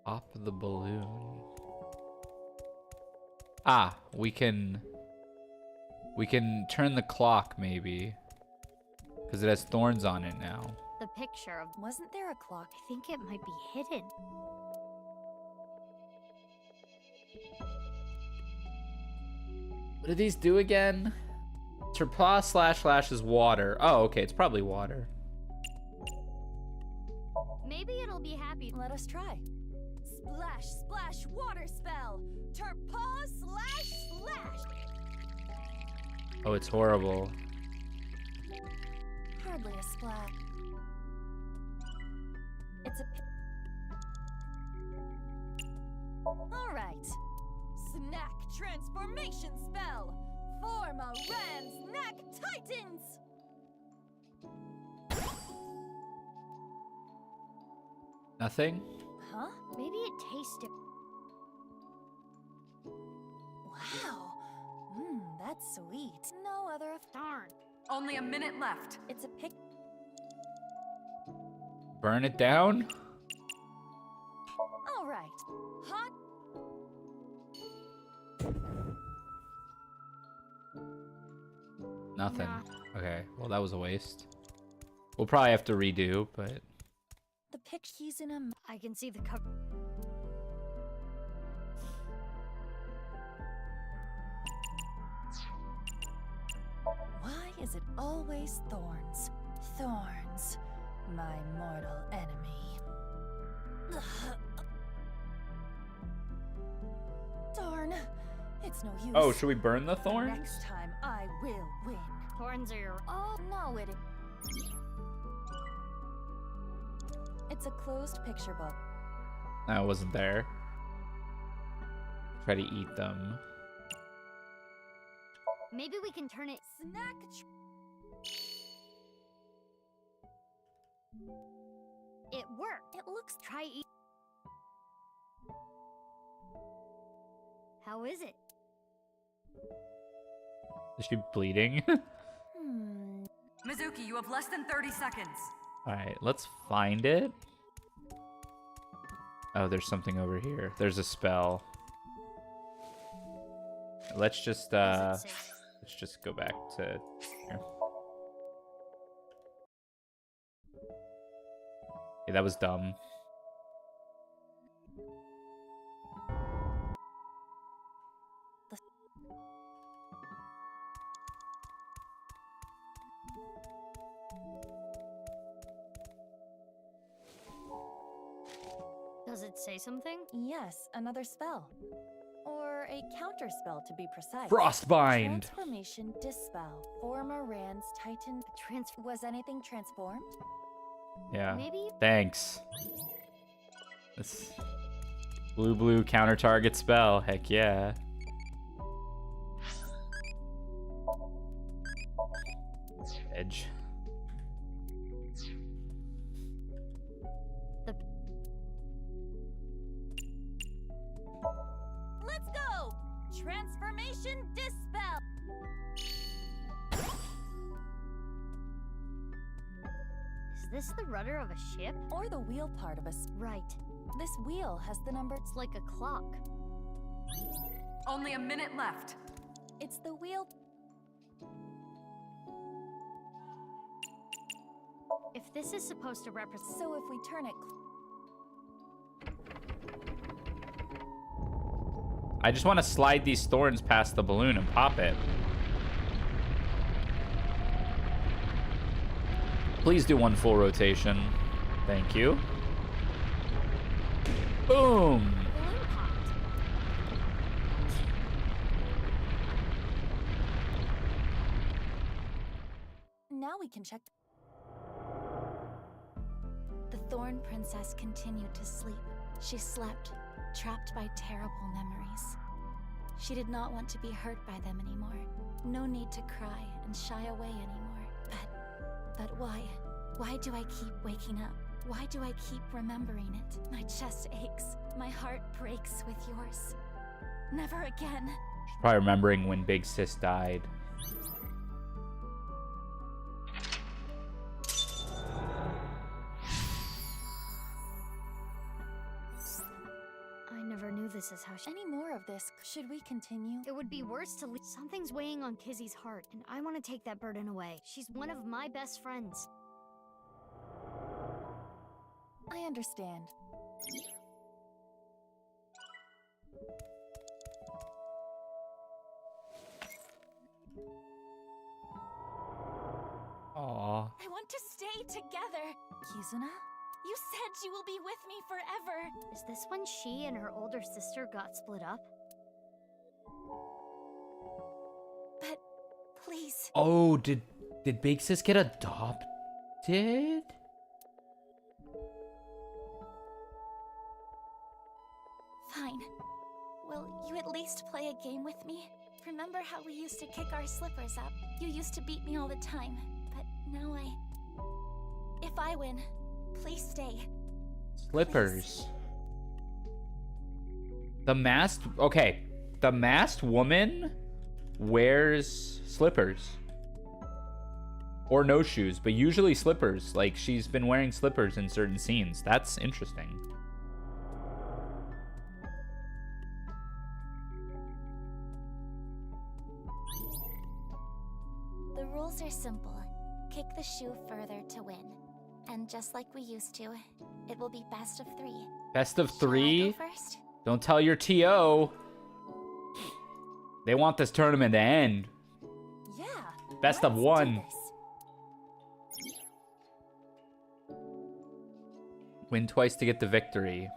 Pop the balloon. Ah, we can turn the clock maybe. Because it has thorns on it now. The picture of... Wasn't there a clock? I think it might be hidden. What do these do again? Surplus // is water. Oh, okay, it's probably water. Maybe it'll be happy. Let us try. Splash, splash, water spell. Terpaw //. Oh, it's horrible. Hardly a splat. It's a... Alright. Snack transformation spell. Form a ram snack titans. Nothing? Huh? Maybe it tasted... Wow. that's sweet. No other. Darn. Only a minute left. It's a pic. Burn it down? All right. Hot. Nothing. Nah. Okay, well that was a waste. We'll probably have to redo, but The pic. He's in a. I can see the cover. Why is it always thorns? Thorns, my mortal enemy. Darn, it's no use. oh, should we burn the thorns? Next time I will win. Thorns are your. Oh no, it's a closed picture book. I wasn't there. Try to eat them. Maybe we can turn it. Snack. It worked. It looks. Try eat. How is it? Is she bleeding? Mizuki, you have less than 30 seconds. Alright, let's find it. Oh, there's something over here. There's a spell. Let's just go back to here. Yeah, that was dumb. Does it say something? Yes, another spell. Or a counter spell to be precise. Frostbind! Transformation Dispel. Former Rand's Titan. Was anything transformed? Yeah. Maybe. Thanks. This blue counter target spell. Heck yeah. Edge. Let's go! Transformation Dispel! Is this the rudder of a ship? Or the wheel part of a... Right. This wheel has the number... It's like a clock. Only a minute left. It's the wheel... If this is supposed to represent... So if we turn it... I just want to slide these thorns past the balloon and pop it. Please do one full rotation. Thank you. Boom! Now we can check... The Thorn Princess continued to sleep. She slept, trapped by terrible memories. She did not want to be hurt by them anymore. No need to cry and shy away anymore. But why? Why do I keep waking up? Why do I keep remembering it? My chest aches. My heart breaks with yours. Never again. She's probably remembering when Big Sis died. I never knew this is how she... Any more of this? Should we continue? It would be worse to leave. Something's weighing on Kizzy's heart, and I want to take that burden away. She's one of my best friends. I understand. Aww. I want to stay together. Kizuna? You said you will be with me forever. Is this when she and her older sister got split up? But please. Oh, did Big Sis get adopted? Fine. Will you at least play a game with me? Remember how we used to kick our slippers up? You used to beat me all the time, but now if I win, please stay. Slippers. The masked... Okay. The masked woman wears slippers. Or no shoes, but usually slippers. Like, she's been wearing slippers in certain scenes. That's interesting. The rules are simple. Kick the shoe further to win. And just like we used to, it will be best of 3. Best of Shall I 3? go first? Don't tell your TO. They want this tournament to end. Yeah. Best of let's 1. do this. Win twice to get the victory.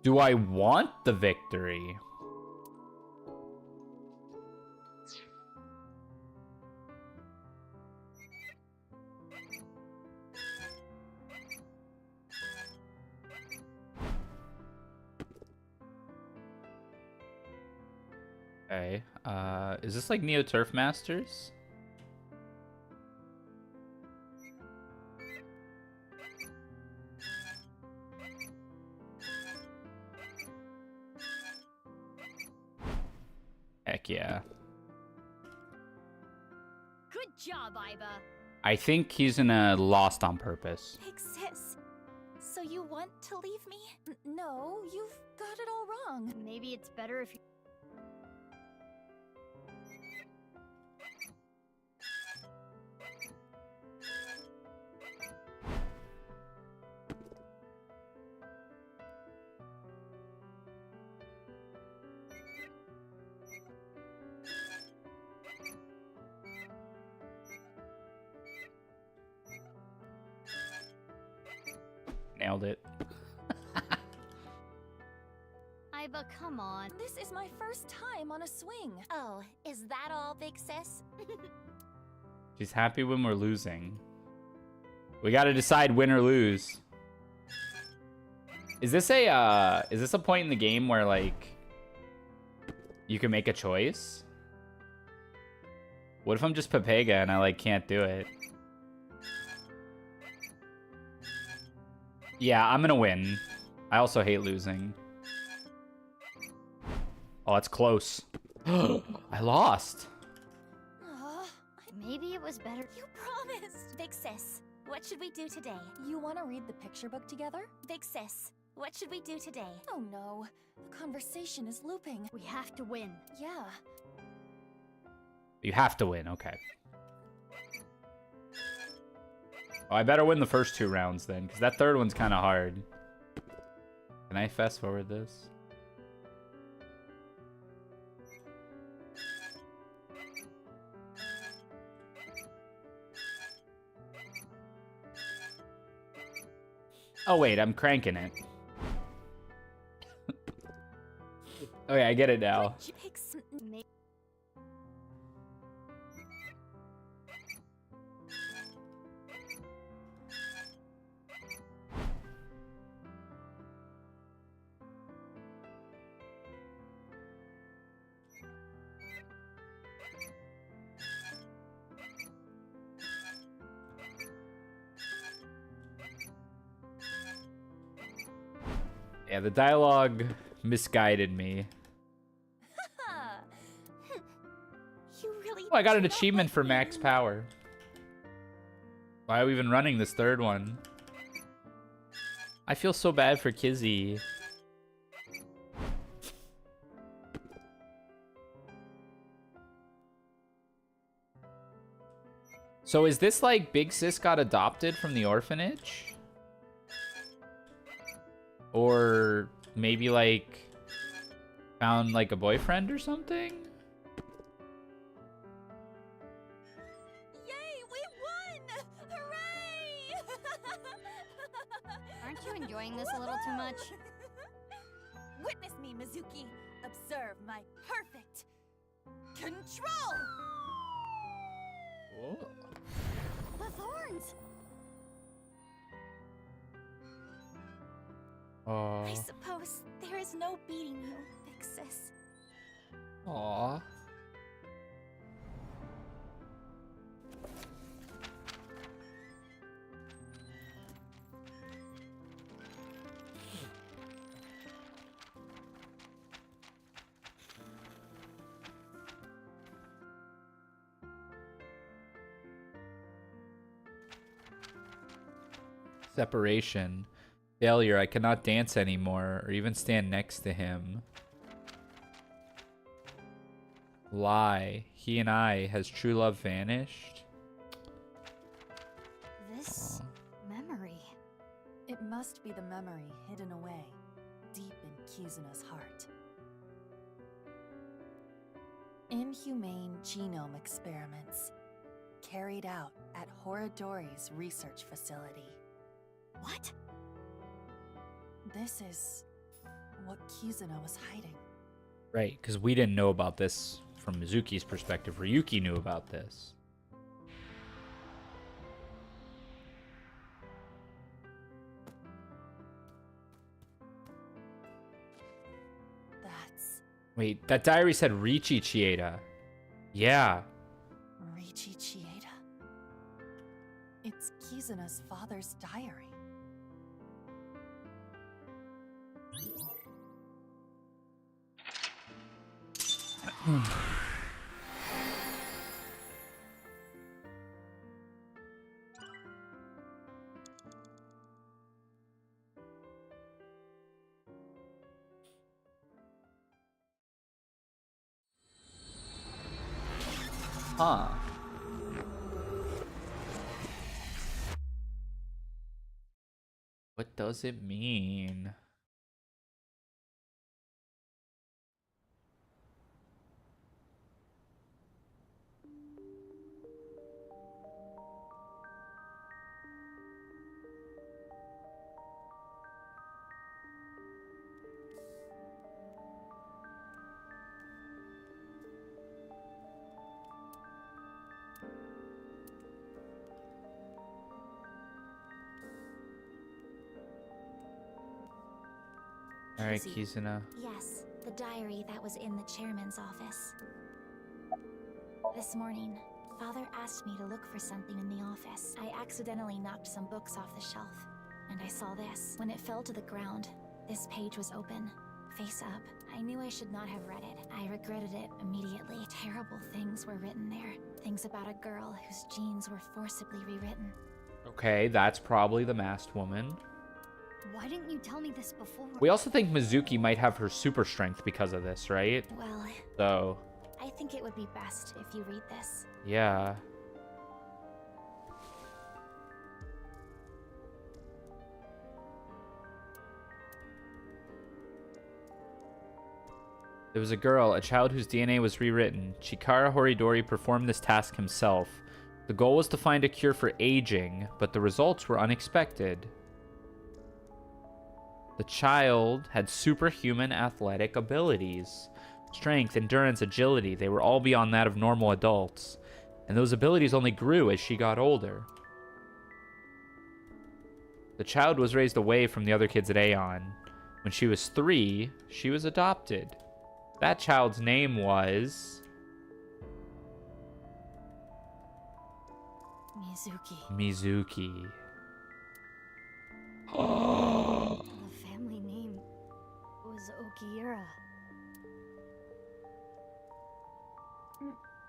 Do I want the victory? Okay. Is this like Neo Turf Masters? Heck yeah. Good job, Iba. I think he's in a Lost on Purpose. Big sis, so you want to leave me? No, you've got it all wrong. Maybe it's better if you... Nailed it. Iba, come on. This is my first time on a swing. Oh, is that all, big sis? She's happy when we're losing. We gotta decide win or lose. Is this a point in the game where like you can make a choice? What if I'm just Pepega and I like can't do it? Yeah, I'm gonna win. I also hate losing. Oh, it's close. I lost. Maybe it was better... You promised! Big sis, what should we do today? You want to read the picture book together? Big sis, what should we do today? Oh no, the conversation is looping. We have to win. Yeah. You have to win, okay. Oh, I better win the first 2 rounds then, because that third one's kind of hard. Can I fast forward this? Oh wait, I'm cranking it. Okay, I get it now. Yeah, the dialogue misguided me. You really Oh, I got an achievement for max power. Why are we even running this third one? I feel so bad for Kizzy. So is this like Big Sis got adopted from the orphanage? Or maybe like found like a boyfriend or something? Yay, we won! Hooray! Aren't you enjoying this a little too much? Witness me, Mizuki. Observe my perfect control! The thorns! I suppose there is no beating you, big sis. Aww. Separation. Failure. I cannot dance anymore or even stand next to him. Lie. He and I. Has true love vanished? This memory. It must be the memory hidden away, deep in Kizuna's heart. Inhumane genome experiments carried out at Horadori's research facility. What? This is what Kizuna was hiding. Right, because we didn't know about this from Mizuki's perspective. Ryuki knew about this. Wait, that diary said Richi Chieda. Yeah. Richi Chieda. It's Kizuna's father's diary. Huh. What does it mean? All right, Kizuna. Yes, the diary that was in the chairman's office. This morning, Father asked me to look for something in the office. I accidentally knocked some books off the shelf, and I saw this. When it fell to the ground, this page was open, face up. I knew I should not have read it. I regretted it immediately. Terrible things were written there. Things about a girl whose genes were forcibly rewritten. Okay, that's probably the masked woman. Why didn't you tell me this before? We also think Mizuki might have her super strength because of this, right? Well, So, I think it would be best if you read this. yeah. There was a girl, a child whose DNA was rewritten. Chikara Horidori performed this task himself. The goal was to find a cure for aging, but the results were unexpected. The child had superhuman athletic abilities. Strength, endurance, agility, they were all beyond that of normal adults. And those abilities only grew as she got older. The child was raised away from the other kids at Aeon. When she was 3, she was adopted. That child's name was... Mizuki. The family name was Okiura.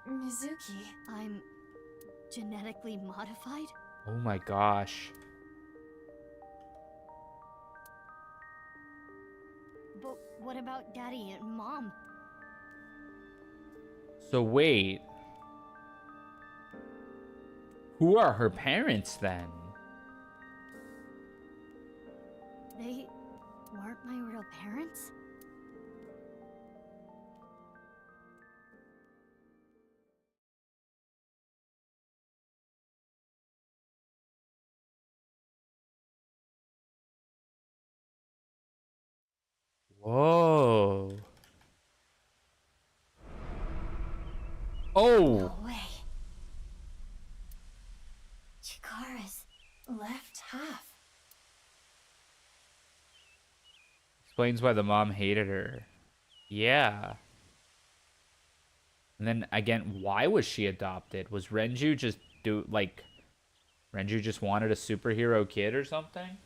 Mizuki. I'm genetically modified? Oh my gosh. But what about Daddy and Mom? So wait. Who are her parents then? They weren't my real parents? Whoa. Oh. No way. Chikara's left half. Explains why the mom hated her. Yeah. And then again, why was she adopted? Was Renju just Renju just wanted a superhero kid or something?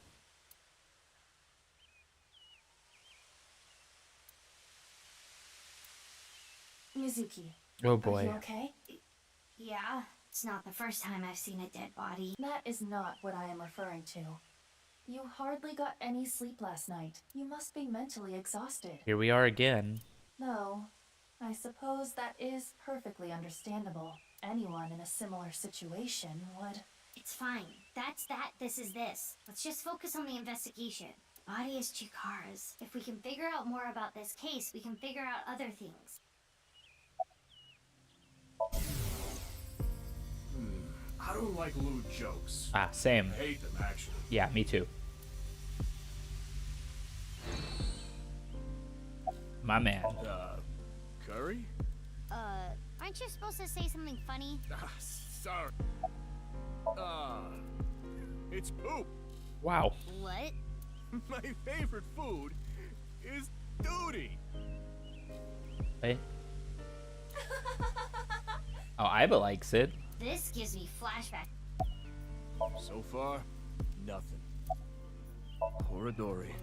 Mizuki. Oh boy. Are you okay? Yeah, it's not the first time I've seen a dead body. That is not what I am referring to. You hardly got any sleep last night. You must be mentally exhausted. Here we are again. Though, I suppose that is perfectly understandable. Anyone in a similar situation would... It's fine. That's that, this is this. Let's just focus on the investigation. Body is Chikara's. If we can figure out more about this case, we can figure out other things. I don't like little jokes. Ah, same. I hate them, actually. Yeah, me too. My man. Curry? Aren't you supposed to say something funny? Sorry. It's poop. Wow. What? My favorite food is duty. Wait. Oh, Iba likes it. This gives me flashbacks. So far, nothing. Horadori.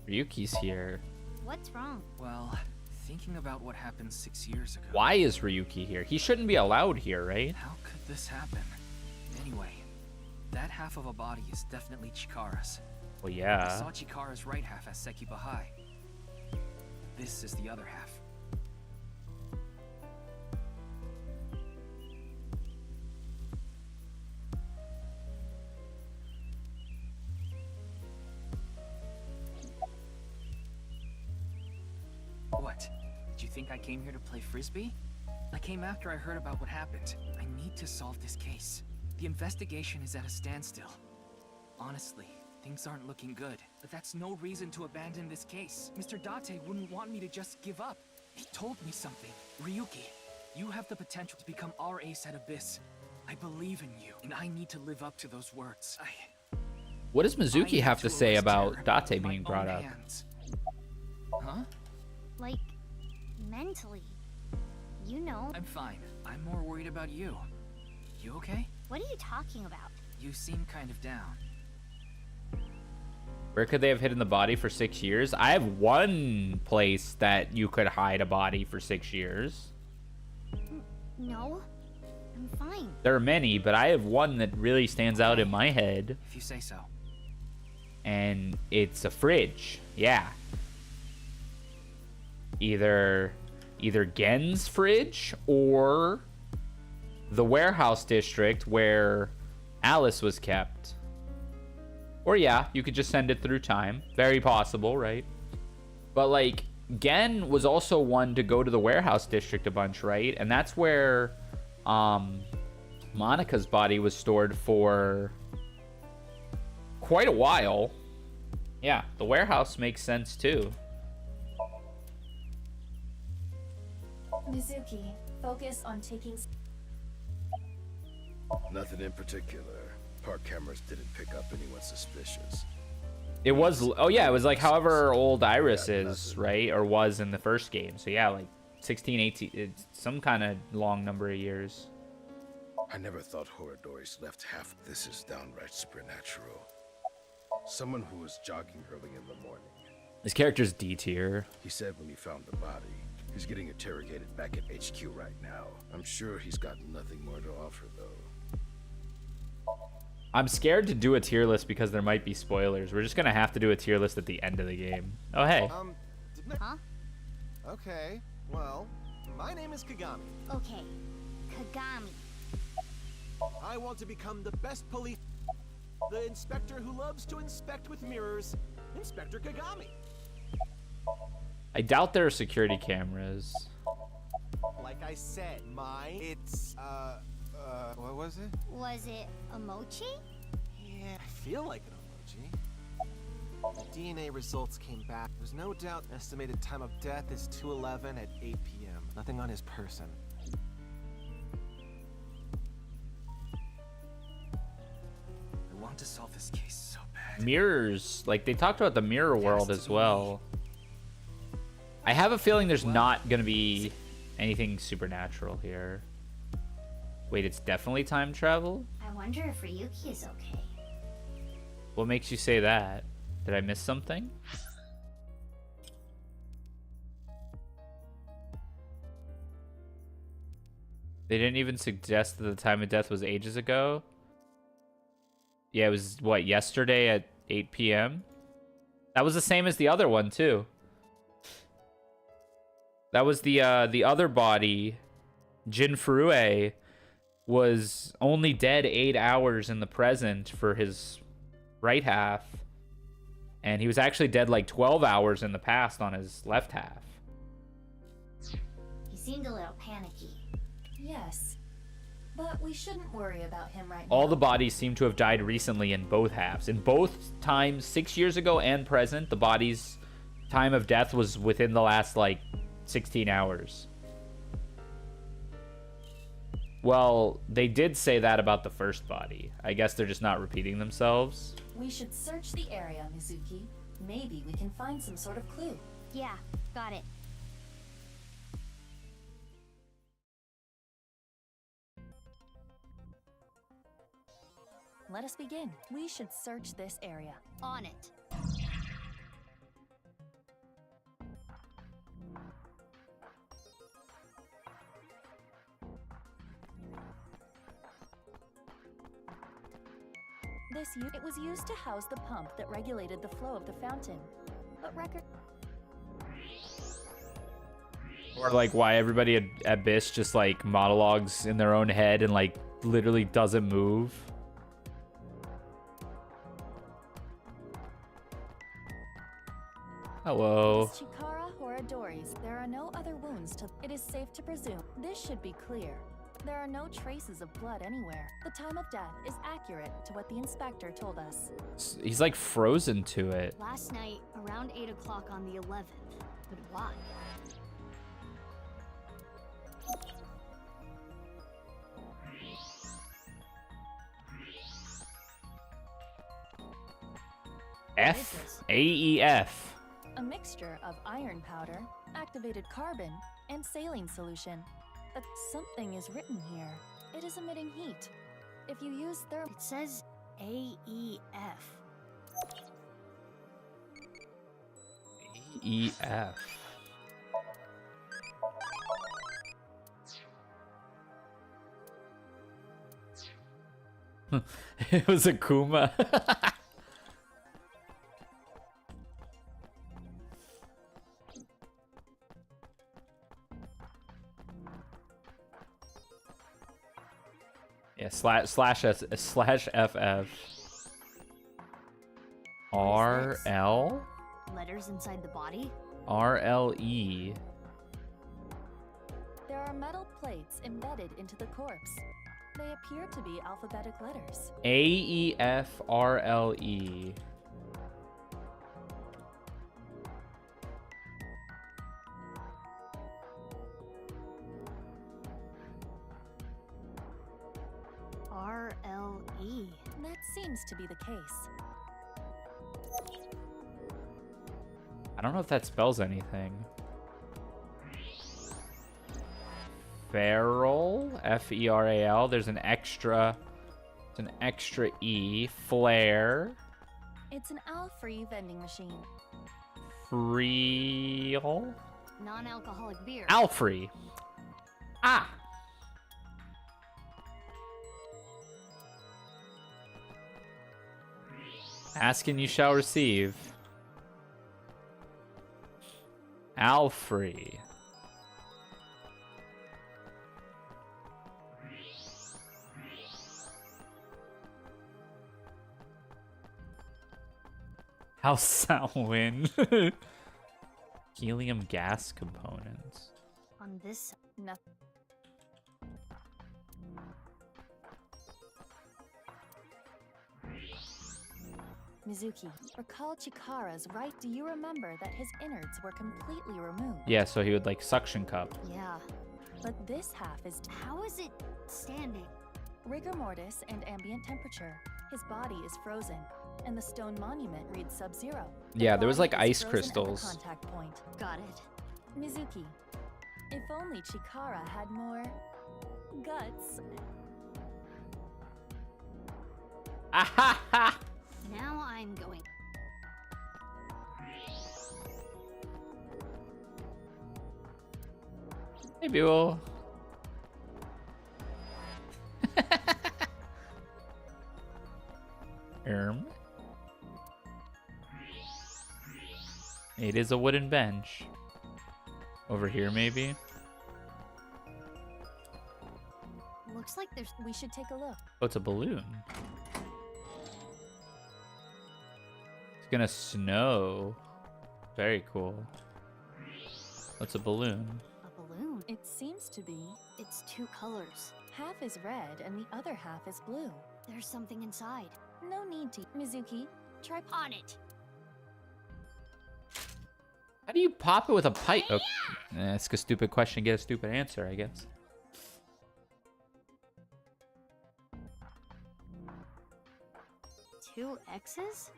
Ryuki's here. What's wrong? Well, thinking about what happened 6 years ago. Why is Ryuki here? He shouldn't be allowed here, right? How could this happen? Anyway, that half of a body is definitely Chikara's. Well, yeah. I saw Chikara's right half at Sekiba High. This is the other half. What? Did you think I came here to play frisbee? I came after I heard about what happened. I need to solve this case. The investigation is at a standstill. Honestly, things aren't looking good. But that's no reason to abandon this case. Mr. Date wouldn't want me to just give up. He told me something. Ryuki, you have the potential to become our ace at Abyss. I believe in you, and I need to live up to those words. What does Mizuki have to say about Date being brought up? Huh? Like, mentally. You know. I'm fine. I'm more worried about you. You okay? What are you talking about? You seem kind of down. Where could they have hidden the body for 6 years? I have one place that you could hide a body for 6 years. No, I'm fine. There are many, but I have one that really stands out in my head. If you say so. And it's a fridge. Yeah. Either Gen's fridge or the warehouse district where Alice was kept. Or yeah, you could just send it through time. Very possible, right? But like, Gen was also one to go to the warehouse district a bunch, right? And that's where Monika's body was stored for quite a while. Yeah, the warehouse makes sense too. Mizuki, focus on taking... Nothing in particular. Park cameras didn't pick up anyone suspicious. It was, oh yeah, it was like however old Iris is, right? Or was in the first game. So yeah, like 16, 18, it's some kind of long number of years. I never thought Horadori's left half. This is downright supernatural. Someone who was jogging early in the morning. His character's D tier. He said when he found the body, he's getting interrogated back at HQ right now. I'm sure he's got nothing more to offer, though. I'm scared to do a tier list because there might be spoilers. We're just gonna have to do a tier list at the end of the game. Oh, hey. Huh? Okay, well, my name is Kagami. Okay, Kagami. I want to become the best police... The inspector who loves to inspect with mirrors. Inspector Kagami. I doubt there are security cameras. Like I said, it's, what was it? Was it a mochi? Yeah, I feel like an emoji. The DNA results came back. There's no doubt estimated time of death is 2:11 at 8 p.m. Nothing on his person. I want to solve this case so bad. Mirrors, like they talked about the mirror world as well. I have a feeling there's not gonna be anything supernatural here. Wait, it's definitely time travel? I wonder if Ryuki is okay. What makes you say that? Did I miss something? They didn't even suggest that the time of death was ages ago? Yeah, it was, what, yesterday at 8 p.m.? That was the same as the other one, too. That was the other body. Jin Furue was only dead 8 hours in the present for his right half. And he was actually dead like 12 hours in the past on his left half. He seemed a little panicky. Yes. But we shouldn't worry about him right now. All the bodies seem to have died recently in both halves. In both times, 6 years ago and present, the body's time of death was within the last, like, 16 hours. Well, they did say that about the first body. I guess they're just not repeating themselves. We should search the area, Mizuki. Maybe we can find some sort of clue. Yeah, got it. Let us begin. We should search this area. On it. It was used to house the pump that regulated the flow of the fountain. But record... Or like why everybody at Abyss just like monologues in their own head and like literally doesn't move. Hello. Chikara Horadori's, there are no other wounds to... It is safe to presume. This should be clear. There are no traces of blood anywhere. The time of death is accurate to what the inspector told us. He's like frozen to it. Last night, around 8 o'clock on the 11th. But why? F? AEF. A mixture of iron powder, activated carbon, and saline solution. But something is written here. It is emitting heat. If you use thermal... It says AEF. AEF. It was a Kuma. Yeah, slash FF. RL? Letters inside the body? RLE. There are metal plates embedded into the corpse. They appear to be alphabetic letters. AEFRLE. RLE. That seems to be the case. I don't know if that spells anything. Feral, F-E-R-A-L. There's an extra, it's an extra E. Flare. It's an Al-free vending machine. Freel. Non-alcoholic beer. Al-free. Ah. Ask and you shall receive. Al-free. House Salwin. Helium gas components. On this... Nothing. Mizuki, recall Chikara's right? Do you remember that his innards were completely removed? Yeah, so he would like suction cup. Yeah. But this half is... How is it standing? Rigor mortis and ambient temperature. His body is frozen, and the stone monument reads sub-zero. Yeah, there was like ice frozen crystals. At the contact point. Got it. Mizuki, if only Chikara had more... guts. Ahaha! Now I'm going... Maybe we'll... It is a wooden bench. Over here, maybe? Looks like there's... We should take a look. Oh, it's a balloon. It's gonna snow. Very cool. What's a balloon? A balloon? It seems to be. It's two colors. Half is red and the other half is blue. There's something inside. No need to. Mizuki, try On it. How do you pop it with a pipe? Oh, ask a stupid question, get a stupid answer, I guess. Two X's?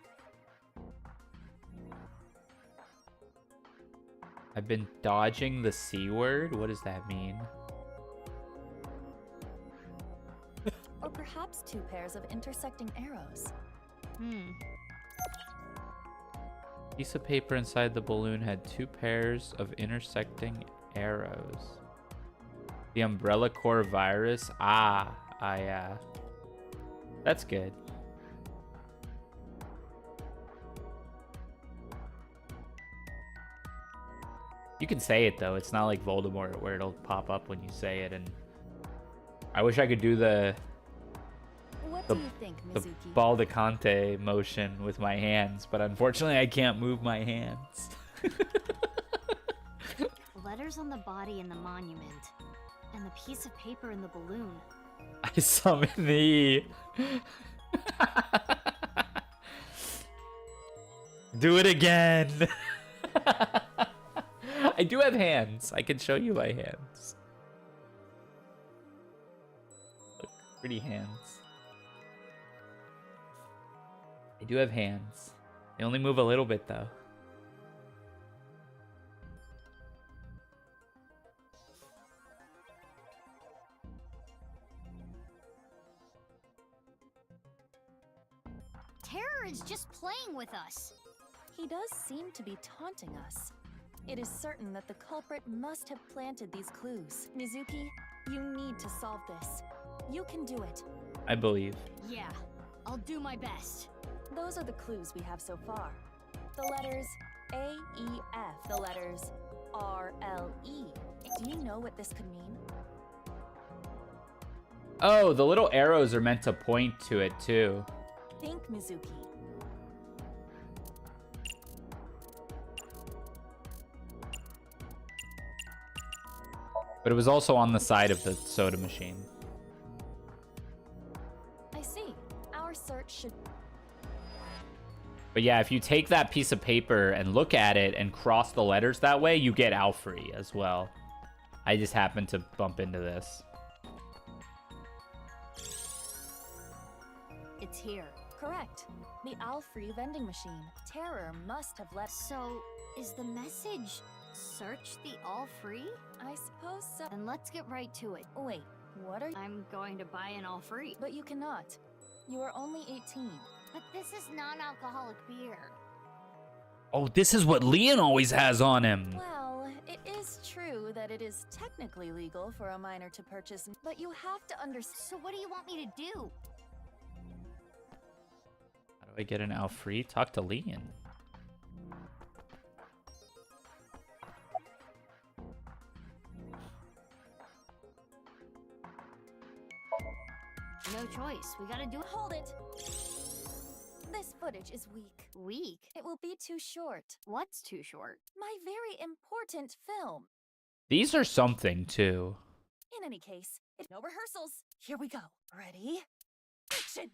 I've been dodging the C word? What does that mean? Or perhaps two pairs of intersecting arrows. Piece of paper inside the balloon had two pairs of intersecting arrows. The umbrella core virus? Yeah. That's good. You can say it though. It's not like Voldemort where it'll pop up when you say it. And I wish I could do the do you think, Mizuki? Baldicante motion with my hands, but unfortunately I can't move my hands. Letters on the body in the monument, and the piece of paper in the balloon. I summon thee. Do it again. I do have hands. I can show you my hands. Look, pretty hands. I do have hands. They only move a little bit though. Terror is just playing with us. He does seem to be taunting us. It is certain that the culprit must have planted these clues. Mizuki, you need to solve this. You can do it. I believe. Yeah, I'll do my best. Those are the clues we have so far. The letters A, E, F. The letters R, L, E. Do you know what this could mean? Oh, the little arrows are meant to point to it too. Think, Mizuki. But it was also on the side of the soda machine. I see. Our search should... But yeah, if you take that piece of paper and look at it and cross the letters that way, you get Alfrey as well. I just happened to bump into this. It's here. Correct. The Alfrey vending machine. Terror must have left... So, is the message... search the all free? I suppose so. And let's get right to it. Wait, what are you... I'm going to buy an all free. But you cannot. You are only 18. But this is non-alcoholic beer. Oh, this is what Leon always has on him. Well, it is true that it is technically legal for a minor to purchase, but you have to understand... So what do you want me to do? How do I get an Alfrey? Talk to Leon. No choice. We gotta do it. Hold it! This footage is weak. Weak? It will be too short. What's too short? My very important film. These are something too. In any case, it's no rehearsals. Here we go. Ready? Action!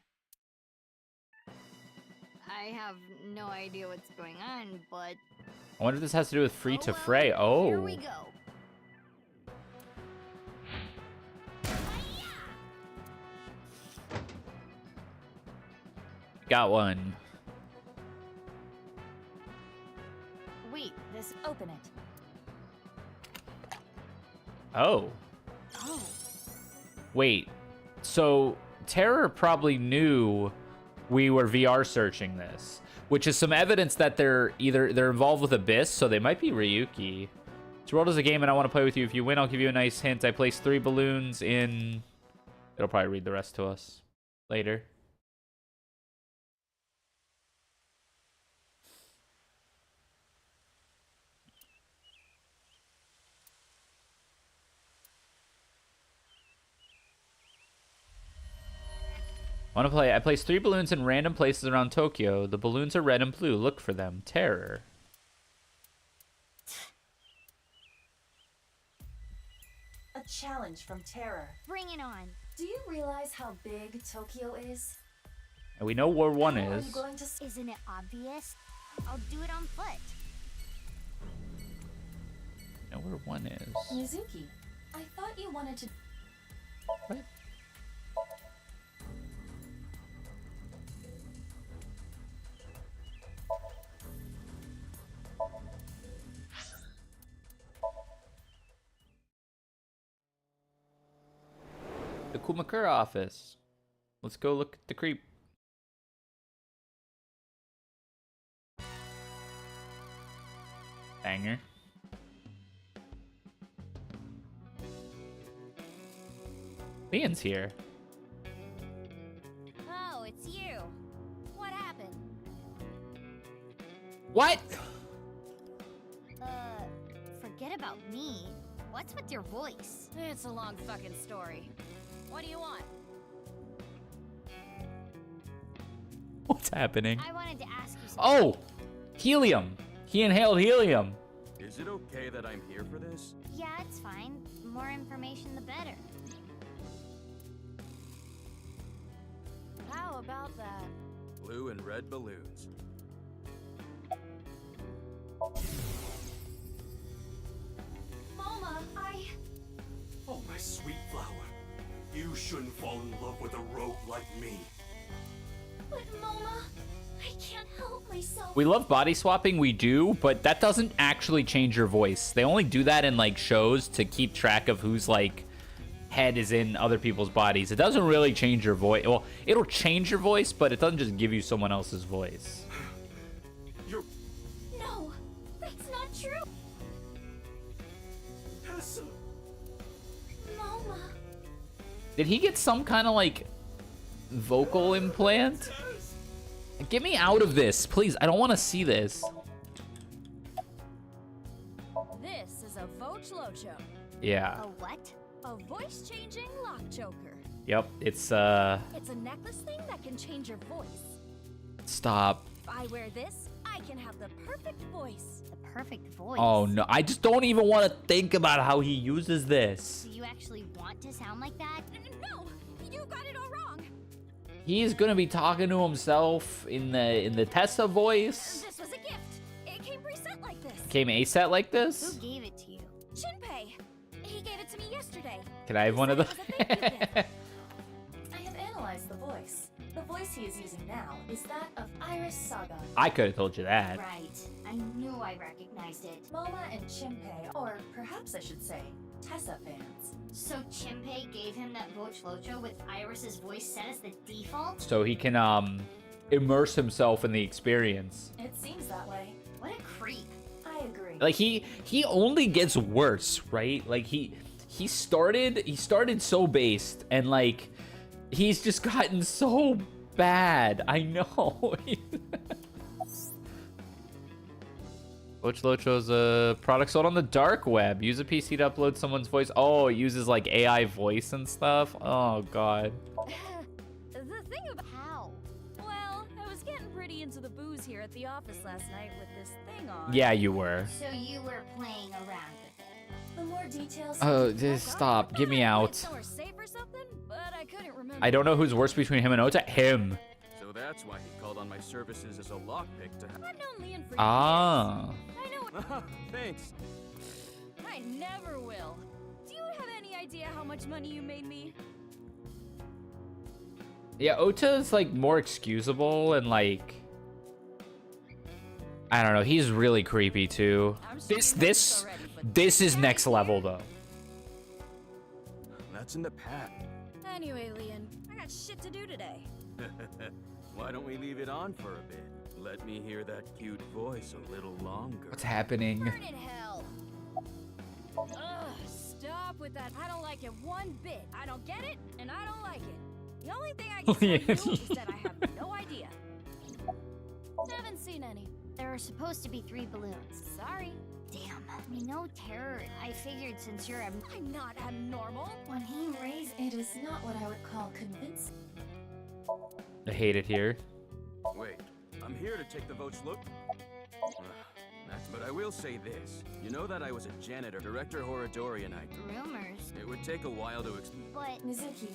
I have no idea what's going on, but... I wonder if this has to do with free to fray. Oh. Here we go. Got one. Wait, this... Open it. Oh. Oh. Wait. So, Terror probably knew we were VR searching this, which is some evidence that they're involved with Abyss, so they might be Ryuki. This world is a game and I want to play with you. If you win, I'll give you a nice hint. I placed 3 balloons in... It'll probably read the rest to us later. Wanna play? I place 3 balloons in random places around Tokyo. The balloons are red and blue. Look for them. Terror. A challenge from Terror. Bring it on. Do you realize how big Tokyo is? And we know where one How are is. you going to Isn't it obvious? I'll do it on foot. We know where one is. Mizuki, I thought you wanted to... What? The Kumakura office. Let's go look at the creep. Banger. Leon's here. Oh, it's you. What happened? What? Forget about me. What's with your voice? It's a long fucking story. What do you want? What's happening? I wanted to ask you something. Oh! Helium! He inhaled helium. Is it okay that I'm here for this? Yeah, it's fine. The more information, the better. How about that? Blue and red balloons. Mama, Oh, my sweet flower. You shouldn't fall in love with a rogue like me. But Mama, I can't help myself. We love body swapping, we do, but that doesn't actually change your voice. They only do that in like shows to keep track of who's like head is in other people's bodies. It doesn't really change your voice. Well, it'll change your voice, but it doesn't just give you someone else's voice. No, that's not true. Tessa. Mama. Did he get some kind of like vocal implant? Get me out of this, please. I don't want to see this. This is a Vochlocho. Yeah. A what? A voice-changing lock choker. Yep. It's It's a necklace thing that can change your voice. Stop. If I wear this, I can have the perfect voice. The perfect voice. Oh no, I just don't even want to think about how he uses this. Do you actually want to sound like that? No, you got it all wrong. He's gonna be talking to himself in the Tessa voice. This was a gift. It came preset like this. Came ASAT like Who this? gave it to you? Shinpei. He gave it to me yesterday. Can I have one of those? I have analyzed the voice. The voice he is using now is that of Iris Saga. I could have told you that. Right. I knew I recognized it. Moma and Shinpei, or perhaps I should say, Tessa fans. So Chimpei gave him that Vochlocho with Iris's voice set as the default? So he can immerse himself in the experience. It seems that way. What a creep. I agree. Like he only gets worse, right? Like he started so based and like he's just gotten so bad. I know. Vochlocho's a product sold on the dark web. Use a PC to upload someone's voice. Oh, it uses like AI voice and stuff. Oh god. The thing about how? Well, I was getting pretty into the booze here at the office last night with this thing on. Yeah, you were. So you were playing around with it. The more details. Oh, just stop. Get me out. Somewhere safe or something, but I couldn't remember. I don't know who's worse between him and Ota. Him. So that's why he called on my services as a lockpick to have. I've known Leon for Ah. years. I know. Thanks. I never will. Do you have any idea how much money you made me? Yeah, Ota's like more excusable and like I don't know, he's really creepy too. This is next level though. That's in the past. Anyway, Leon, I got shit to do today. Why don't we leave it on for a bit? Let me hear that cute voice a little longer. What's happening? Burn in hell. Ugh, stop with that. I don't like it one bit. I don't get it, and I don't like it. The only thing I can tell you is that I have no idea. Haven't seen any. There are supposed to be 3 balloons. Sorry. Damn, we know Terror. I figured since you're I'm not abnormal. When he raised, it is not what I would call convincing. I hate it here. Wait, I'm here to take the votes. Look. But I will say this. You know that I was a janitor. Director Horadori and I... Rumors. It would take a while to But... Mizuki,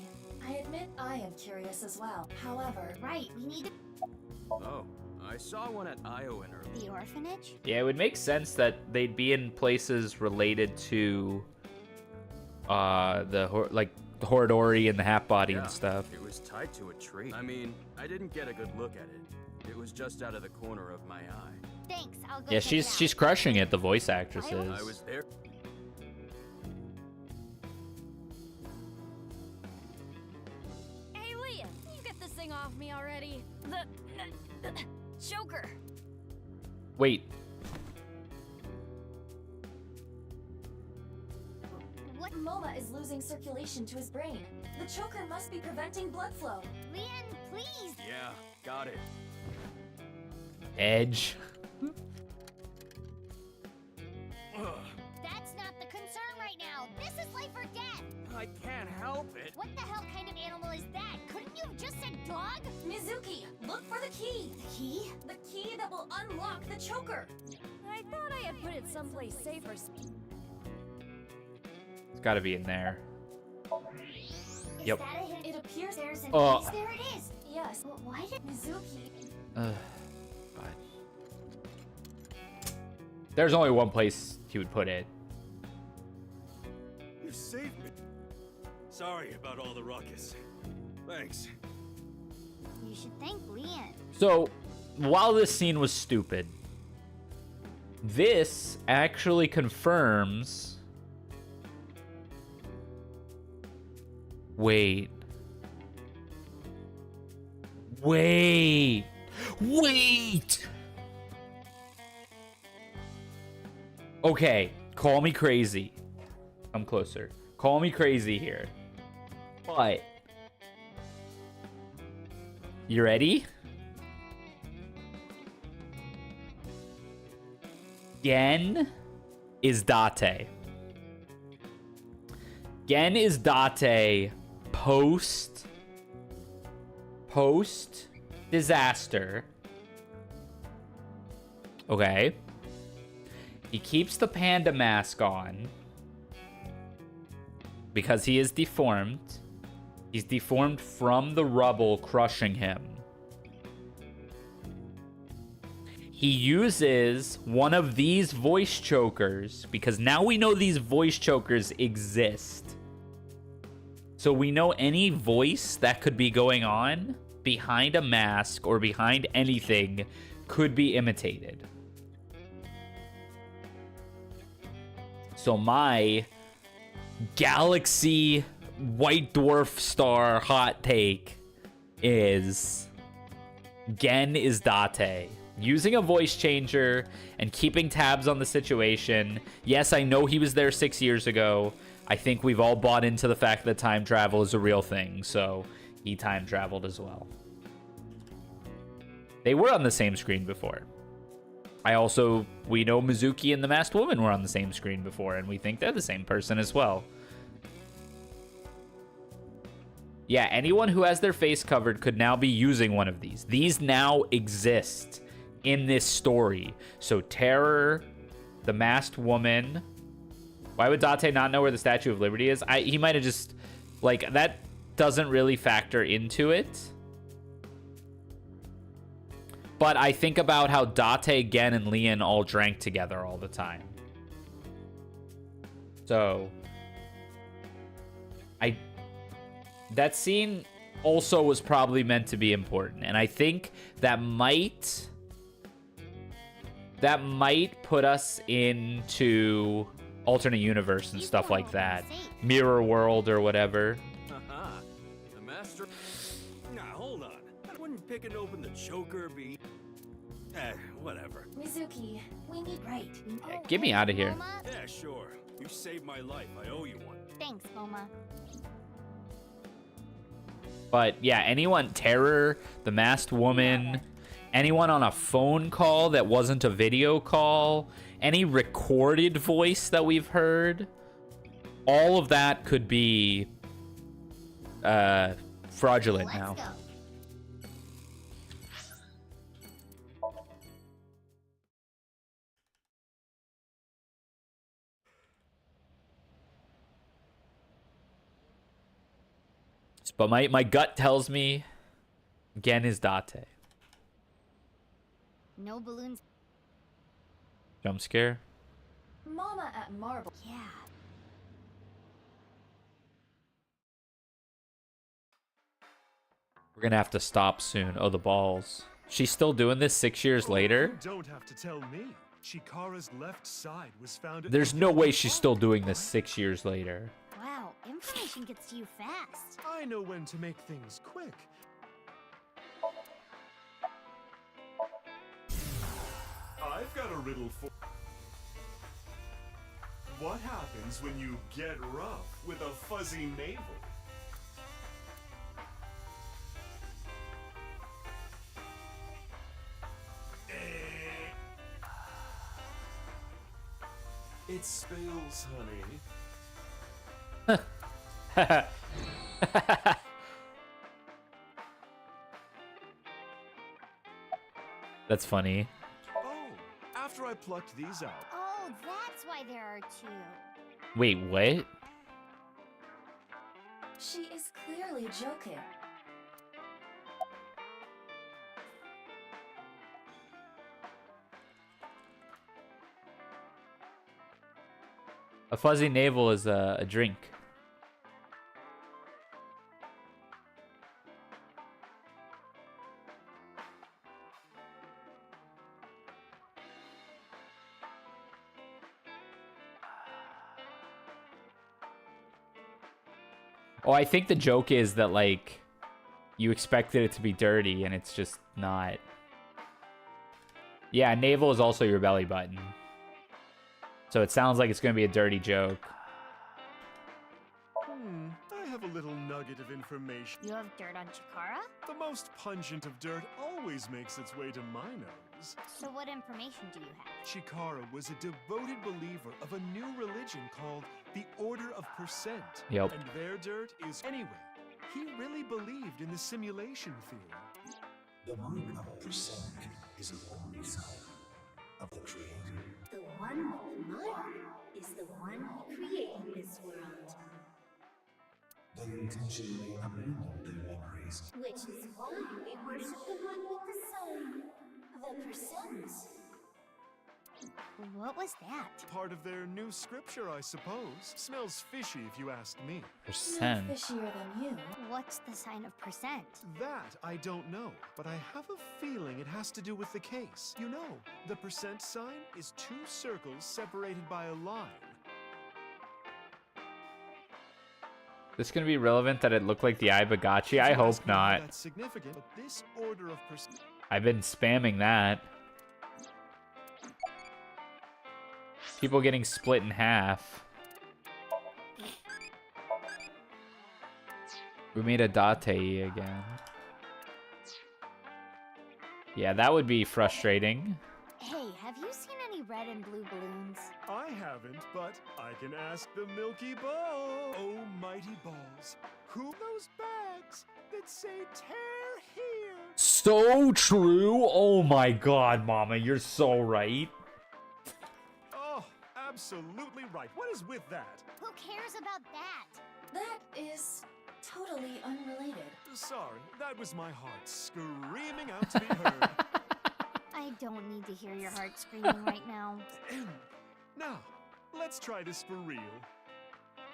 I admit I am curious as well. However... Right, we need to... Oh, I saw one at Iowa earlier. The orphanage? Yeah, it would make sense that they'd be in places related to the Horadori and the Half Body and stuff. It was tied to a tree. I mean, I didn't get a good look at it. It was just out of the corner of my eye. Thanks, I'll go Yeah, check it out. she's crushing it, the voice actress is. I was there. Hey, Leah, you get this thing off me already. The choker. Wait. What? Momo is losing circulation to his brain. The choker must be preventing blood flow. Leon, please. Yeah, got it. Edge. That's not the concern right now. This is life or death. I can't help it. What the hell kind of animal is that? Couldn't you have just said dog? Mizuki, look for the key. The key? The key that will unlock the choker. I thought I had put it someplace safer. It's gotta be in there. Is Yep. that a hint? It appears there's an Oh. There it is. Yes. But why did Mizuki? God. There's only one place he would put it. You saved me. Sorry about all the ruckus. Thanks. You should thank Leon. So, while this scene was stupid, this actually confirms... Wait. Wait! Okay, call me crazy. I'm closer. Call me crazy here. But... You ready? Gen is Date. Gen is Date post disaster. Okay. He keeps the panda mask on because he is deformed. He's deformed from the rubble crushing him. He uses one of these voice chokers because now we know these voice chokers exist. So we know any voice that could be going on behind a mask or behind anything could be imitated. So my galaxy white dwarf star hot take is Gen is Date. Using a voice changer and keeping tabs on the situation. Yes, I know he was there 6 years ago. I think we've all bought into the fact that time travel is a real thing, so he time traveled as well. They were on the same screen before. We know Mizuki and the Masked Woman were on the same screen before, and we think they're the same person as well. Yeah, anyone who has their face covered could now be using one of these. These now exist in this story. So Terror, the Masked Woman. Why would Date not know where the Statue of Liberty is? He might have just, like, that doesn't really factor into it. But I think about how Date, Gen, and Leon all drank together all the time. So, that scene also was probably meant to be important. And I think that might put us into alternate universe and stuff like that. Mirror world or whatever. Haha. The master. Nah, hold on. Wouldn't picking open the choker be. Whatever. Mizuki, we need right. Yeah, get me out of here. Yeah, sure. You saved my life. I owe you one. Thanks, Moma. But yeah, anyone, Terror, the Masked Woman, anyone on a phone call that wasn't a video call, any recorded voice that we've heard, all of that could be fraudulent now. But my gut tells me Gen is Date. No balloons. Jump scare. Mama at Marble. Yeah. We're gonna have to stop soon. Oh, the balls. She's still doing this 6 years later? You don't have to tell me. Chikara's left side was found. There's no way she's still doing this 6 years later. Wow, information gets to you fast. I know when to make things quick. I've got a riddle for. What happens when you get rough with a fuzzy navel? It spills, honey. That's funny. Oh, after I plucked these out. Oh, that's why there are two. Wait, what? She is clearly joking. A fuzzy navel is a drink. Oh, I think the joke is that, like, you expected it to be dirty and it's just not. Yeah, navel is also your belly button. So it sounds like it's going to be a dirty joke. I have a little nugget of information. You have dirt on Chikara? The most pungent of dirt always makes its way to my nose. So what information do you have? Chikara was a devoted believer of a new religion called the Order of Percent. Yep. And their dirt is... Anyway, he really believed in the simulation theory. The mind of a percent is the only sign of the creator. The one with the mind is the one who created this world. They intentionally abandoned their memories. Which is why we worship the one with the sun, the percent. What was that? Part of their new scripture, I suppose. Smells fishy if you ask me. Percent. No fishier than you. What's the sign of percent? That I don't know, but I have a feeling it has to do with the case. You know, the percent sign is two circles separated by a line. This gonna be relevant that it looked like the Ibagachi? I hope not. That's significant, but this order of percent. I've been spamming that. People getting split in half. We made a Date again. Yeah, that would be frustrating. Hey, have you seen any red and blue balloons? I haven't, but I can ask the Milky Ball. Oh, mighty balls. Who those bags that say tear here? So true. Oh my god, Mama, you're so right. Oh, absolutely right. What is with that? Who cares about that? That is totally unrelated. Sorry, that was my heart screaming out to be heard. I don't need to hear your heart screaming right now. Now, let's try this for real.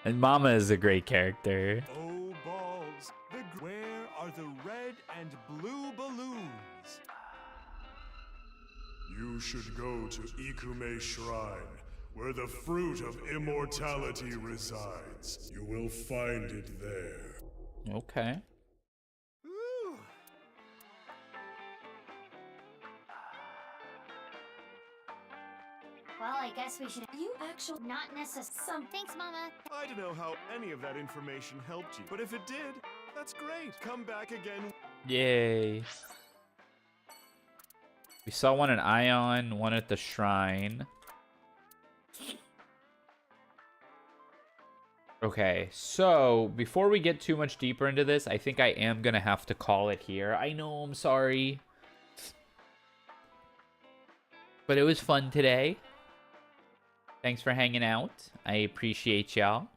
And Mama is a great character. Oh, balls. Where are the red and blue balloons? You should go to Ikume Shrine, where the fruit of immortality resides. You will find it there. Okay. Ooh. Well, I guess we should. You actually not necessarily. Thanks, Mama. I don't know how any of that information helped you, but if it did, that's great. Come back again. Yay. We saw one in Ion, one at the shrine. Okay, so before we get too much deeper into this, I think I am gonna have to call it here. I know, I'm sorry. But it was fun today. Thanks for hanging out. I appreciate y'all.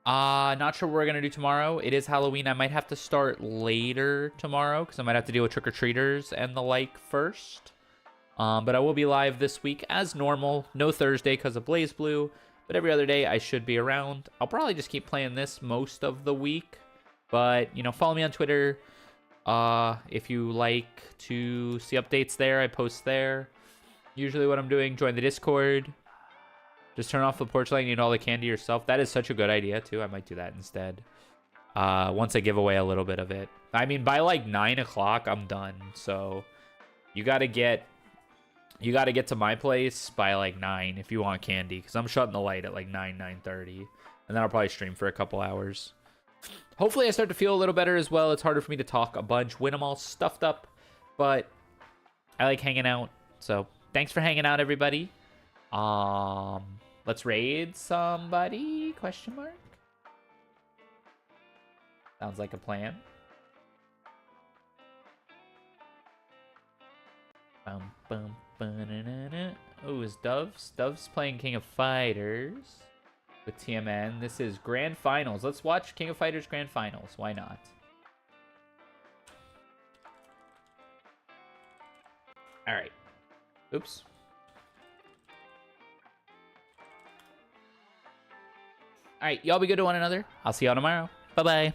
Not sure what we're gonna do tomorrow. It is Halloween. I might have to start later tomorrow because I might have to deal with trick-or-treaters and the like first. But I will be live this week as normal. No Thursday because of Bluu, but every other day I should be around. I'll probably just keep playing this most of the week. But, you know, follow me on Twitter. If you like to see updates there, I post there. Usually what I'm doing, join the Discord. Just turn off the porch light and eat all the candy yourself. That is such a good idea, too. I might do that instead. Once I give away a little bit of it. I mean, by like 9 o'clock, I'm done. So you got to get to my place by like 9 if you want candy. Because I'm shutting the light at like 9:30. And then I'll probably stream for a couple hours. Hopefully I start to feel a little better as well. It's harder for me to talk a bunch when I'm all stuffed up. But I like hanging out. So thanks for hanging out, everybody. Let's raid somebody? Question mark? Sounds like a plan. Oh, is Doves? Doves playing King of Fighters with TMN. This is Grand Finals. Let's watch King of Fighters Grand Finals. Why not? All right. Oops. All right, y'all be good to one another. I'll see y'all tomorrow. Bye-bye.